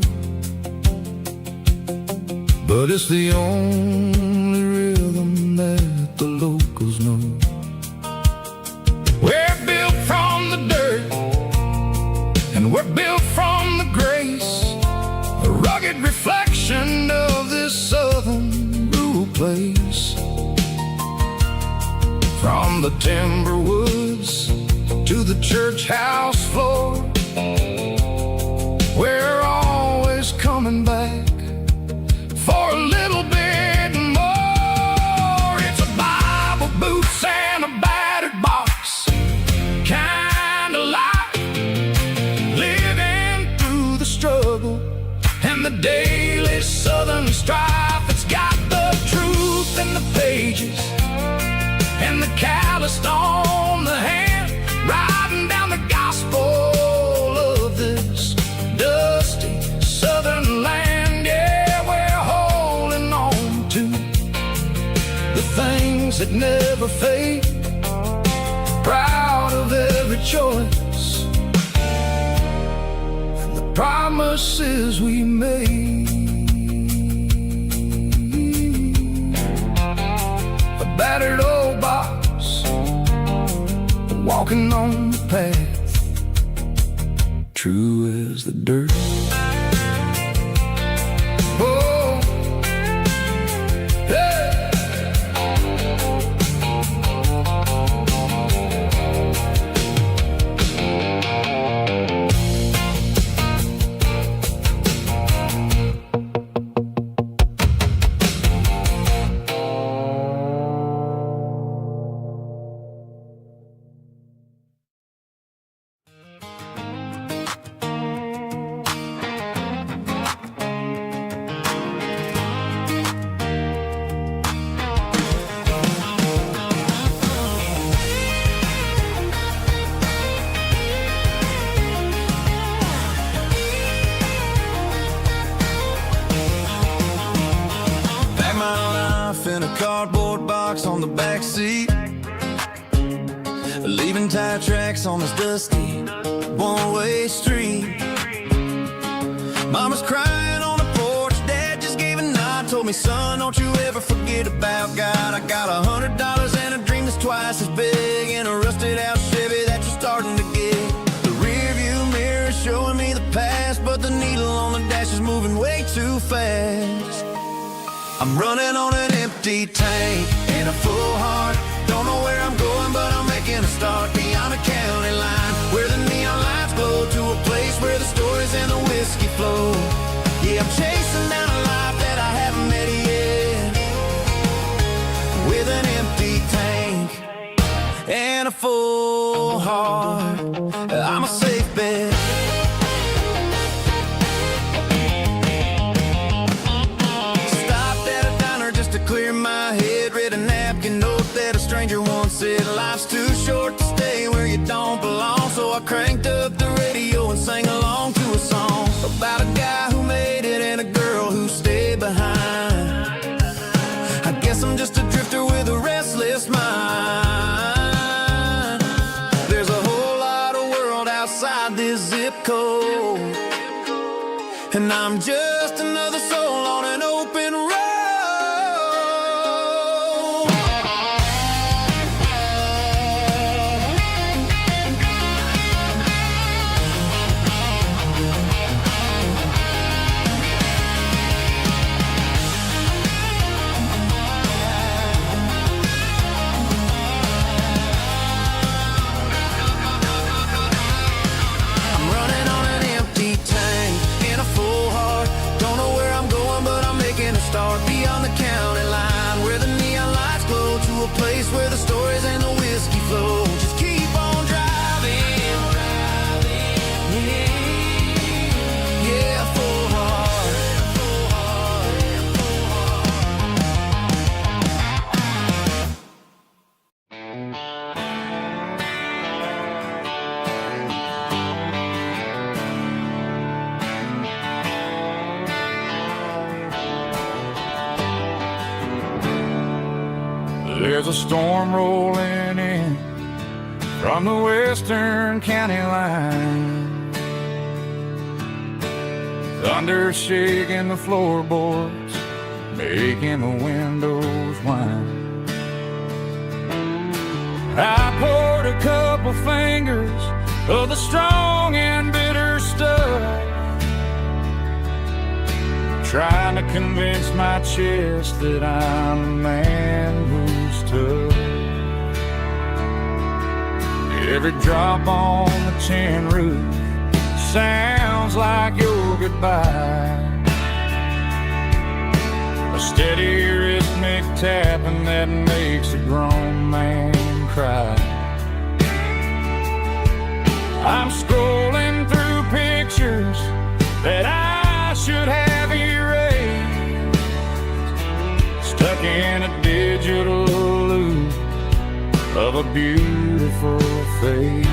but it's the only rhythm that the locals know. We're built from the dirt and we're built from the grace, a rugged reflection of this southern rural place. From the timber woods to the church house floor, we're always coming back for a little bit more. It's a Bible, boots, and a battered box kind of life, living through the struggle and the daily southern strife. It's got the truth in the pages and the calloused on the hand, writing down the gospel of this dusty southern land. Yeah, we're holding on to the things that never fade, proud of every choice and the promises we made. A battered old box, walking on the path, true as the dirt. Oh, hey. In a cardboard box on the back seat, leaving tire tracks on this dusty one-way street. Mama's crying on the porch, Dad just gave a nod, told me, son, don't you ever forget about God. I got $100 and a dream that's twice as big, and a rusted out Chevy that you're starting to get. The rear view mirror is showing me the past, but the needle on the dash is moving way too fast. I'm running on an empty tank and a full heart. Don't know where I'm going, but I'm making a start beyond the county line, where the neon lights glow, to a place where the stories and the whiskey flow. Yeah, I'm chasing down a life that I haven't met yet, with an empty tank and a full heart. I'm a safe bet. Clear my head, read a napkin note that a stranger once said, life's too short to stay where you don't belong. So I cranked up the radio and sang along to a song about a guy who made it and a girl who stayed behind. I guess I'm just a drifter with a restless mind. There's a whole lot of world outside this zip code, and I'm just another soul on an open road. Start beyond the county line, where the neon lights glow, to a place where the stories and the whiskey flow. Just keep on driving, yeah, full heart. There's a storm rolling in from the western county line, thunder shaking the floorboards, making the windows whine. I poured a couple fingers of the strong and bitter stuff, trying to convince my chest that I'm a man who's tough. Every drop on the tin roof sounds like your goodbye, a steady rhythmic tapping that makes a grown man cry. I'm scrolling through pictures that I should have erased, stuck in a digital loop of a beautiful face.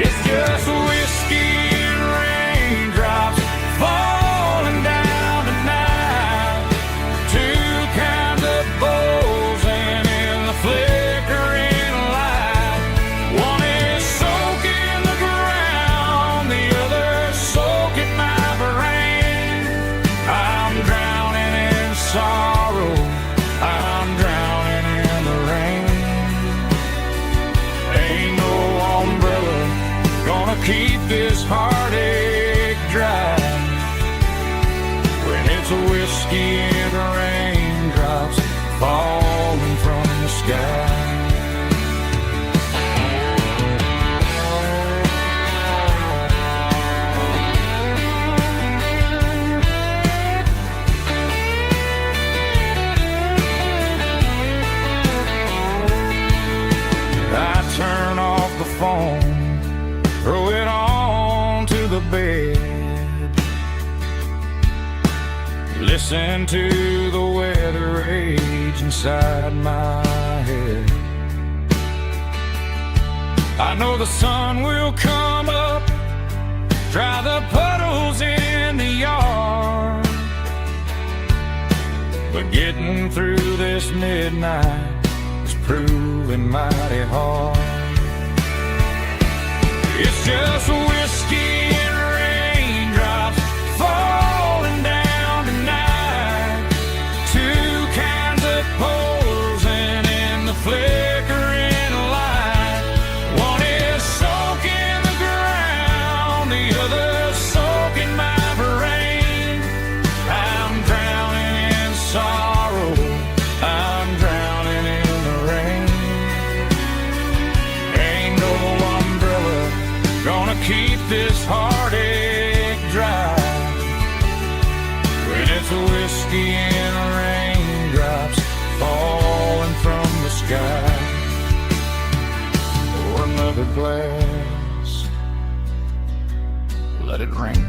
It's just whiskey and raindrops falling down tonight, two kinds of bowls and in the flickering light. One is soaking the ground, the other soaking my brain. I'm drowning in sorrow, I'm drowning in the rain. keep this heartache dry. When it's a whiskey and the raindrops falling from the sky. Turn off the phone, throw it on to the bed, listen to the weather rage inside my head. I know the sun will come up, dry the puddles in the yard, but getting through this midnight is proving mighty hard. It's just whiskey and raindrops falling down tonight. Two kinds of posing in the flickering light. One is soaking the ground, the other soaking my brain. I'm drowning in sorrow, I'm drowning in the rain. Ain't no umbrella gonna keep this heartache dry. When it's a whiskey and raindrops falling from the sky. Pour another glass, let it rain.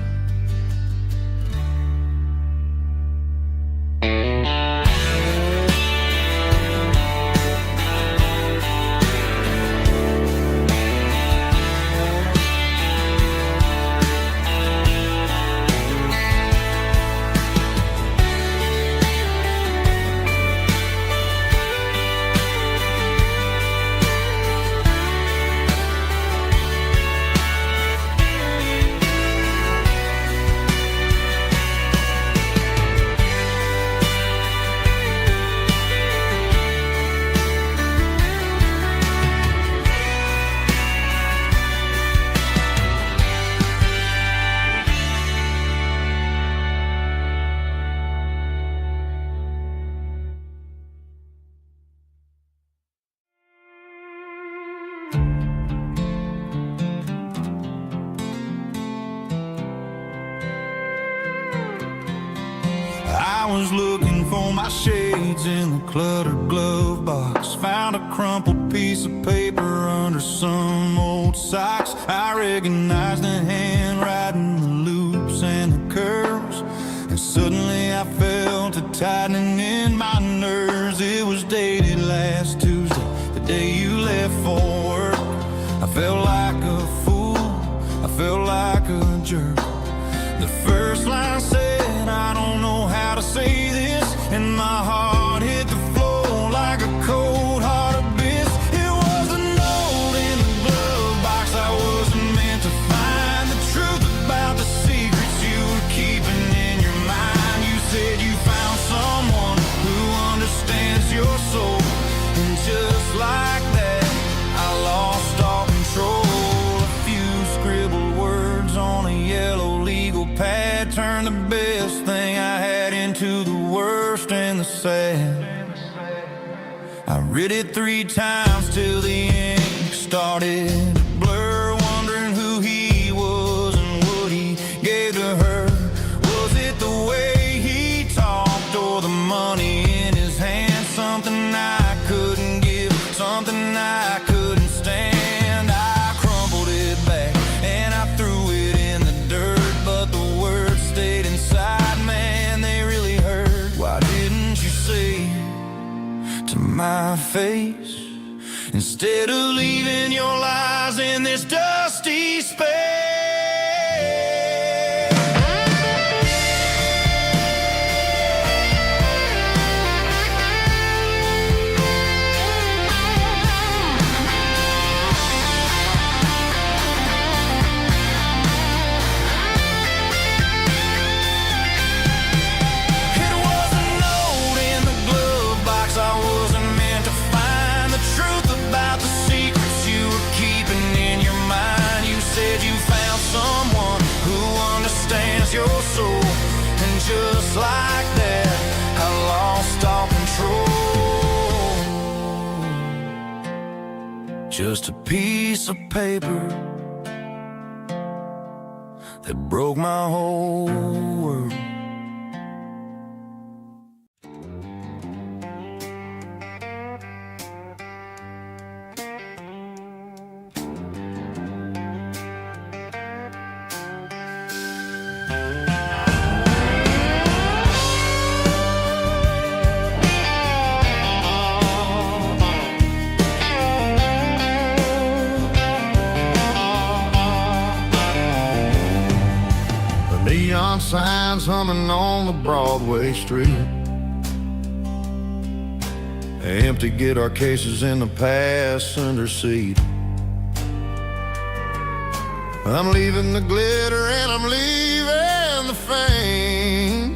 I was looking for my shades in the cluttered glove box. Found a crumpled piece of paper under some old socks. I recognized the handwriting, the loops and the curves, and suddenly I felt a tightening in my nerves. It was dated last Tuesday, the day you left for work. I felt like a fool, I felt like a jerk. The first line said, I don't know how to say this, and my heart hit the floor like a cold heart abyss. It was a note in the glove box I wasn't meant to find. The truth about the secrets you were keeping in your mind. You said you found someone who understands your soul, and just like that I lost all control. A few scribbled words on a yellow legal pad turned the best thing I had into the worst and the sad. I read it 3 times till the ink started to blur, wondering who he was and what he gave to her. Was it the way he talked or the money in his hand? Something I couldn't give, something I couldn't stand. I crumpled it back and I threw it in the dirt, but the words stayed inside, man, they really hurt. Why didn't you say to my face, instead of leaving your lies in this dusty space? Said you someone who understands your soul. And just like that, I lost all control. Just a piece of paper that broke my whole world. Neon signs humming on the Broadway street. Empty guitar cases in the passenger seat. I'm leaving the glitter and I'm leaving the fame.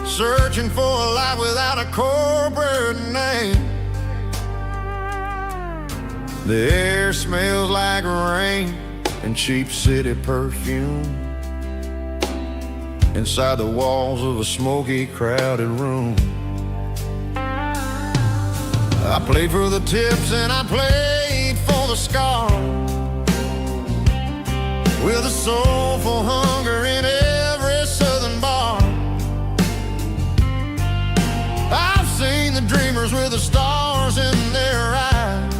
Searching for a life without a corporate name. The air smells like rain and cheap city perfume. Inside the walls of a smoky, crowded room. I played for the tips and I played for the scar, with a soulful hunger in every southern bar. I've seen the dreamers with the stars in their eyes,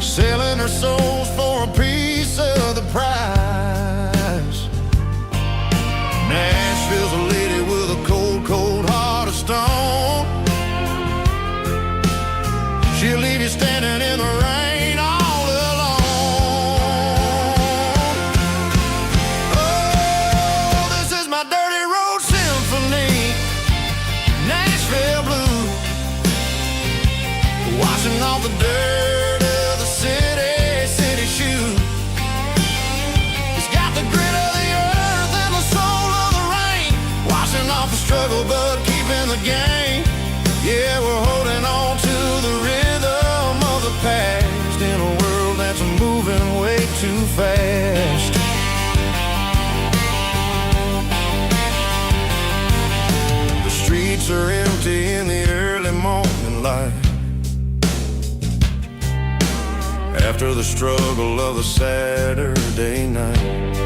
selling their souls for a piece of the prize. Nashville's a lady with a cold, cold heart of stone. She'll leave you standing in the rain all alone. Oh, this is my dirty road symphony, Nashville blues, washing off the dirt of the city, city shoes. It's got the grit of the earth and the soul of the rain, washing off the struggle but keeping the game. Yeah, we're holding on to the rhythm of the past in a world that's moving way too fast. The streets are empty in the early morning light, after the struggle of the Saturday night.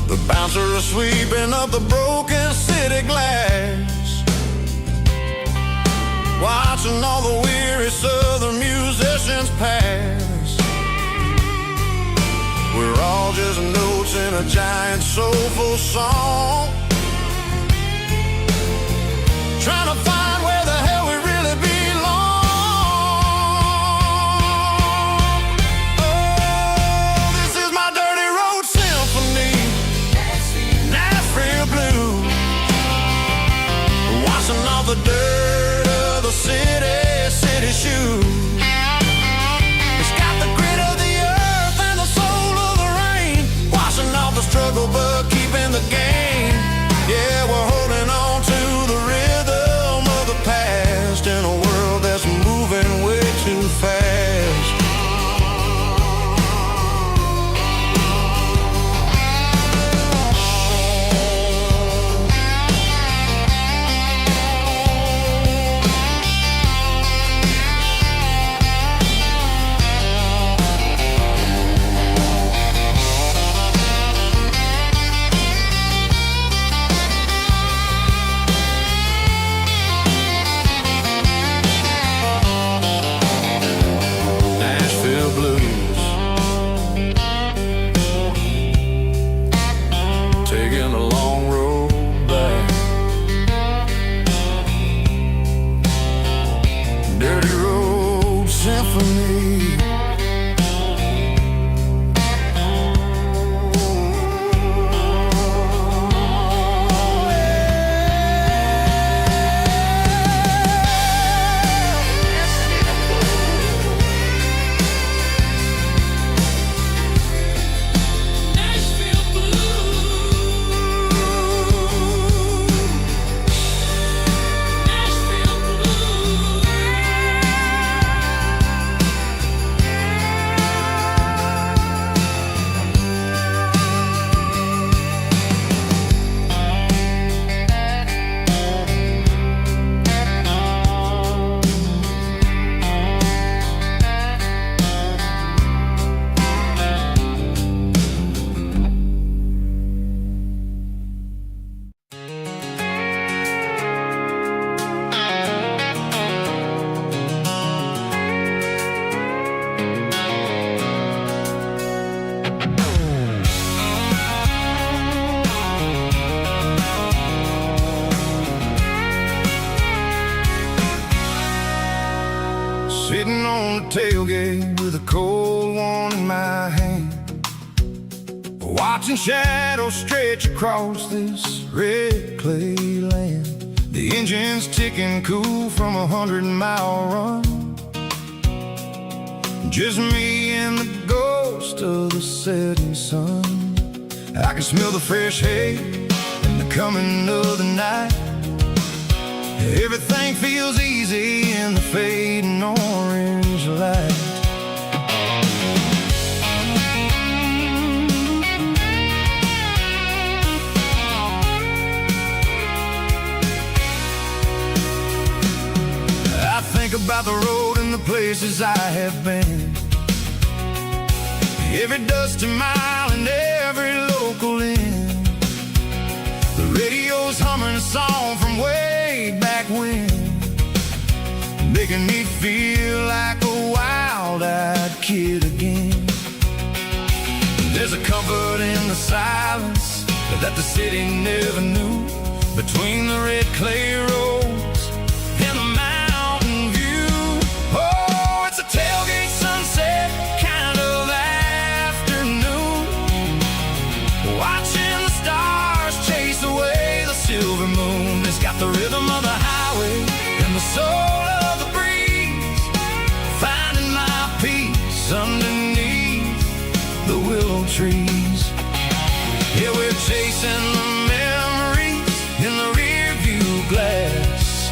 The bouncer is sweeping up the broken city glass, watching all the weary southern musicians pass. We're all just notes in a giant soulful song, trying to find where the hell we really belong. Oh, this is my dirty road symphony, Nashville blues, washing off the dirt of the city, city shoes. It's got the grit of the earth and the soul of the rain, washing off the struggle but keeping the game. Yeah, we're holding on to the rhythm tailgate with a cold one in my hand, watching shadows stretch across this red clay land. The engine's ticking cool from 100-mile run. Just me and the ghost of the setting sun. I can smell the fresh hay and the coming of the night. Everything feels easy in the fading orange light. I think about the road and the places I have been, every dusty mile and every local inn. The radio's humming a song from way back when, making me feel like a wild-eyed kid again. There's a comfort in the silence that the city never knew, between the red clay roads and the mountain view. Oh, it's a tailgate sunset kind of afternoon, watching the stars chase away the silver moon. It's got the rhythm of the highway and the soul of the breeze, finding my peace underneath the willow trees. Yeah, we're chasing the memories in the rear view glass,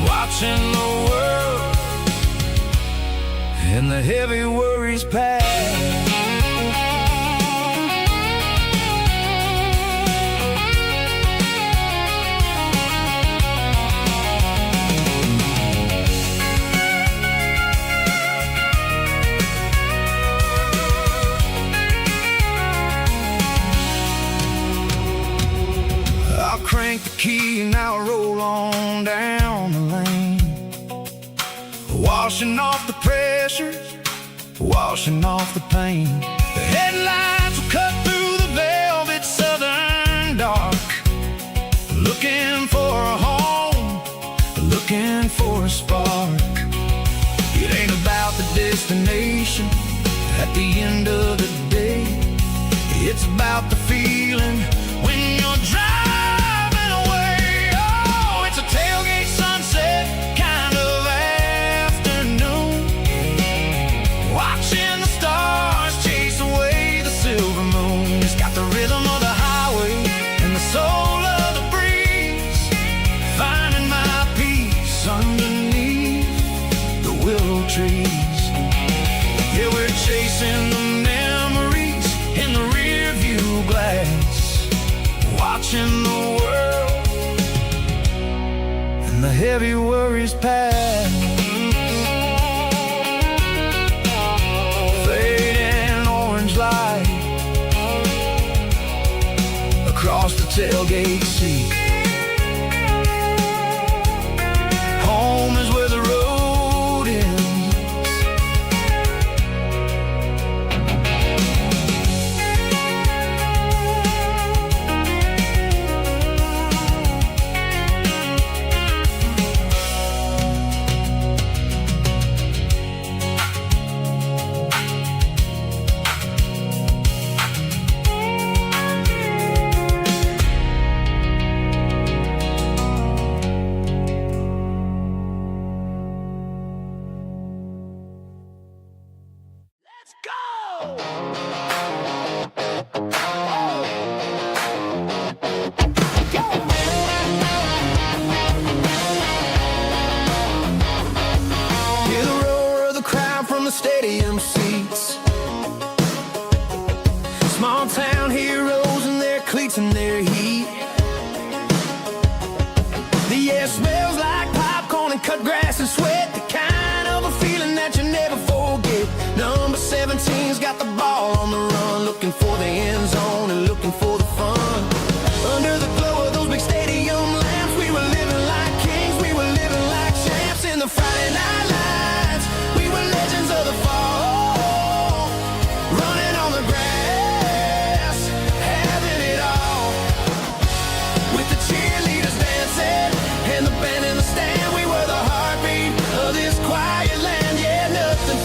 watching the world and the heavy worries pass. Crank the key and I'll roll on down the lane, washing off the pressure, washing off the pain. The headlights will cut through the velvet southern dark, looking for a home, looking for a spark. It ain't about the destination at the end of the day, it's about the feeling when you're driving. Tailgate sunset kind of afternoon, watching the stars chase away the silver moon. It's got the rhythm of the highway and the soul of the breeze, finding my peace underneath the willow trees. Yeah, we're chasing the memories in the rear view glass, watching the world the heavy worries pass. Fading orange light across the tailgate seat. Home is where the road ends. Stadium seats, small town heroes in their cleats and their heat. The air smells like popcorn and cut grass and sweat, the kind of a feeling that you never forget. Number 17's got the ball on the run, looking for the end zone and looking for the fun. Under the glow of those big stadium lamps, we were living like kings, we were living like champs in the Friday night lights. We were legends of the fall, running on the grass, having it all. With the cheerleaders dancing and the band in the stand, we were the heartbeat of this quiet land. Yeah, nothing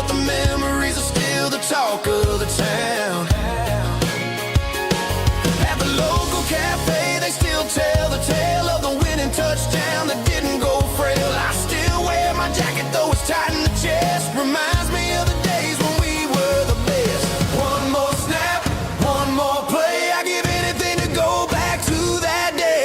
but the memories are still the talk of the town. At the local cafe, they still tell the tale of the winning touchdown that didn't go frail. I still wear my jacket, though it's tight in the chest. Reminds me of the days when we were the best. One more snap, one more play. I give anything to go back to that day.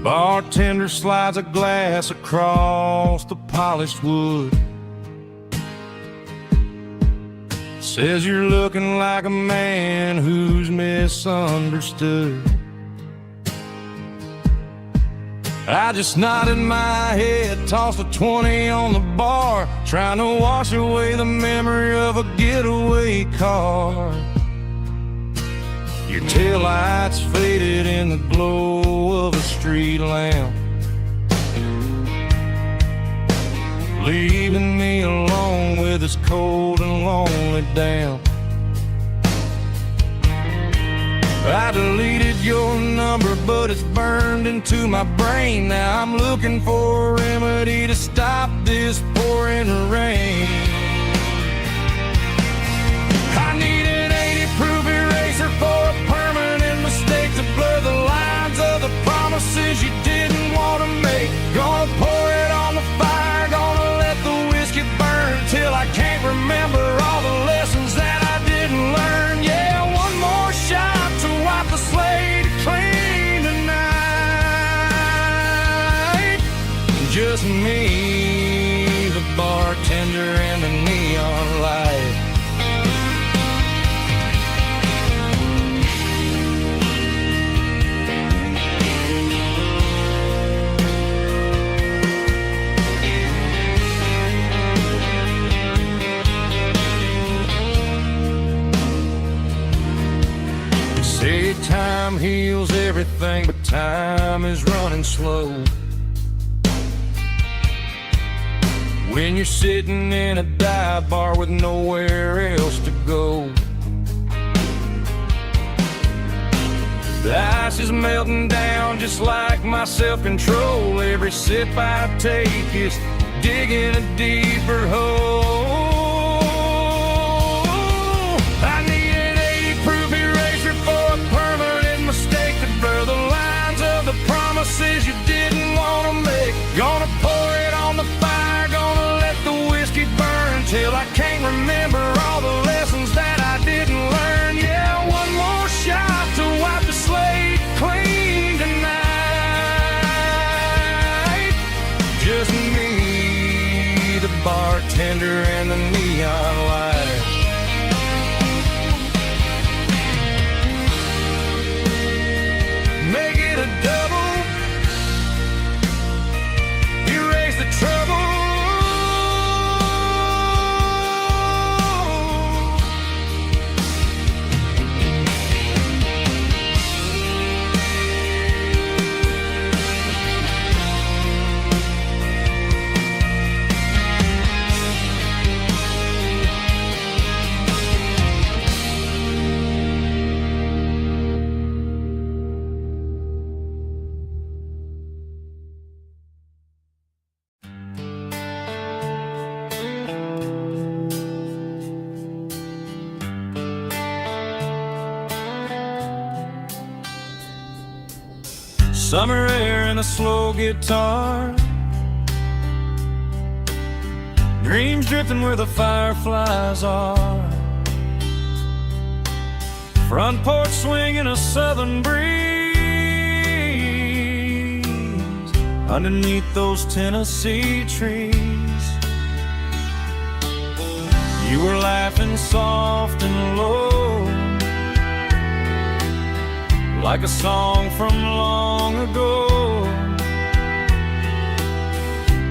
Bartender slides a glass across the polished wood. Says you're looking like a man who's misunderstood. I just nodded my head, tossed a 20 on the bar, trying to wash away the memory of a getaway car. Your taillights faded in the glow of a street lamp, leaving me alone with this cold and lonely damp. I deleted your number, but it's burned into my brain. Now I'm looking for a remedy to stop this pouring rain. I need an 80-proof eraser for a permanent mistake to blur the lines of the promises you didn't want to make. Gonna pour it on the fire, gonna let the whiskey burn till I can't remember all the lessons that I didn't learn. Yeah, one more shot to wipe the slate clean tonight. Just me, the bartender, and the neon light. Say time heals everything, but time is running slow. When you're sitting in a dive bar with nowhere else to go, the ice is melting down just like my self-control. Every sip I take is digging a deeper hole. I need an 80-proof eraser for a permanent mistake to blur the lines of the promises you didn't want to make. Gonna pour it on the fire, gonna let the whiskey burn till I can't remember all the lessons that I didn't learn. Yeah, one more shot to wipe the slate clean tonight. Just me, the bartender, and the neon light. Make it a double, erase the trouble. Summer air and a slow guitar, dreams drifting where the fireflies are. Front porch swinging a southern breeze underneath those Tennessee trees. You were laughing soft and low, like a song from long ago.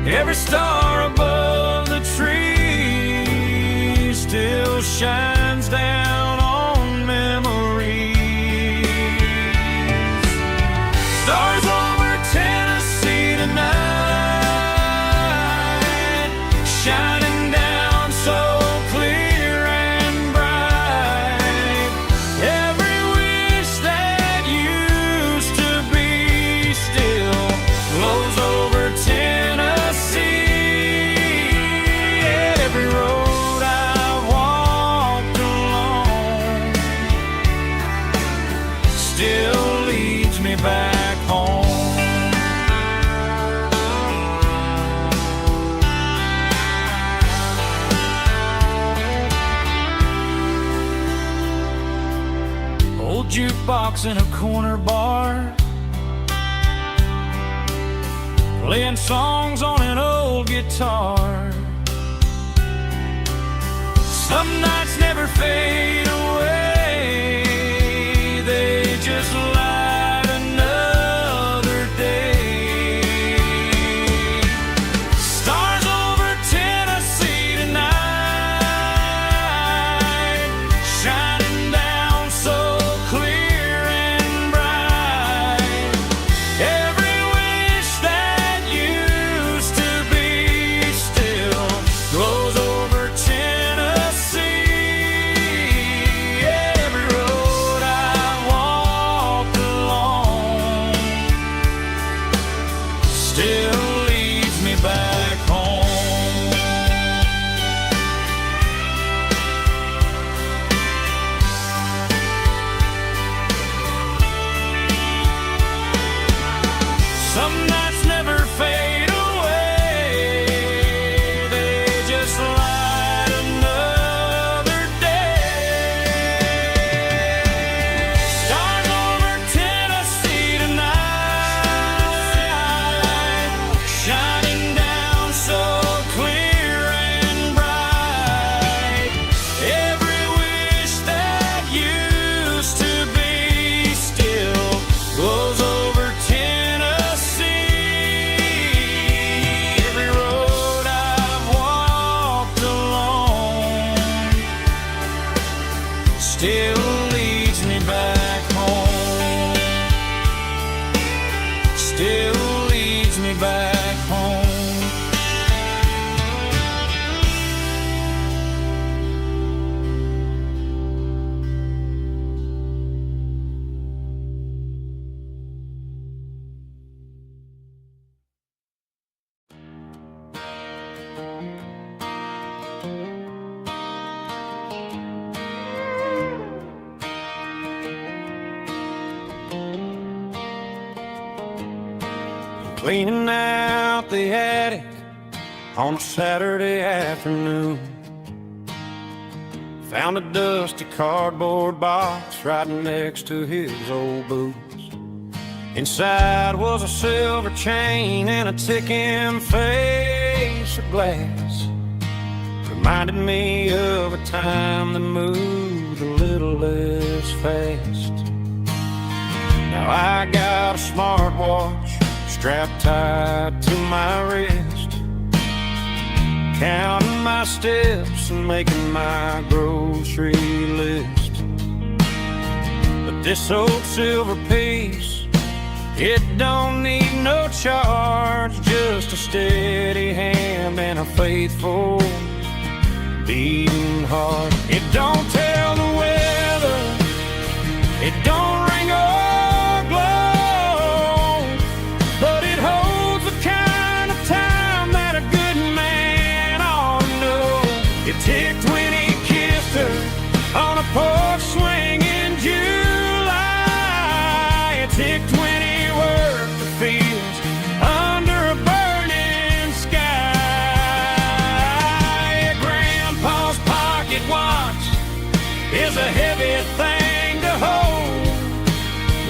Every star above the tree still shines down on memories. Stars over Tennessee tonight, shining down so clear and bright. Every wish that used to be still glows over Tennessee. Every road I walked along still leads me back home. Old jukebox in a corner bar, playing songs on an old guitar. Some nights never fade away, they just light another day. Stars over Tennessee tonight, shining down so clear and bright. Every wish that used to be still glows over Tennessee. Every road I walked along still leads me back home. Some nights never fade away, they just light another day. Stars over Tennessee tonight, shining down so clear and bright. Every wish that used to be still glows over Tennessee. Every road I've walked along still leads me back home. Still leads me back home. Cleaning out the attic on a Saturday afternoon, found a dusty cardboard box right next to his old boots. Inside was a silver chain and a ticking face of glass. Reminded me of a time that moved a little less fast. Now I got a smartwatch strapped tight to my wrist, counting my steps and making my grocery list. But this old silver piece, it don't need no charge, just a steady hand and a faithful beating heart. It don't tell the weather, it don't ring or glow, but it holds the kind of time that a good man ought to know. It ticked when he kissed her on a porch swing in July. It ticked when he worked a heavy thing to hold,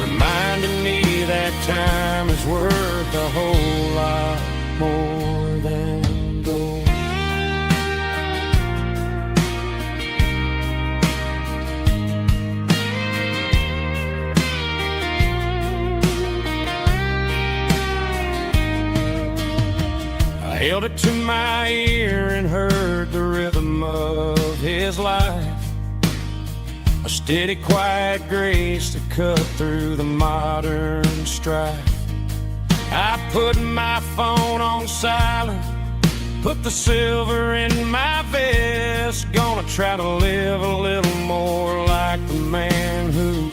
reminding me that time is worth a whole lot more than gold. I held it to my ear and heard the rhythm of his life, a steady, quiet grace that cut through the modern strife. I put my phone on silent, put the silver in my vest, gonna try to live a little more like the man who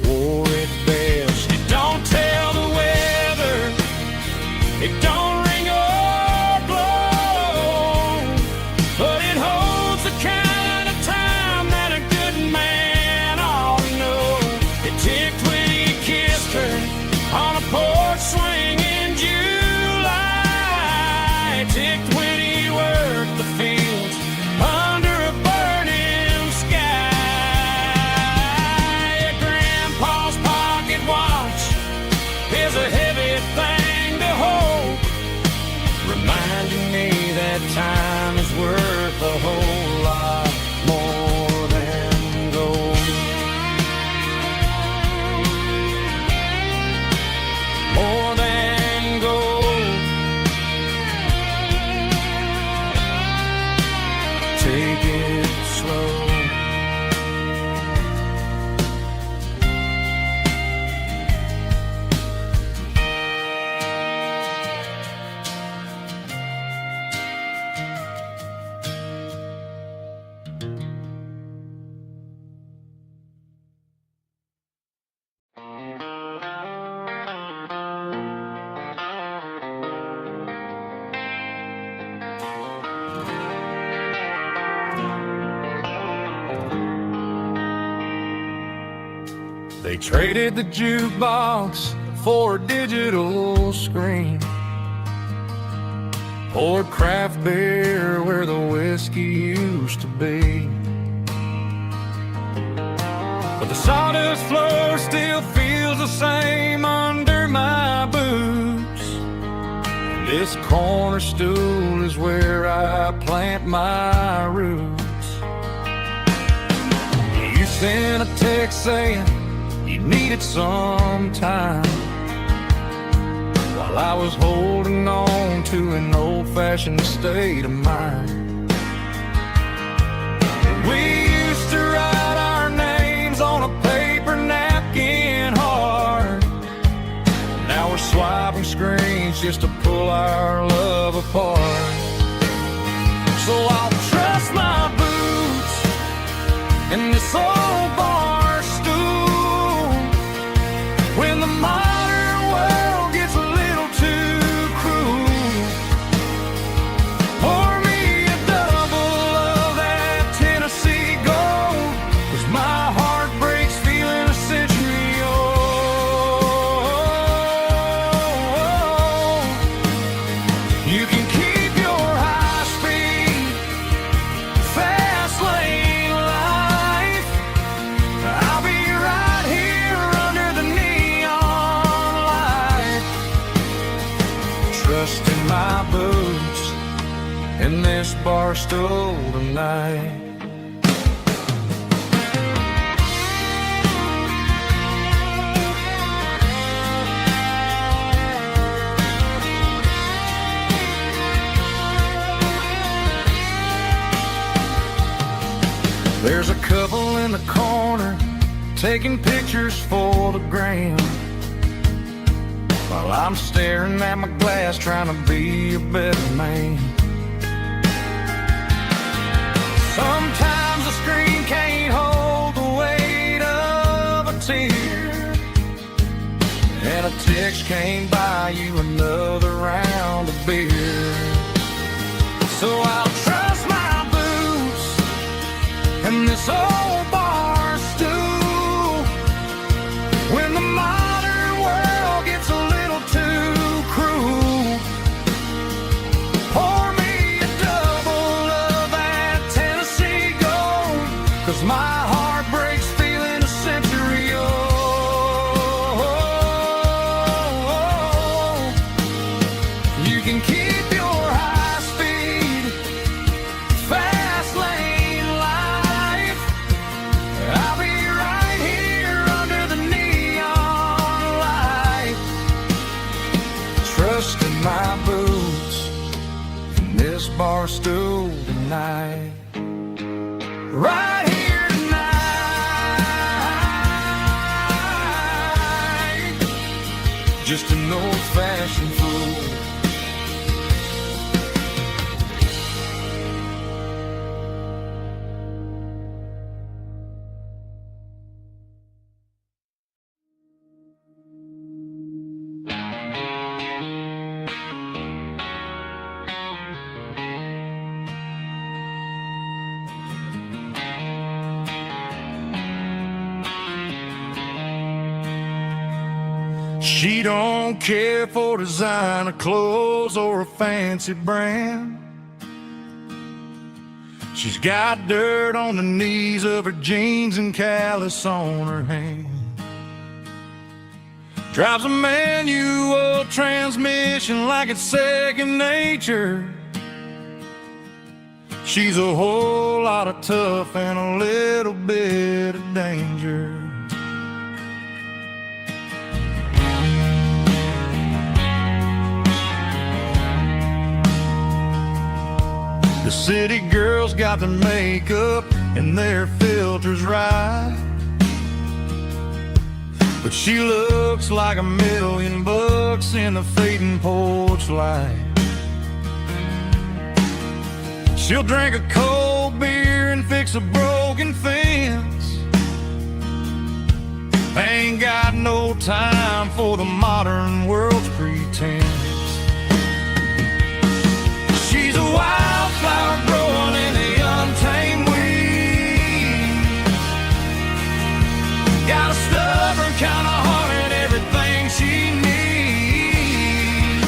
wore it best. It don't tell the weather, it don't ring or blow, but it holds the kind of time that a good man ought to know. It ticked when he kissed her on a porch swing in July. It ticked when he worked the fields under a burning sky. Grandpa's pocket watch is a heavy thing to hold, reminding me that time is worth a whole lot more than gold. More than gold. Take it slow. They traded the jukebox for a digital screen, poured craft beer where the whiskey used to be. But the sawdust floor still feels the same under my boots. This corner stool is where I plant my roots. You sent a text saying you needed some time, while I was holding on to an old-fashioned state of mind. We used to write our names on a paper napkin hard. Now we're swiping screens just to pull our love apart. So I'll trust my boots in this old bar stool when the modern world gets a little too cruel. Pour me a double of that Tennessee Gold, 'cause my heart breaks feeling a century old. You can keep your high-speed, fast lane life. I'll be right here under the neon light, trusting my boots in this bar stool tonight. There's a couple in the corner taking pictures for the gram, while I'm staring at my glass trying to be a better man. Sometimes the screen can't hold the weight of a tear, and a text can't buy you another round of beer. So I'll trust my boots and this old bar stool when the modern world gets a little too cruel. Pour me a double of that Tennessee Gold, 'cause my heart breaks right here tonight. Just an old-fashioned fool. She don't care for designer clothes or a fancy brand. She's got dirt on the knees of her jeans and callus on her hand. Drives a manual transmission like it's second nature. She's a whole lot of tough and a little bit of danger. The city girls got their makeup and their filters right, but she looks like $1,000,000 in the fading porch light. She'll drink a cold beer and fix a broken fence. Ain't got no time for the modern world's pretense. She's a wildflower growing in the untamed weeds. Got a stubborn kind of heart and everything she needs.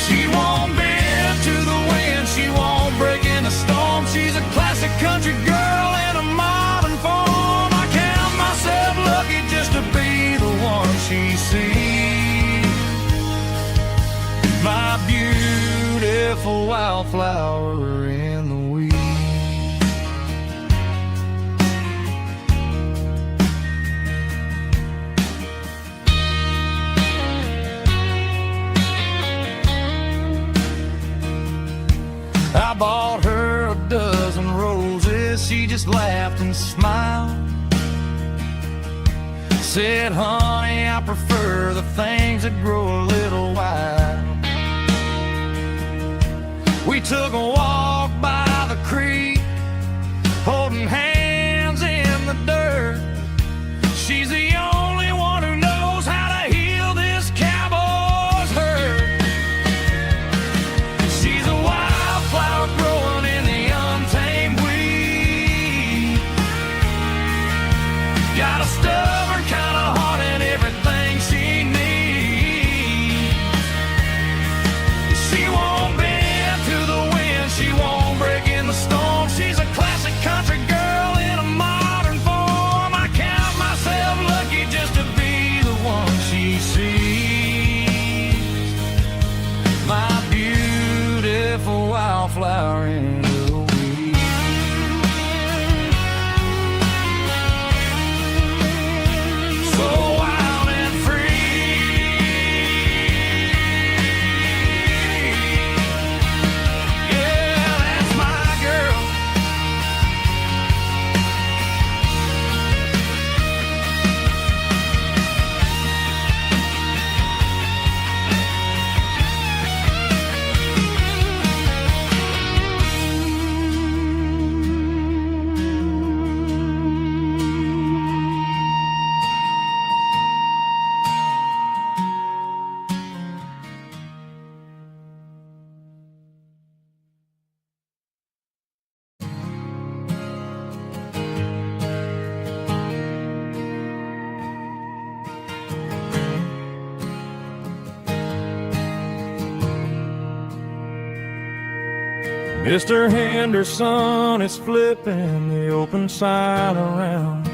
She won't bend to the wind, she won't break in a storm. She's a classic country girl in a modern form. I count myself lucky just to be the one she sees. My beautiful wildflower in the weeds. I bought her a dozen roses, she just laughed and smiled. Said, honey, I prefer the things that grow a little wild. We took a walk by the creek, holding hands in the dirt. She's the only one who knows how to heal this cowboy's hurt. She's a wildflower growing in the untamed weed. Got a stubborn kind of heart and everything she needs. She won't bend to the wind, she won't break in the storm. She's a classic country girl in a modern form. I count myself lucky just to be the one she sees. My beautiful wildflower in the weeds. So wild and free. Yeah, that's my girl. Mr. Henderson is flipping the open sign around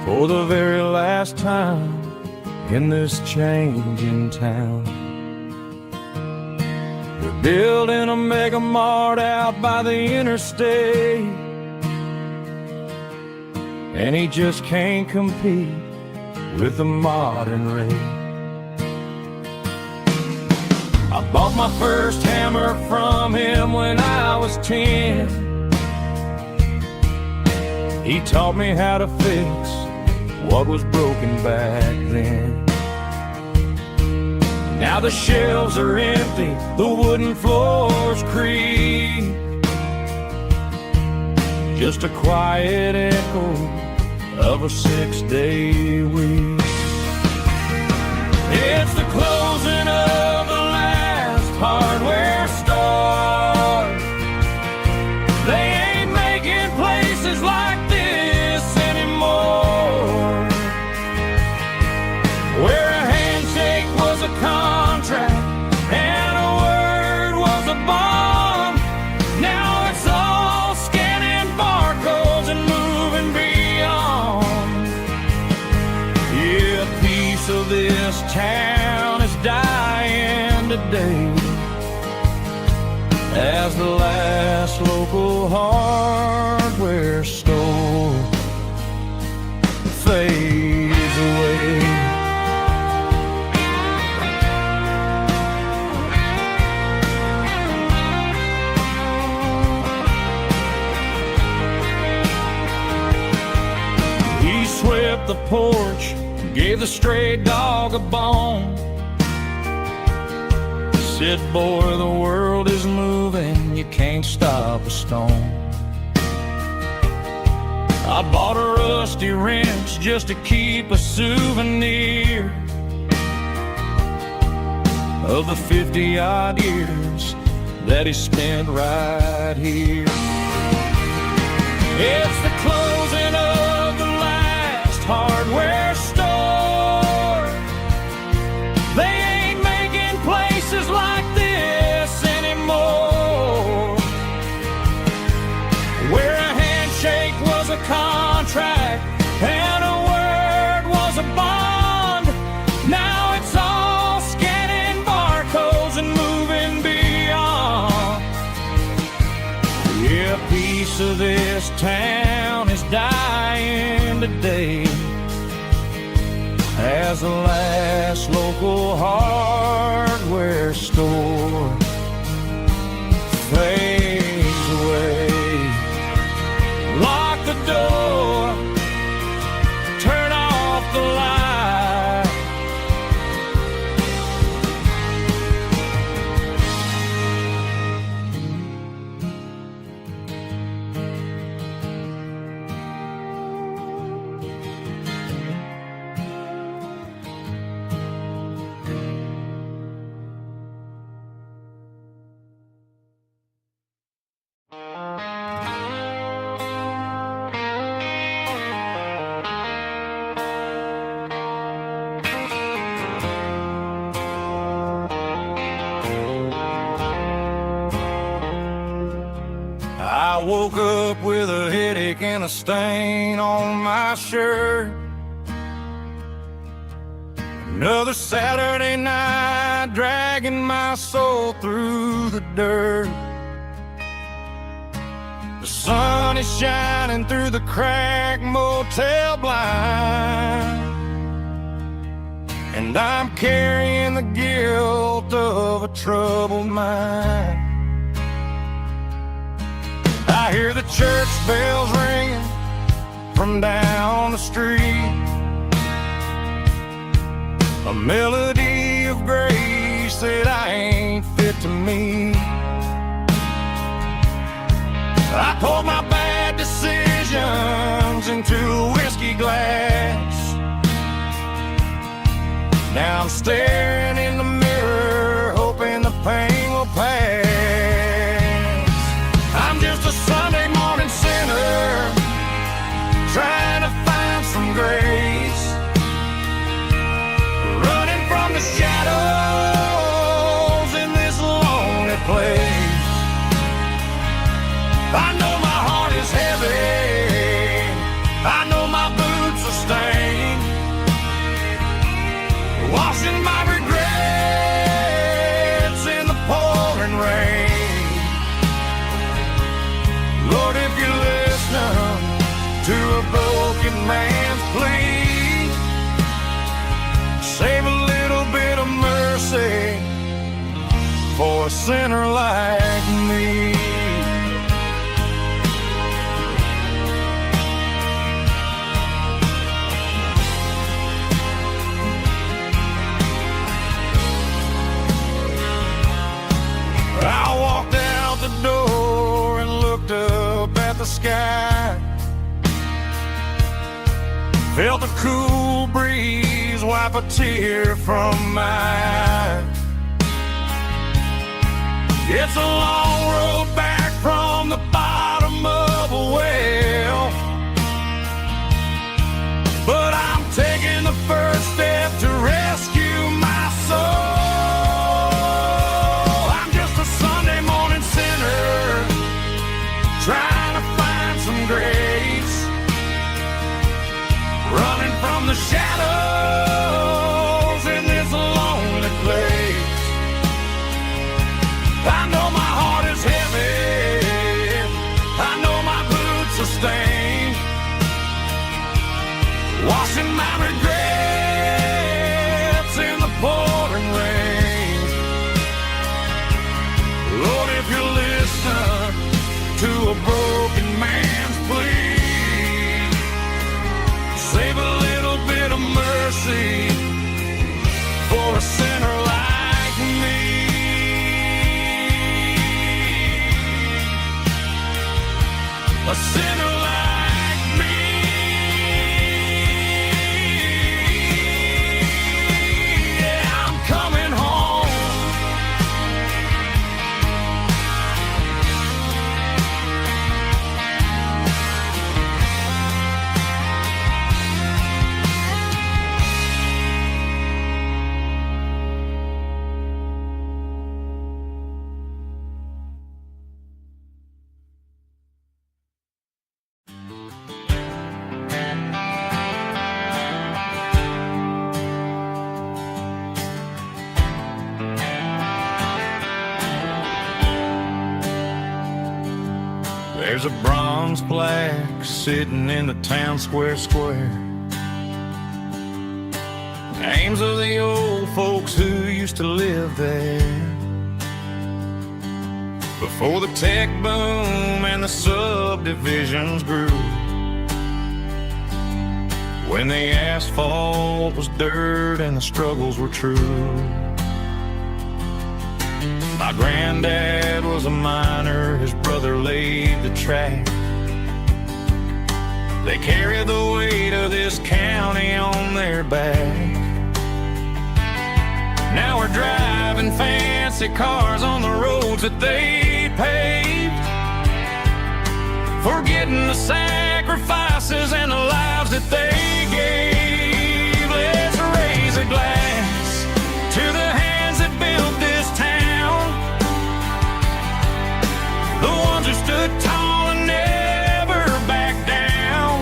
for the very last time in this changing town. They're building a mega mart out by the interstate, and he just can't compete with the modern rate. I bought my first hammer from him when I was 10. He taught me how to fix what was broken back then. Now the shelves are empty, the wooden floors creak, just a quiet echo of a 6-day week. It's the closing of the last hardware store. They ain't making places like this anymore, where a handshake was a contract and a word was a bond. Now it's all scanning barcodes and moving beyond. Yeah, a piece of this town is dying today as the last local hardware store fades away. He swept the porch, gave the stray dog a bone, said, boy, the world is moving, you can't stop a stone. I bought a rusty wrench just to keep a souvenir of the 50-odd years that he spent right here. It's the closing of the last hardware store. They ain't making places like this anymore, where a handshake was a contract and a word was a bond. Now it's all scanning barcodes and moving beyond. Yeah, a piece of this town is dying today as the last local hardware store fades away. Lock the door, turn off the light. I woke up with a headache and a stain on my shirt. Another Saturday night dragging my soul through the dirt. The sun is shining through the cracked motel blind, and I'm carrying the guilt of a troubled mind. I hear the church bells ringing from down the street, a melody of grace that I ain't fit to meet. I poured my bad decisions into a whiskey glass. Now I'm staring in the mirror, hoping the pain will pass. I'm just a Sunday morning sinner, trying to find some grace, running from the shadows in this lonely place. I know my heart is heavy, I know my boots are stained, washing my regrets a sinner like me. I walked out the door and looked up at the sky. Felt a cool breeze wipe a tear from my eye. It's a long road back from the bottom of a well, but I'm taking the first step to rescue my soul. I'm just a Sunday morning sinner trying to find some grace, running from the shadows in this lonely place. I know my heart is heavy, I know my boots are stained, washing my regrets in the pouring rain. Lord, if you listen to a broken man's plea, save a little bit of mercy for a sinner like me. A sinner like me. Yeah, I'm coming home. There's a bronze plaque sitting in the town square. Names of the old folks who used to live there before the tech boom and the subdivisions grew, when the asphalt was dirt and the struggles were true. My granddad was a miner, his brother laid the track. They carried the weight of this county on their back. Now we're driving fancy cars on the roads that they paved, forgetting the sacrifices and the lives that they gave. Let's raise a glass to the hands that built this town, the ones who stood tall and never backed down.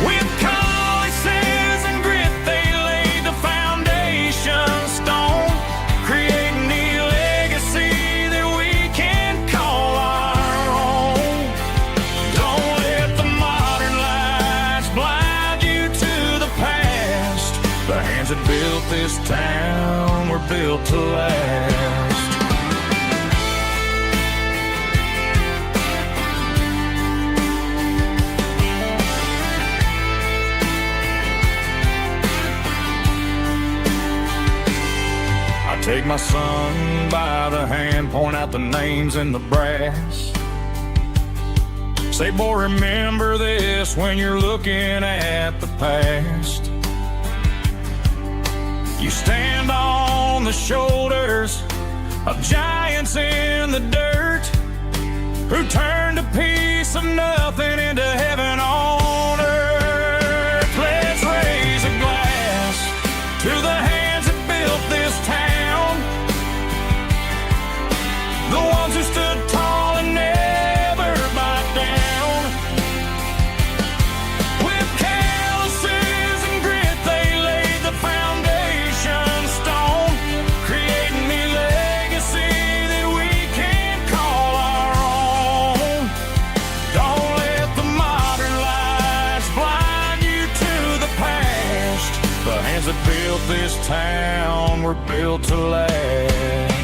With calluses and grit they laid the foundation stone, creating the legacy that we can call our own. Don't let the modern lights blind you to the past. The hands that built this town were built to last. Take my son by the hand, point out the names in the brass. Say, boy, remember this when you're looking at the past. You stand on the shoulders of giants in the dirt, who turned a piece of nothing into heaven on earth. Let's raise a glass to the hands that built this town, the ones who stood tall and never backed down. With calluses and grit they laid the foundation stone, creating the legacy that we can call our own. Don't let the modern lights blind you to the past. The hands that built this town were built to last.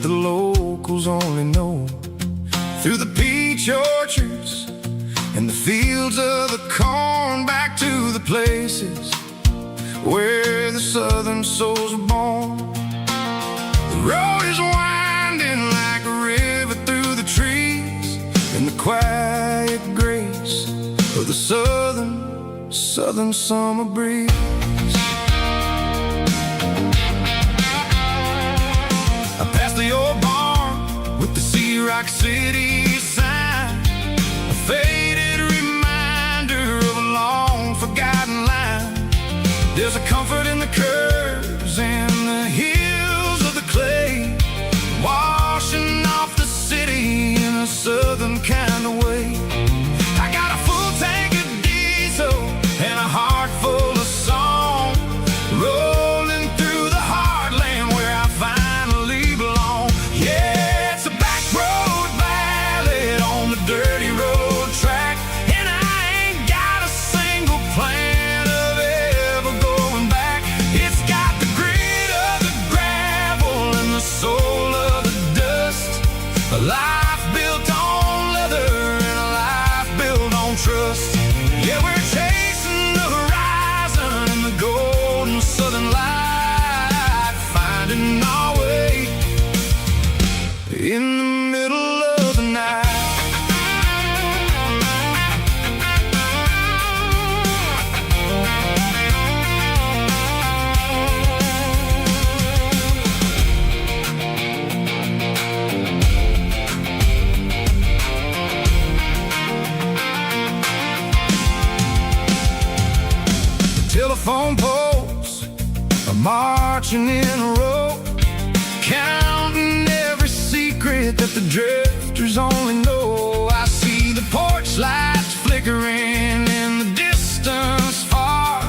that the locals only know. Through the peach orchards and the fields of the corn, back to the places where the southern souls were born. The road is winding like a river through the trees, in the quiet grace of the southern summer breeze. I passed the old barn with the Sea Rock City sign, a faded reminder of a long forgotten line. There's a comfort in the curves and the hills of the clay, washing off the city in a southern kind of way. I got a full tank of diesel and a heart full of song, rolling through the heartland where I finally belong. Yeah, it's a back road ballad on the dirty road track, and I ain't got a single plan of ever going back. It's got the grit of the gravel and the soul of the dust, a life built on leather and a life built on trust. Yeah, we're chasing the horizon in the golden southern light, finding our way in the middle of the night. Telephone poles are marching in a row, counting every secret that the drifters only know. I see the porch lights flickering in the distance far,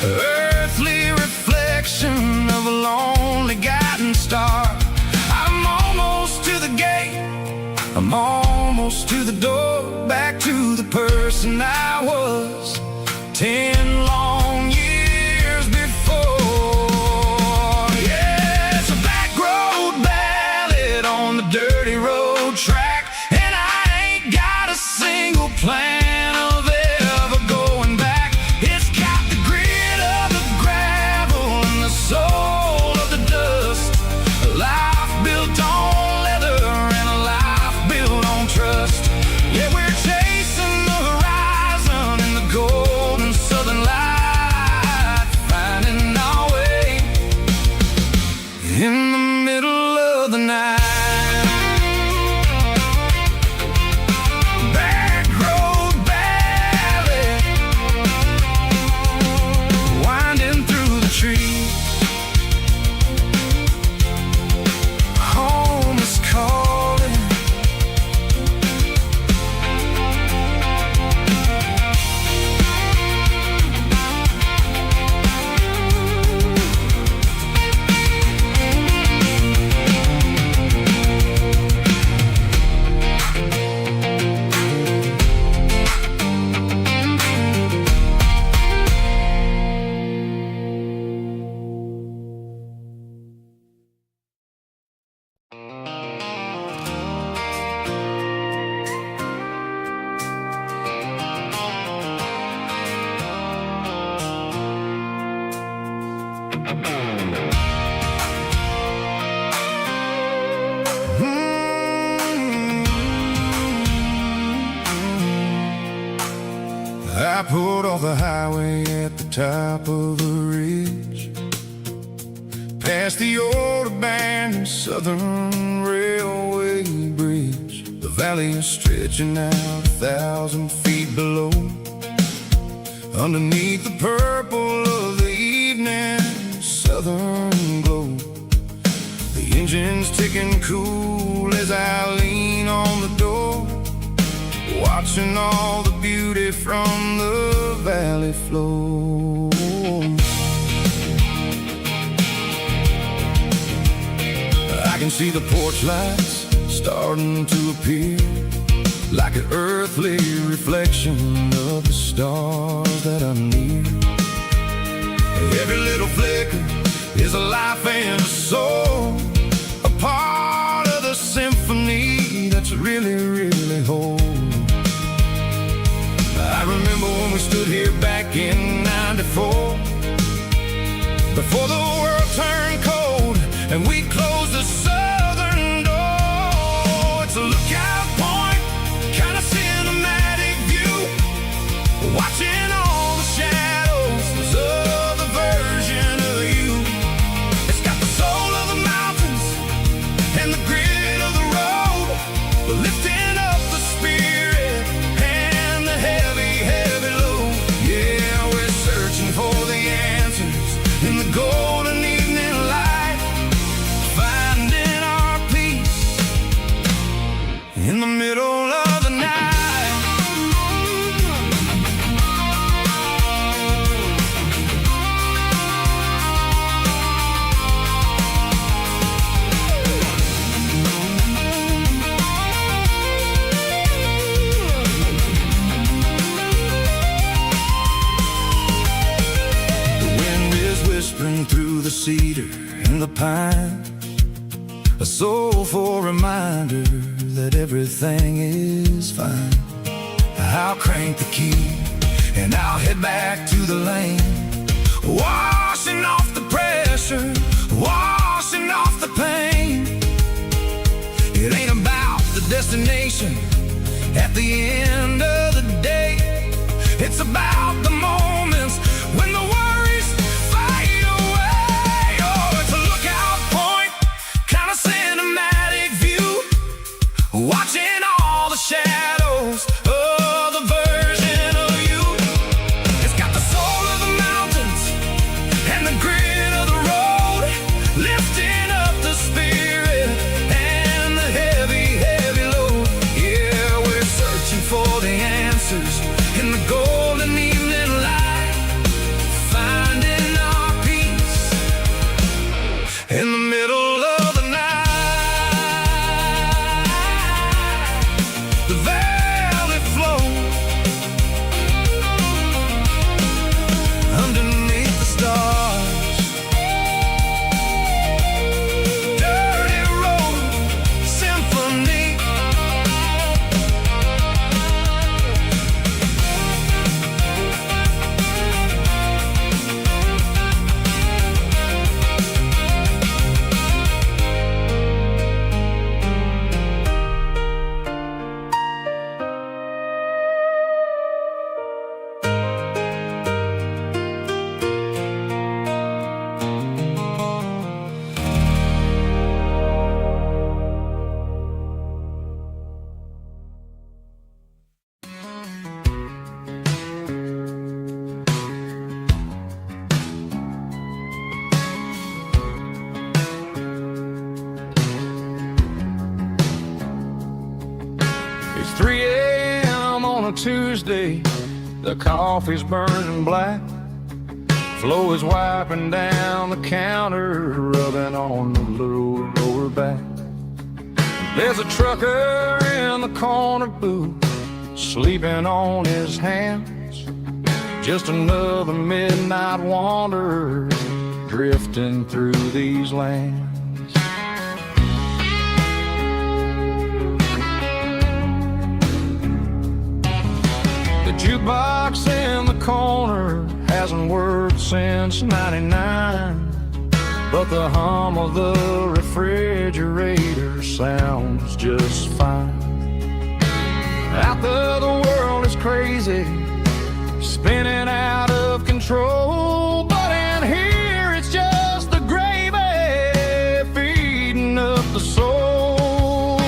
earthly reflection of a lonely guiding star. I'm almost to the gate, I'm almost to the door, back to the person I was 10 long years before. Yeah, it's a back road ballad on the dirty road track, and I ain't got a single plan of ever going back. It's got the grit of the gravel and the soul of the dust, a life built on leather and a life built on trust. Yeah, we're chasing the horizon in the golden southern light, finding our way in the middle of the night. Back road ballad, winding through the trees. Home is calling. I pulled off the highway at the top of a ridge, past the old abandoned southern railway bridge. The valley is stretching out 1,000 feet below, underneath the purple of the evening southern glow. The engine's ticking cool as I lean on the door, watching all the beauty from the valley flow. I can see the porch lights starting to appear, like an earthly reflection of the stars that are near. Every little flicker is a life and a soul, a part before the world turned cold and we closed the southern door. It's a lookout point, kind of cinematic view, watching all the shadows of the version of you. It's got the soul of the mountains and the grit of the road, lifting up the spirit and the heavy, heavy load. Yeah, we're searching for the answers in the golden evening light, finding our peace in the middle of the night. Through the cedar and the pine, a soulful reminder that everything is fine. I'll crank the key and I'll head back to the lane, washing off the pressure, washing off the pain. It ain't about the destination at the end of the day, it's about the moments when the worries fade away. Oh, it's a lookout point, kind of cinematic view, watching all the shadows of the version of you. It's got the soul of the mountains and the grit of the road, lifting up the spirit and the heavy, heavy load. Yeah, we're searching for the answers in the golden evening light, finding our peace in the middle of the night. The valley flows underneath the stars. Dirty road symphony. It's 3 a.m. on a Tuesday, the coffee's burning black. Flo is wiping down the counter, rubbing on the little lower back. There's a trucker in the corner booth, sleeping on his hands. Just another midnight wanderer, drifting through these lands. The jukebox in the corner hasn't worked since '99, but the hum of the refrigerator sounds just fine. Out there the world is crazy, spinning out of control, but in here it's just the gravy feeding up the soul.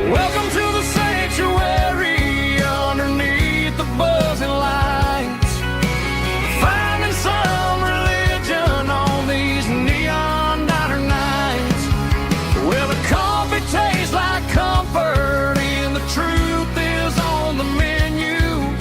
Welcome to the sanctuary underneath the buzzing lights, finding some religion on these neon diner nights, where the coffee tastes like comfort and the truth is on the menu,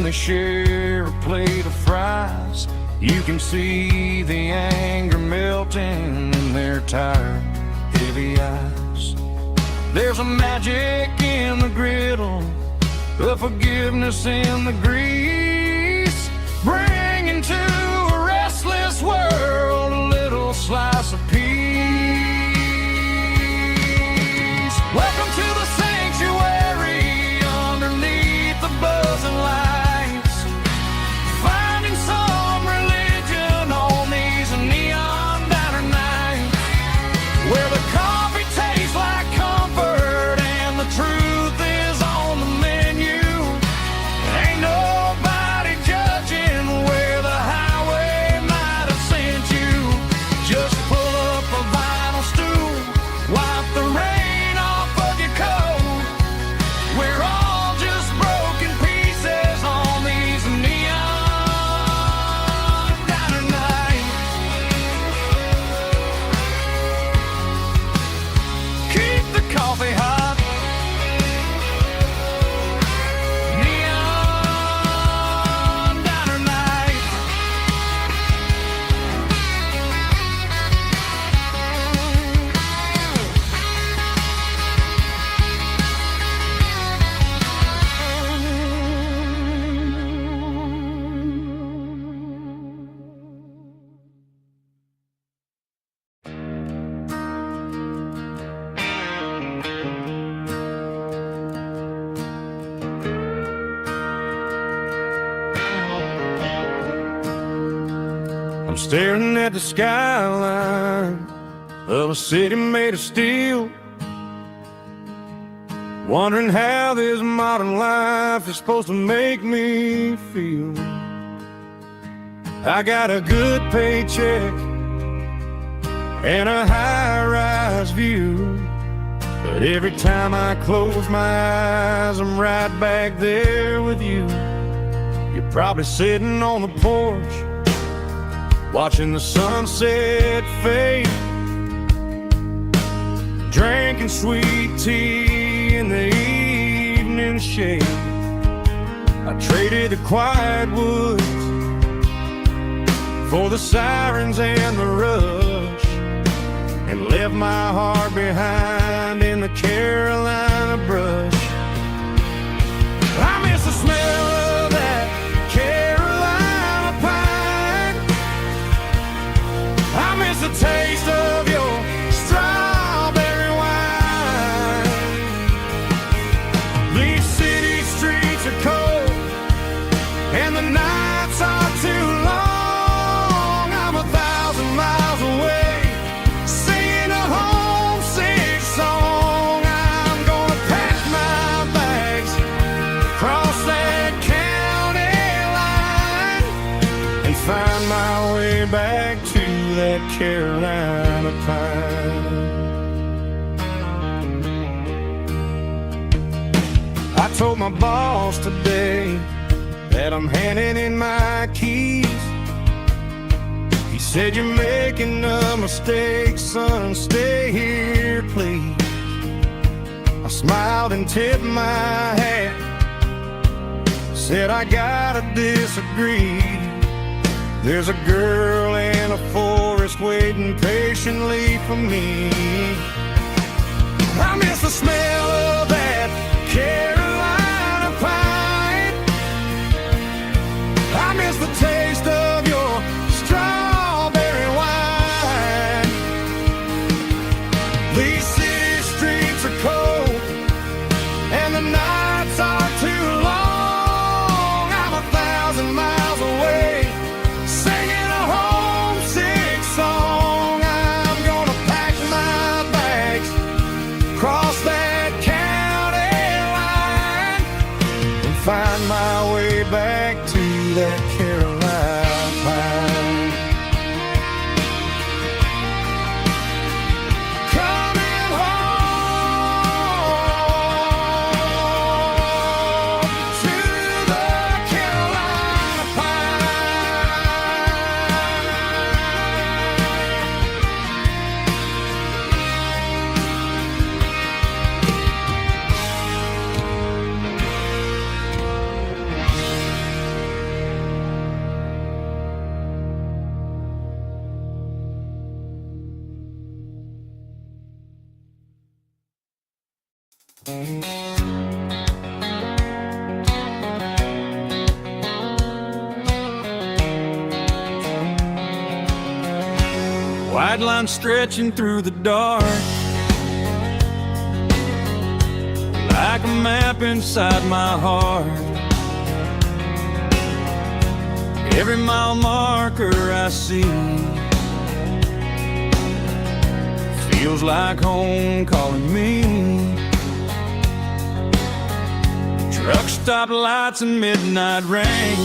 they share a plate of fries, you can see the anger melting in their tired, heavy eyes. There's a magic in the griddle, a forgiveness in the grease, bringing to a restless world a little slice of peace. Welcome to the sanctuary underneath the buzzing lights, finding some religion on these neon diner nights, where the coffee tastes like comfort and the truth is on the menu. Ain't nobody judging where the highway might have sent you. Just pull up a vinyl stool, wipe the rain off of your coat. We're all just broken pieces on these neon diner nights. Keep the coffee hot. Neon diner nights. I'm staring at the skyline of a city made of steel, wondering how this modern life is supposed to make me feel. I got a good paycheck and a high-rise view, but every time I close my eyes, I'm right back there with you. You're probably sitting on the porch, watching the sunset fade, drinking sweet tea in the evening shade. I traded the quiet woods for the sirens and the rush, and left my heart behind in the Carolina brush. I miss the smell of that Carolina pine. I miss the taste of your strawberry wine. These city streets are cold and the nights are too long. I'm 1,000 miles away, singing a homesick song. I'm gonna pack my bags, cross that county line, and find my way back to that Carolina pine. I told my boss today that I'm handing in my keys. He said, "You're making a mistake, son, stay here, please." I smiled and tipped my hat, said, "I gotta disagree. There's a girl in a forest waiting patiently for me." I miss the smell of that Carolina pine. I miss the taste of your strawberry wine. These city streets are cold and the nights are too long. I'm 1,000 miles away, singing a homesick song. I'm gonna pack my bags, cross that county line, and find my way back to that Carolina pine. Coming home to the Carolina pine. White line stretching through the dark, like a map inside my heart. Every mile marker I see feels like home calling me. Truck stop lights and midnight rain.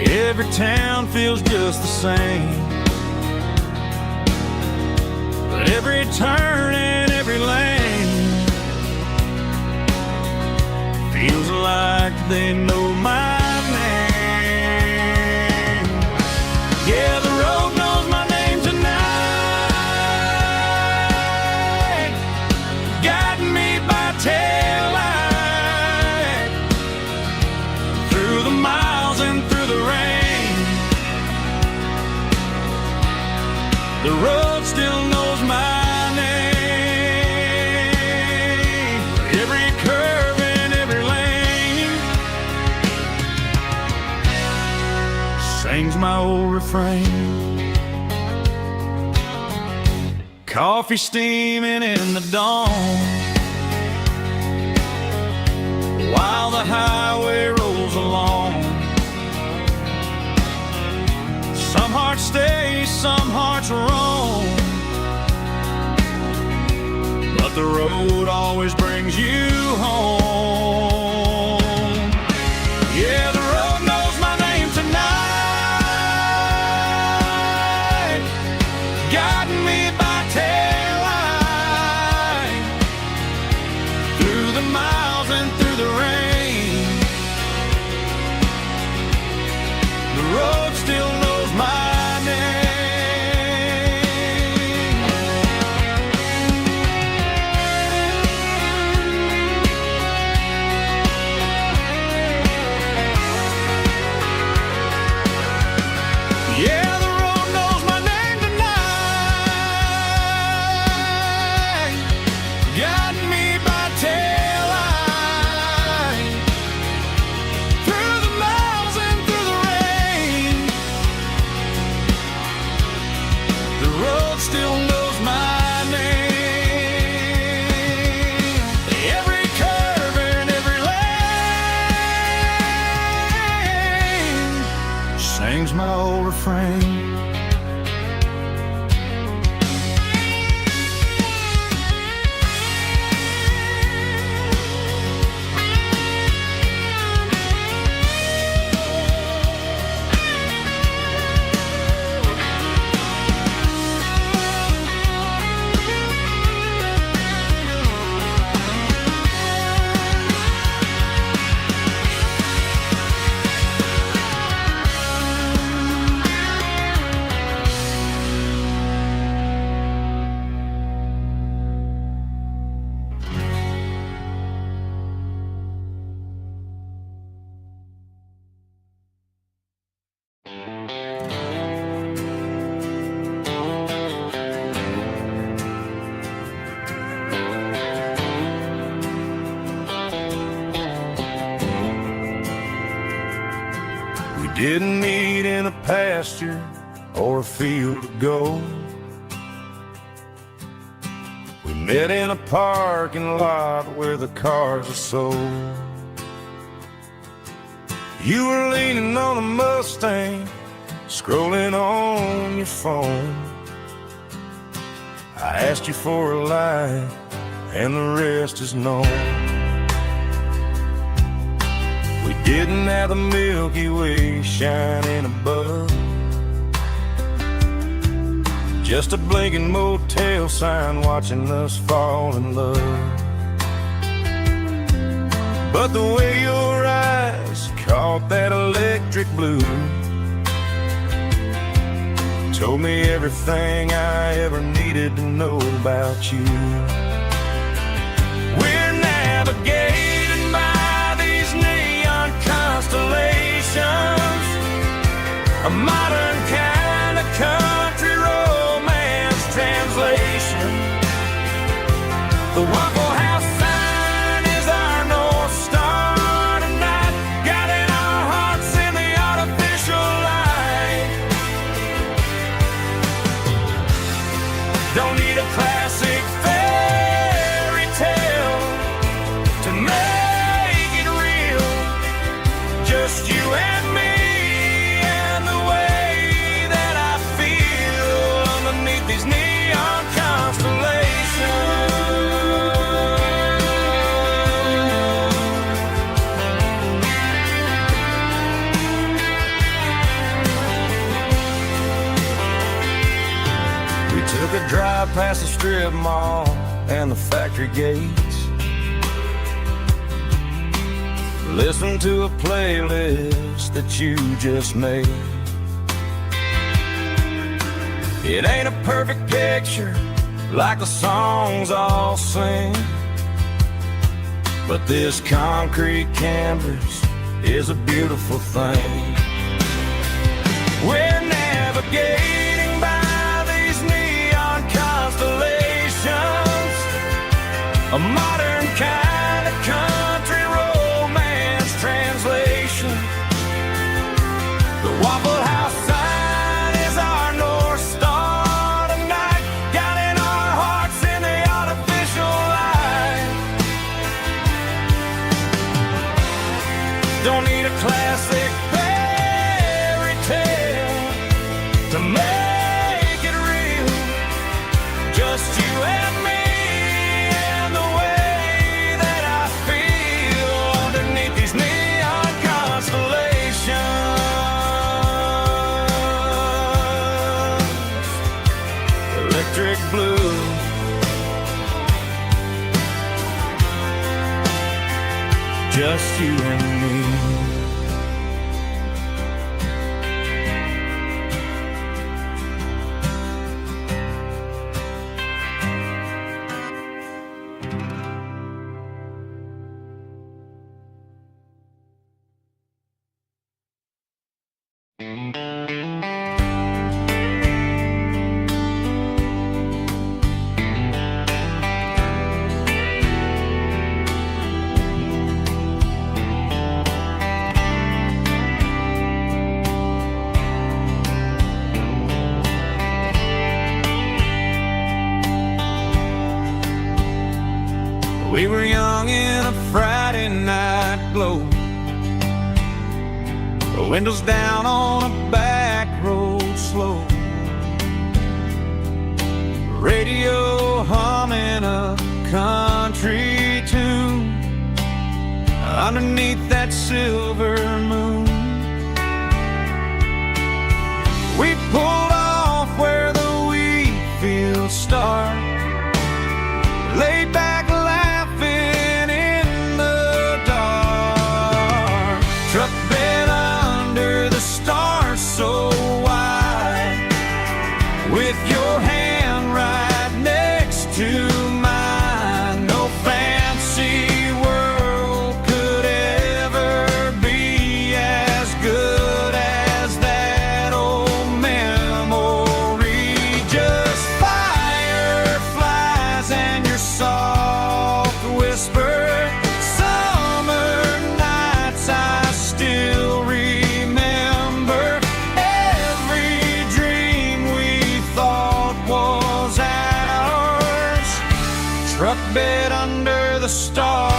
Every town feels just the same, but every turn and every lane feels like they know my name. Yeah, the road knows my name tonight, guiding me by taillight through the miles and through the rain. The road still knows my name. Every curve and every lane sings my old refrain. Coffee steaming in the dawn, while the highway rolls along. Some hearts stay, some hearts roam, but the road always brings you home. Yeah, the road knows my name tonight, guiding me by taillight through the miles and through the rain. The road still knows my name. Yeah, the road knows my name tonight, guiding me by taillight through the miles and through the rain. The road still knows my name. Every curve and every lane sings my old refrain. We didn't meet in a pasture or a field of gold. We met in a parking lot where the cars are sold. You were leaning on a Mustang, scrolling on your phone. I asked you for a light, and the rest is known. We didn't have the Milky Way shining above, just a blinking motel sign watching us fall in love. But the way your eyes caught that electric blue told me everything I ever needed to know about you. We're navigating by these neon constellations, a modern kind of country romance translation. drive past the strip mall and the factory gates. Listen to a playlist that you just made. It ain't a perfect picture like the songs all sing, but this concrete canvas is a beautiful thing. We're navigating by these neon constellations, a modern kind of country romance translation. The Waffle House sign is our North Star tonight, guiding our hearts in the artificial light. Don't need a classic fairy tale to make it real, just you and me and the way that I feel underneath these neon constellations. Electric blue, just you and me. We were young in a Friday night glow, windows down on a back road slow, radio humming a country tune underneath that silver moon. We pulled off where the wheat fields start, laid back laughing in the dark, truck bed under the stars so wide, with your hand right next to mine. No fancy world could ever be as good as that old memory. Just fireflies and your soft whisper. Summer nights I still remember. Every dream we thought was ours, truck bed under the stars.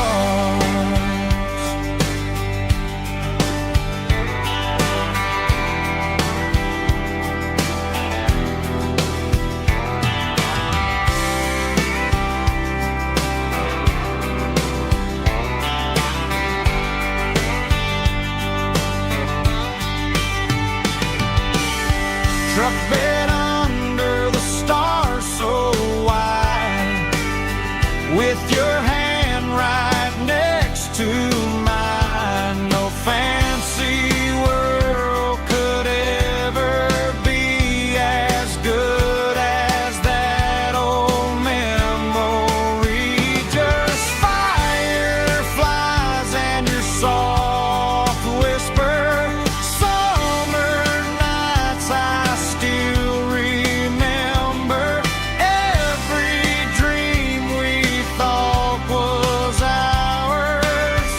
Truck bed under the stars so wide, with your hand right next to mine. No fancy world could ever be as good as that old memory. Just fireflies and your soft whisper. Summer nights I still remember. Every dream we thought was ours,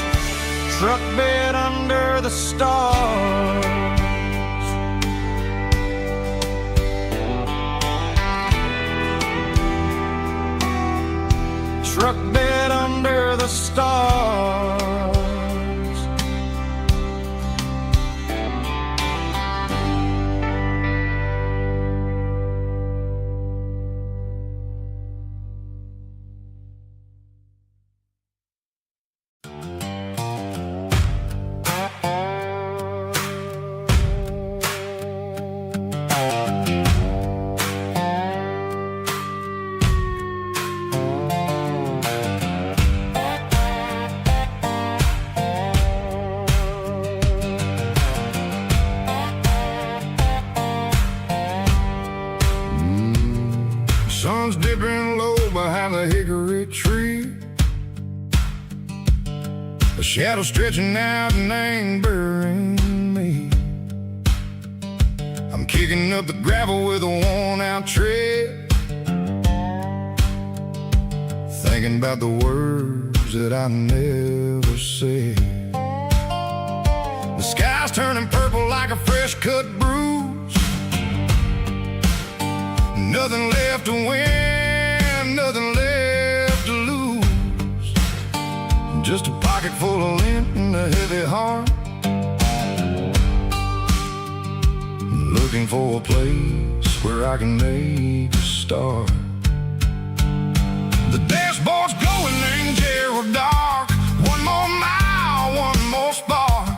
truck bed under the stars. Truck bed under the stars. shadow stretching out and ain't burying me. I'm kicking up the gravel with a worn-out tread, thinking about the words that I never said. The sky's turning purple like a fresh-cut bruise. Nothing left to win, nothing left to lose. Just a pocket full of lint and a heavy heart, looking for a place where I can make a start. The dashboard's glowing in Gerald dark. One more mile, one more spark.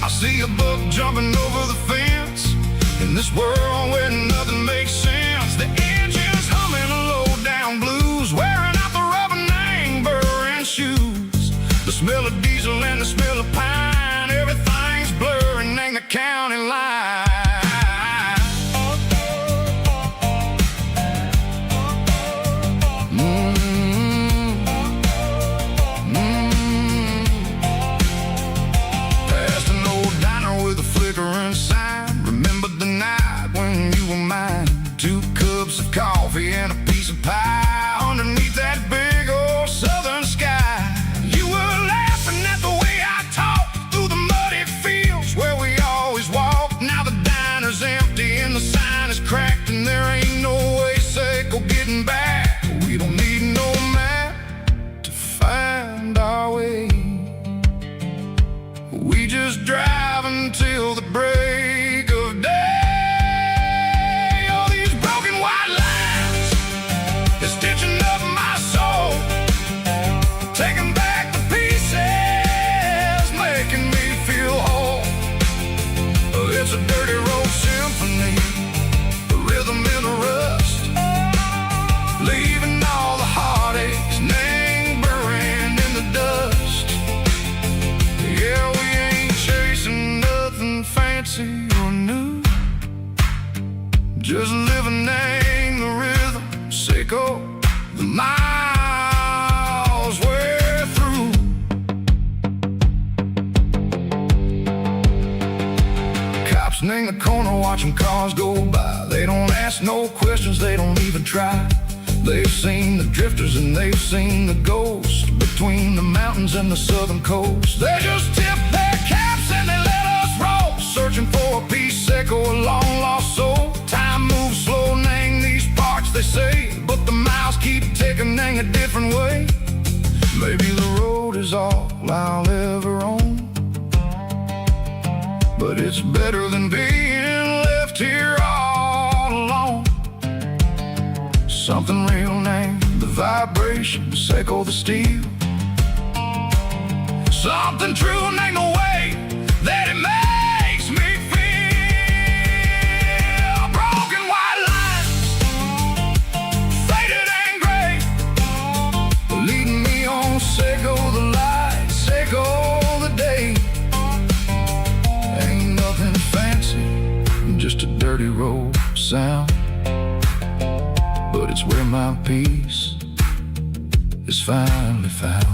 I see a buck jumping over the fence in this world where nothing makes sense. The engine's humming a low-down blues, wearing out the rubber name burring shoes. The smell of diesel and the smell of pine, everything's blurring, ain't the county line. Past an old diner with a flickering sign. Remember the night when you were mine. 2 cups of coffee and a piece of pie underneath that big old southern sky. You were laughing at the way I talked through the muddy fields where we always walked. Now the diner's empty and the sign is cracked, and there ain't no way safe or getting back. We don't need no map to find our way. We just drive until the break of day. All these broken white lines is stitching up my soul, taking back the pieces, making me feel whole. It's a dirty road symphony, a rhythm in the rust, leaving all the heartaches, name buried in the dust. Yeah, we ain't chasing nothing fancy or new, just living in the rhythm, sicko, the miles we're through. Cops in the corner watching cars go by. They don't ask no questions, they don't even try. They've seen the drifters and they've seen the ghosts between the mountains and the southern coast. They just tip their caps and they let us roll, searching for a piece seco, a long lost soul. Time moves slow, nang these parts they say, but the miles keep ticking, nang a different way. Maybe the road is all I'll ever own, but it's better than being left here all alone. Something real name, the vibration, seco the steel. Something true name, the way that it makes me feel. Broken white lines, faded and gray, leading me on, seco the light, seco the day. Ain't nothing fancy, just a dirty road sound, but it's where my peace is finally found.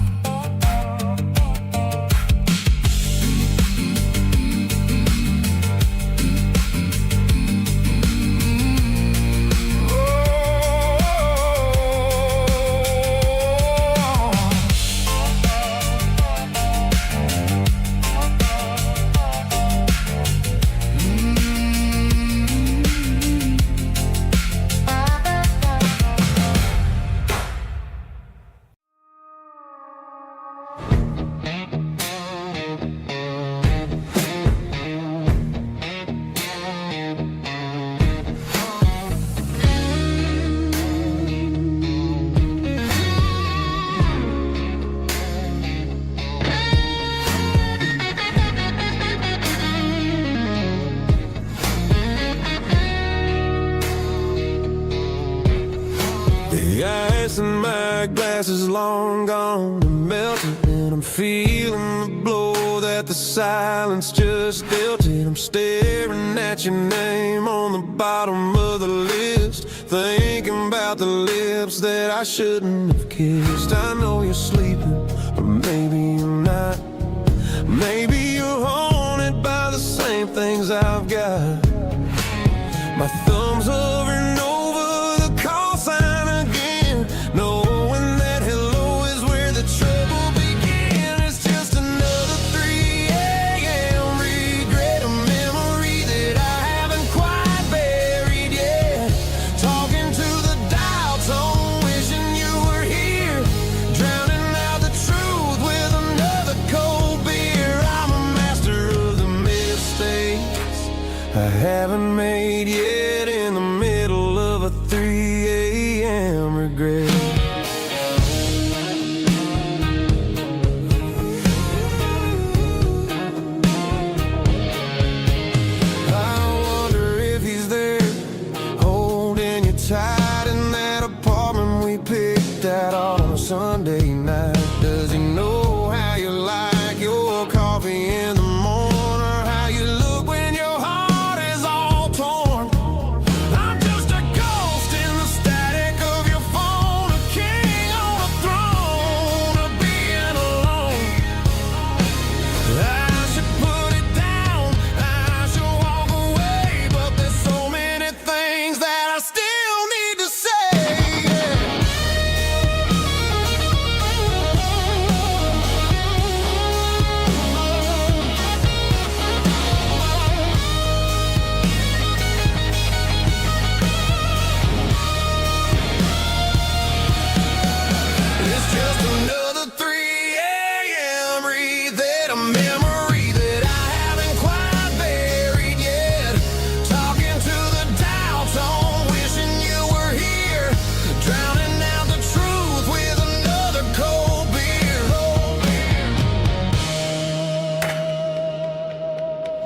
The ice in my glass is long gone and melted, and I'm feeling the blow that the silence just dealt it. I'm staring at your name on the bottom of the list, thinking about the lips that I shouldn't have kissed. I know you're sleeping, but maybe you're not. Maybe you're haunted by the same things I've got. My thumb's hovering over the call sign again, knowing that hello is where the trouble began. It's just another 3 a.m. regret, a memory that I haven't quite buried yet. Talking to the dial tone, wishing you were here, drowning out the truth with another cold beer. I'm a master of the mistakes I haven't made yet, in the middle of a 3 a.m. regret. I wonder if he's there, holding you tight in that apartment we picked out on a Sunday night. Does he know how you like your coffee in the morning, or how you look when your heart is all torn? I'm just a ghost in the static of your phone, a king on a throne of being alone. I should put it down, I should walk away, but there's so many things that I still need to say. It's just another 3 a.m. read, a memory that I haven't quite buried yet. Talking to the dial tone, wishing you were here, drowning out the truth with another cold beer.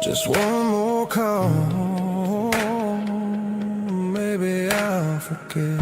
Just one more call, maybe I'll forget.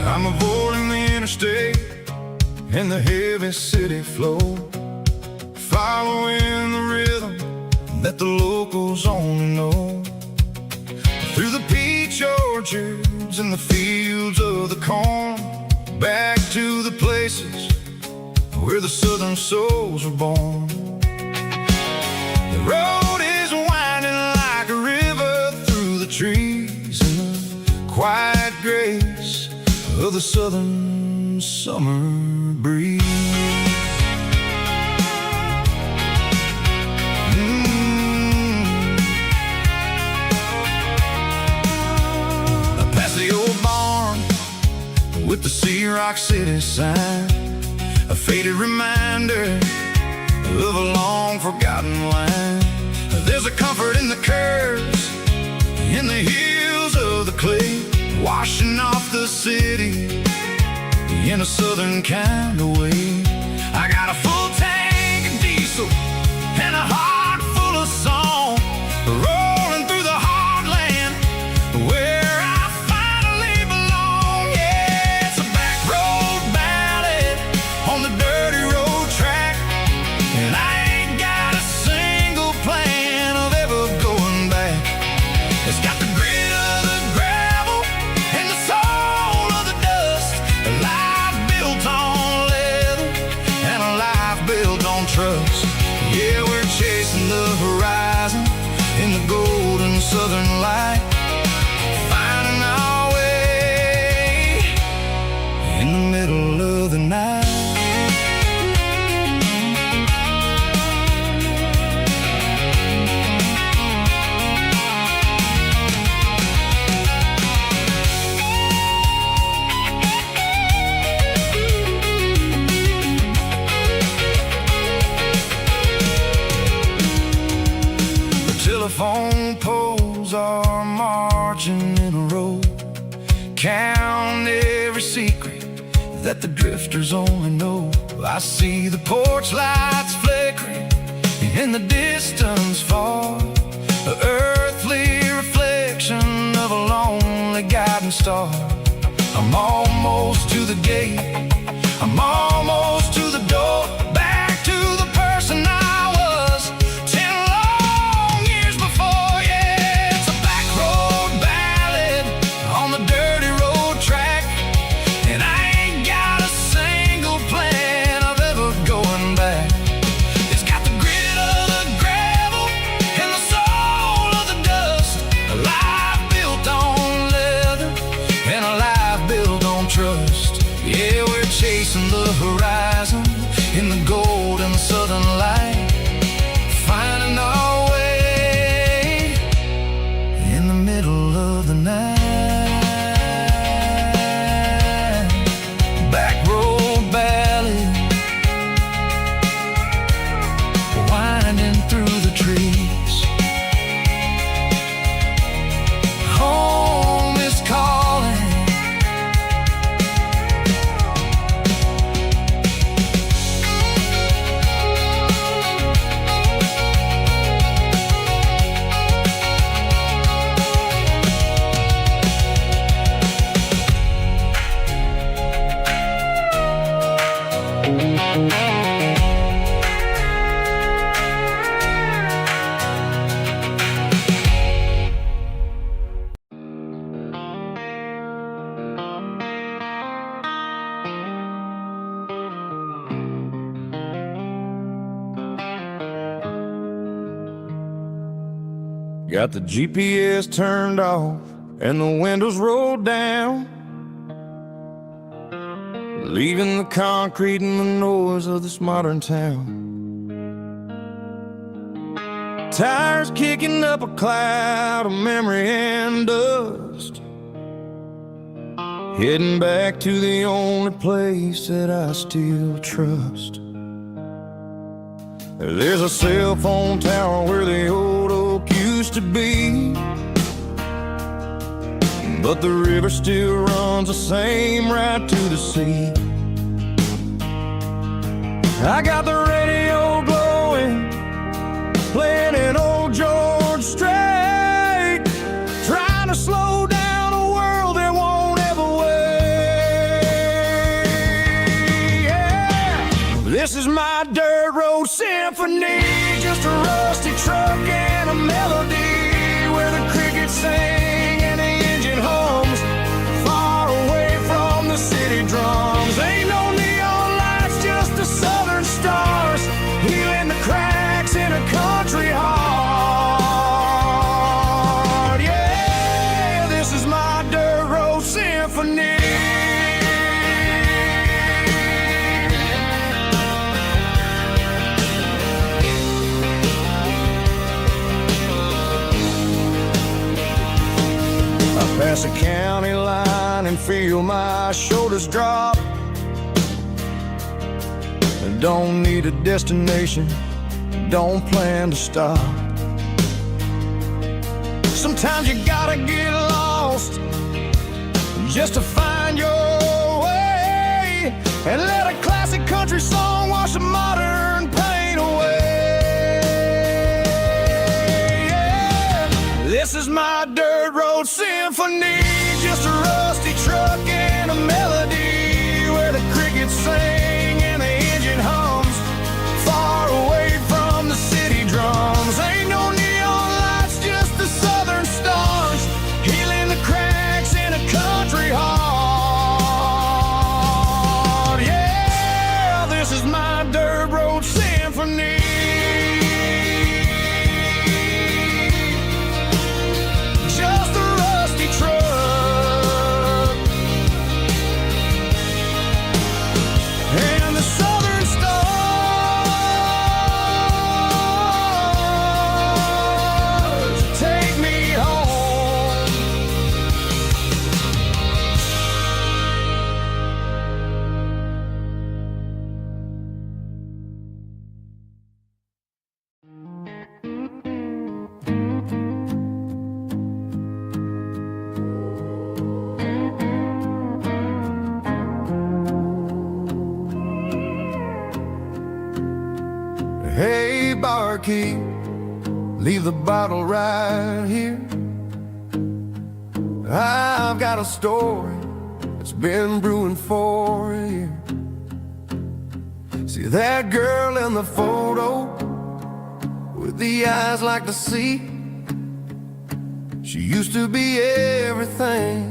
I'm avoiding the interstate and the heavy city flow, following the rhythm that the locals only know. Through the peach orchards and the fields of the corn, back to the places where the southern souls were born. The road is winding like a river through the trees, and the quiet grace of the southern summer breeze. Past the old barn with the Sea Rock City sign, a faded reminder of a long forgotten line. There's a comfort in the curves, in the hills of the clay, washing off the city in a southern kind of way. I got a full tank of diesel and a heart full of song, rolling through the heartland where I finally belong. Yeah, it's a back road ballad on the dirty road track, and I ain't got a single plan of ever going back. It's got the grit of the gravel and the soul of the dust, a life built on leather. telephone poles are marching in a row. Count every secret that the drifters only know. I see the porch lights flickering in the distance far, an earthly reflection of a lonely guiding star. I'm almost to the gate, I'm almost to the door, back to the person I was 10 long years before. Yeah, it's a back road ballad on the dirty road track, and I ain't got a single plan of ever going back. It's got the grit of the gravel and the soul of the dust, a life built on leather and a life built on trust. Yeah, we're chasing the horizon in the golden southern light, finding our way in the middle of the night. Back road ballad, winding through the trees. Home is calling. Got the GPS turned off and the windows rolled down, leaving the concrete and the noise of this modern town. Tires kicking up a cloud of memory and dust, heading back to the only place that I still trust. There's a cell phone tower where the old oak used to be, but the river still runs the same right to the sea. I got the radio glowing, playing an old George Strait, trying to slow down a world that won't ever wait. Yeah. This is my dirt road symphony, just a rusty truck and a melody where the crickets sing and the engine hums, far away from the city drums. Ain't no neon lights, just the southern stars, healing the cracks in a country heart. Yeah, this is my dirt road symphony. Pass a county line and feel my shoulders drop. Don't need a destination, don't plan to stop. Sometimes you gotta get lost just to find your way, and let a classic country song wash the modern pain away. Yeah. This is my dirt road symphony, just a rusty truck and a melody where the crickets sing and the engine hums, far away from the city drums. Ain't no neon lights, just the southern stars, healing the cracks in a country heart. Yeah, this is my dirt road symphony. Just the key, leave the bottle right here. I've got a story that's been brewing for a year. See that girl in the photo with the eyes like the sea? She used to be everything,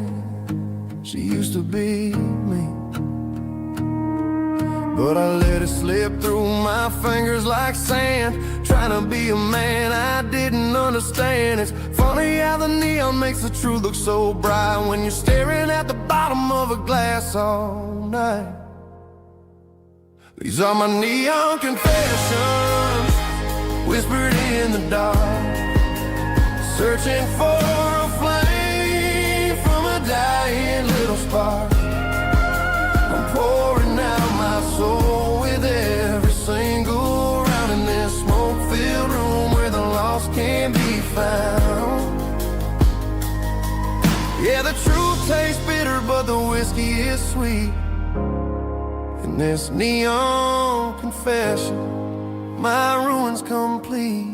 she used to be me. But I let it slip through my fingers like sand, trying to be a man I didn't understand. It's funny how the neon makes the truth look so bright when you're staring at the bottom of a glass all night. These are my neon confessions, whispered in the dark, searching for a flame from a dying little spark. I'm pouring out my soul with every single round in this smoke-filled room where the lost can be found. Yeah, the truth tastes bitter, but the whiskey is sweet. In this neon confession, my ruin's complete.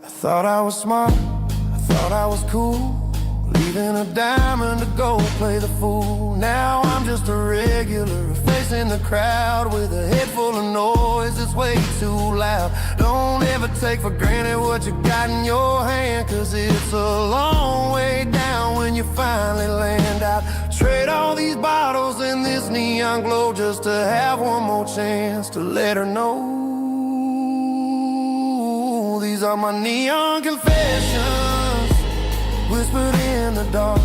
I thought I was smart, I thought I was cool, leaving a diamond to go play the fool. Now I'm just a regular, facing the crowd with a head full of noise that's way too loud. Don't ever take for granted what you got in your hand, cause it's a long way down when you finally land out. Trade all these bottles and this neon glow just to have one more chance to let her know. These are my neon confessions, whispered in the dark,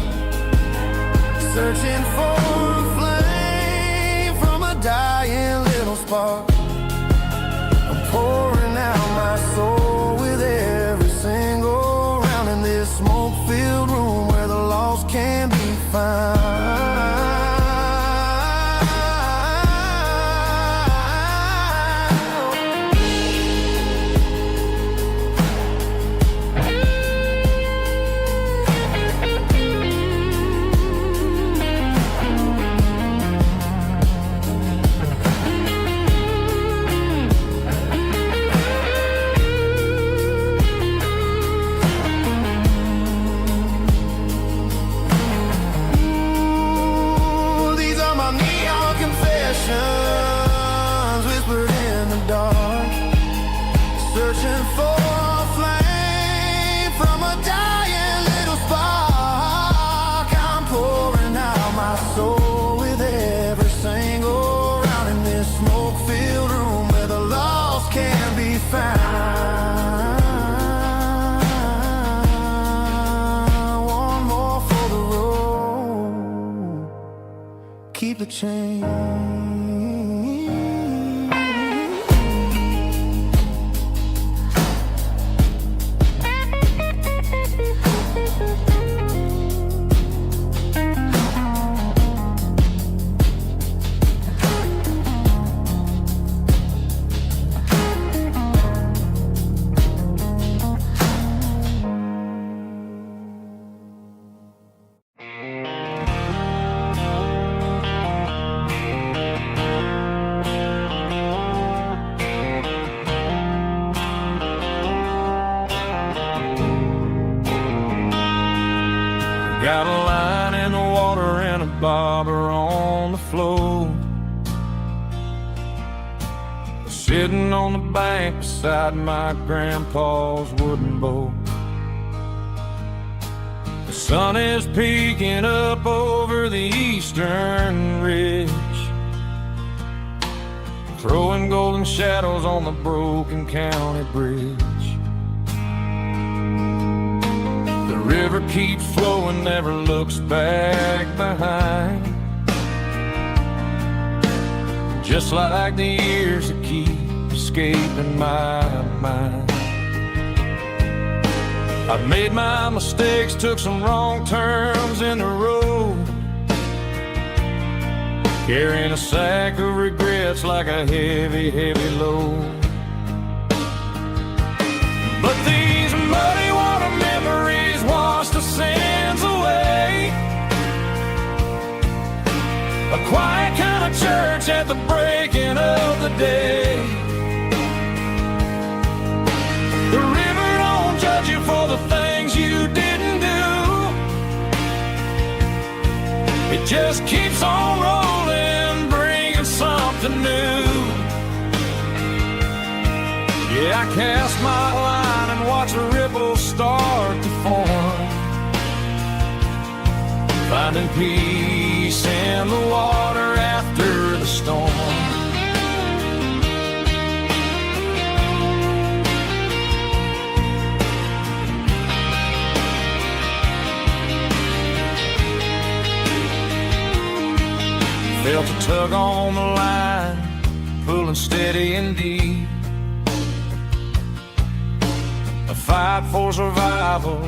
searching for a flame from a dying little spark. I'm pouring out my soul with every single round in this smoke-filled room where the lost can be found. Whispered in the dark, searching for a flame from a dying little spark. I'm pouring out my soul with every single round in this smoke-filled room where the lost can be found. One more for the road, keep the change. Got a line in the water and a bobber on the floor, sitting on the bank beside my grandpa's wooden boat. The sun is peeking up over the eastern ridge, throwing golden shadows on the broken county bridge. The river keeps flowing, never looks back behind, just like the years that keep escaping my mind. I've made my mistakes, took some wrong turns in the road, carrying a sack of regrets like a heavy, heavy load. But these muddy water memories wash the sins away. A quiet kind of church at the breaking of the day. The river don't judge you for the things you didn't do. It just keeps on rolling, bringing something new. Yeah, I cast my line and watch the ripples start to form, finding peace in the water after the storm. Felt a tug on the line, pulling steady and deep. A fight for survival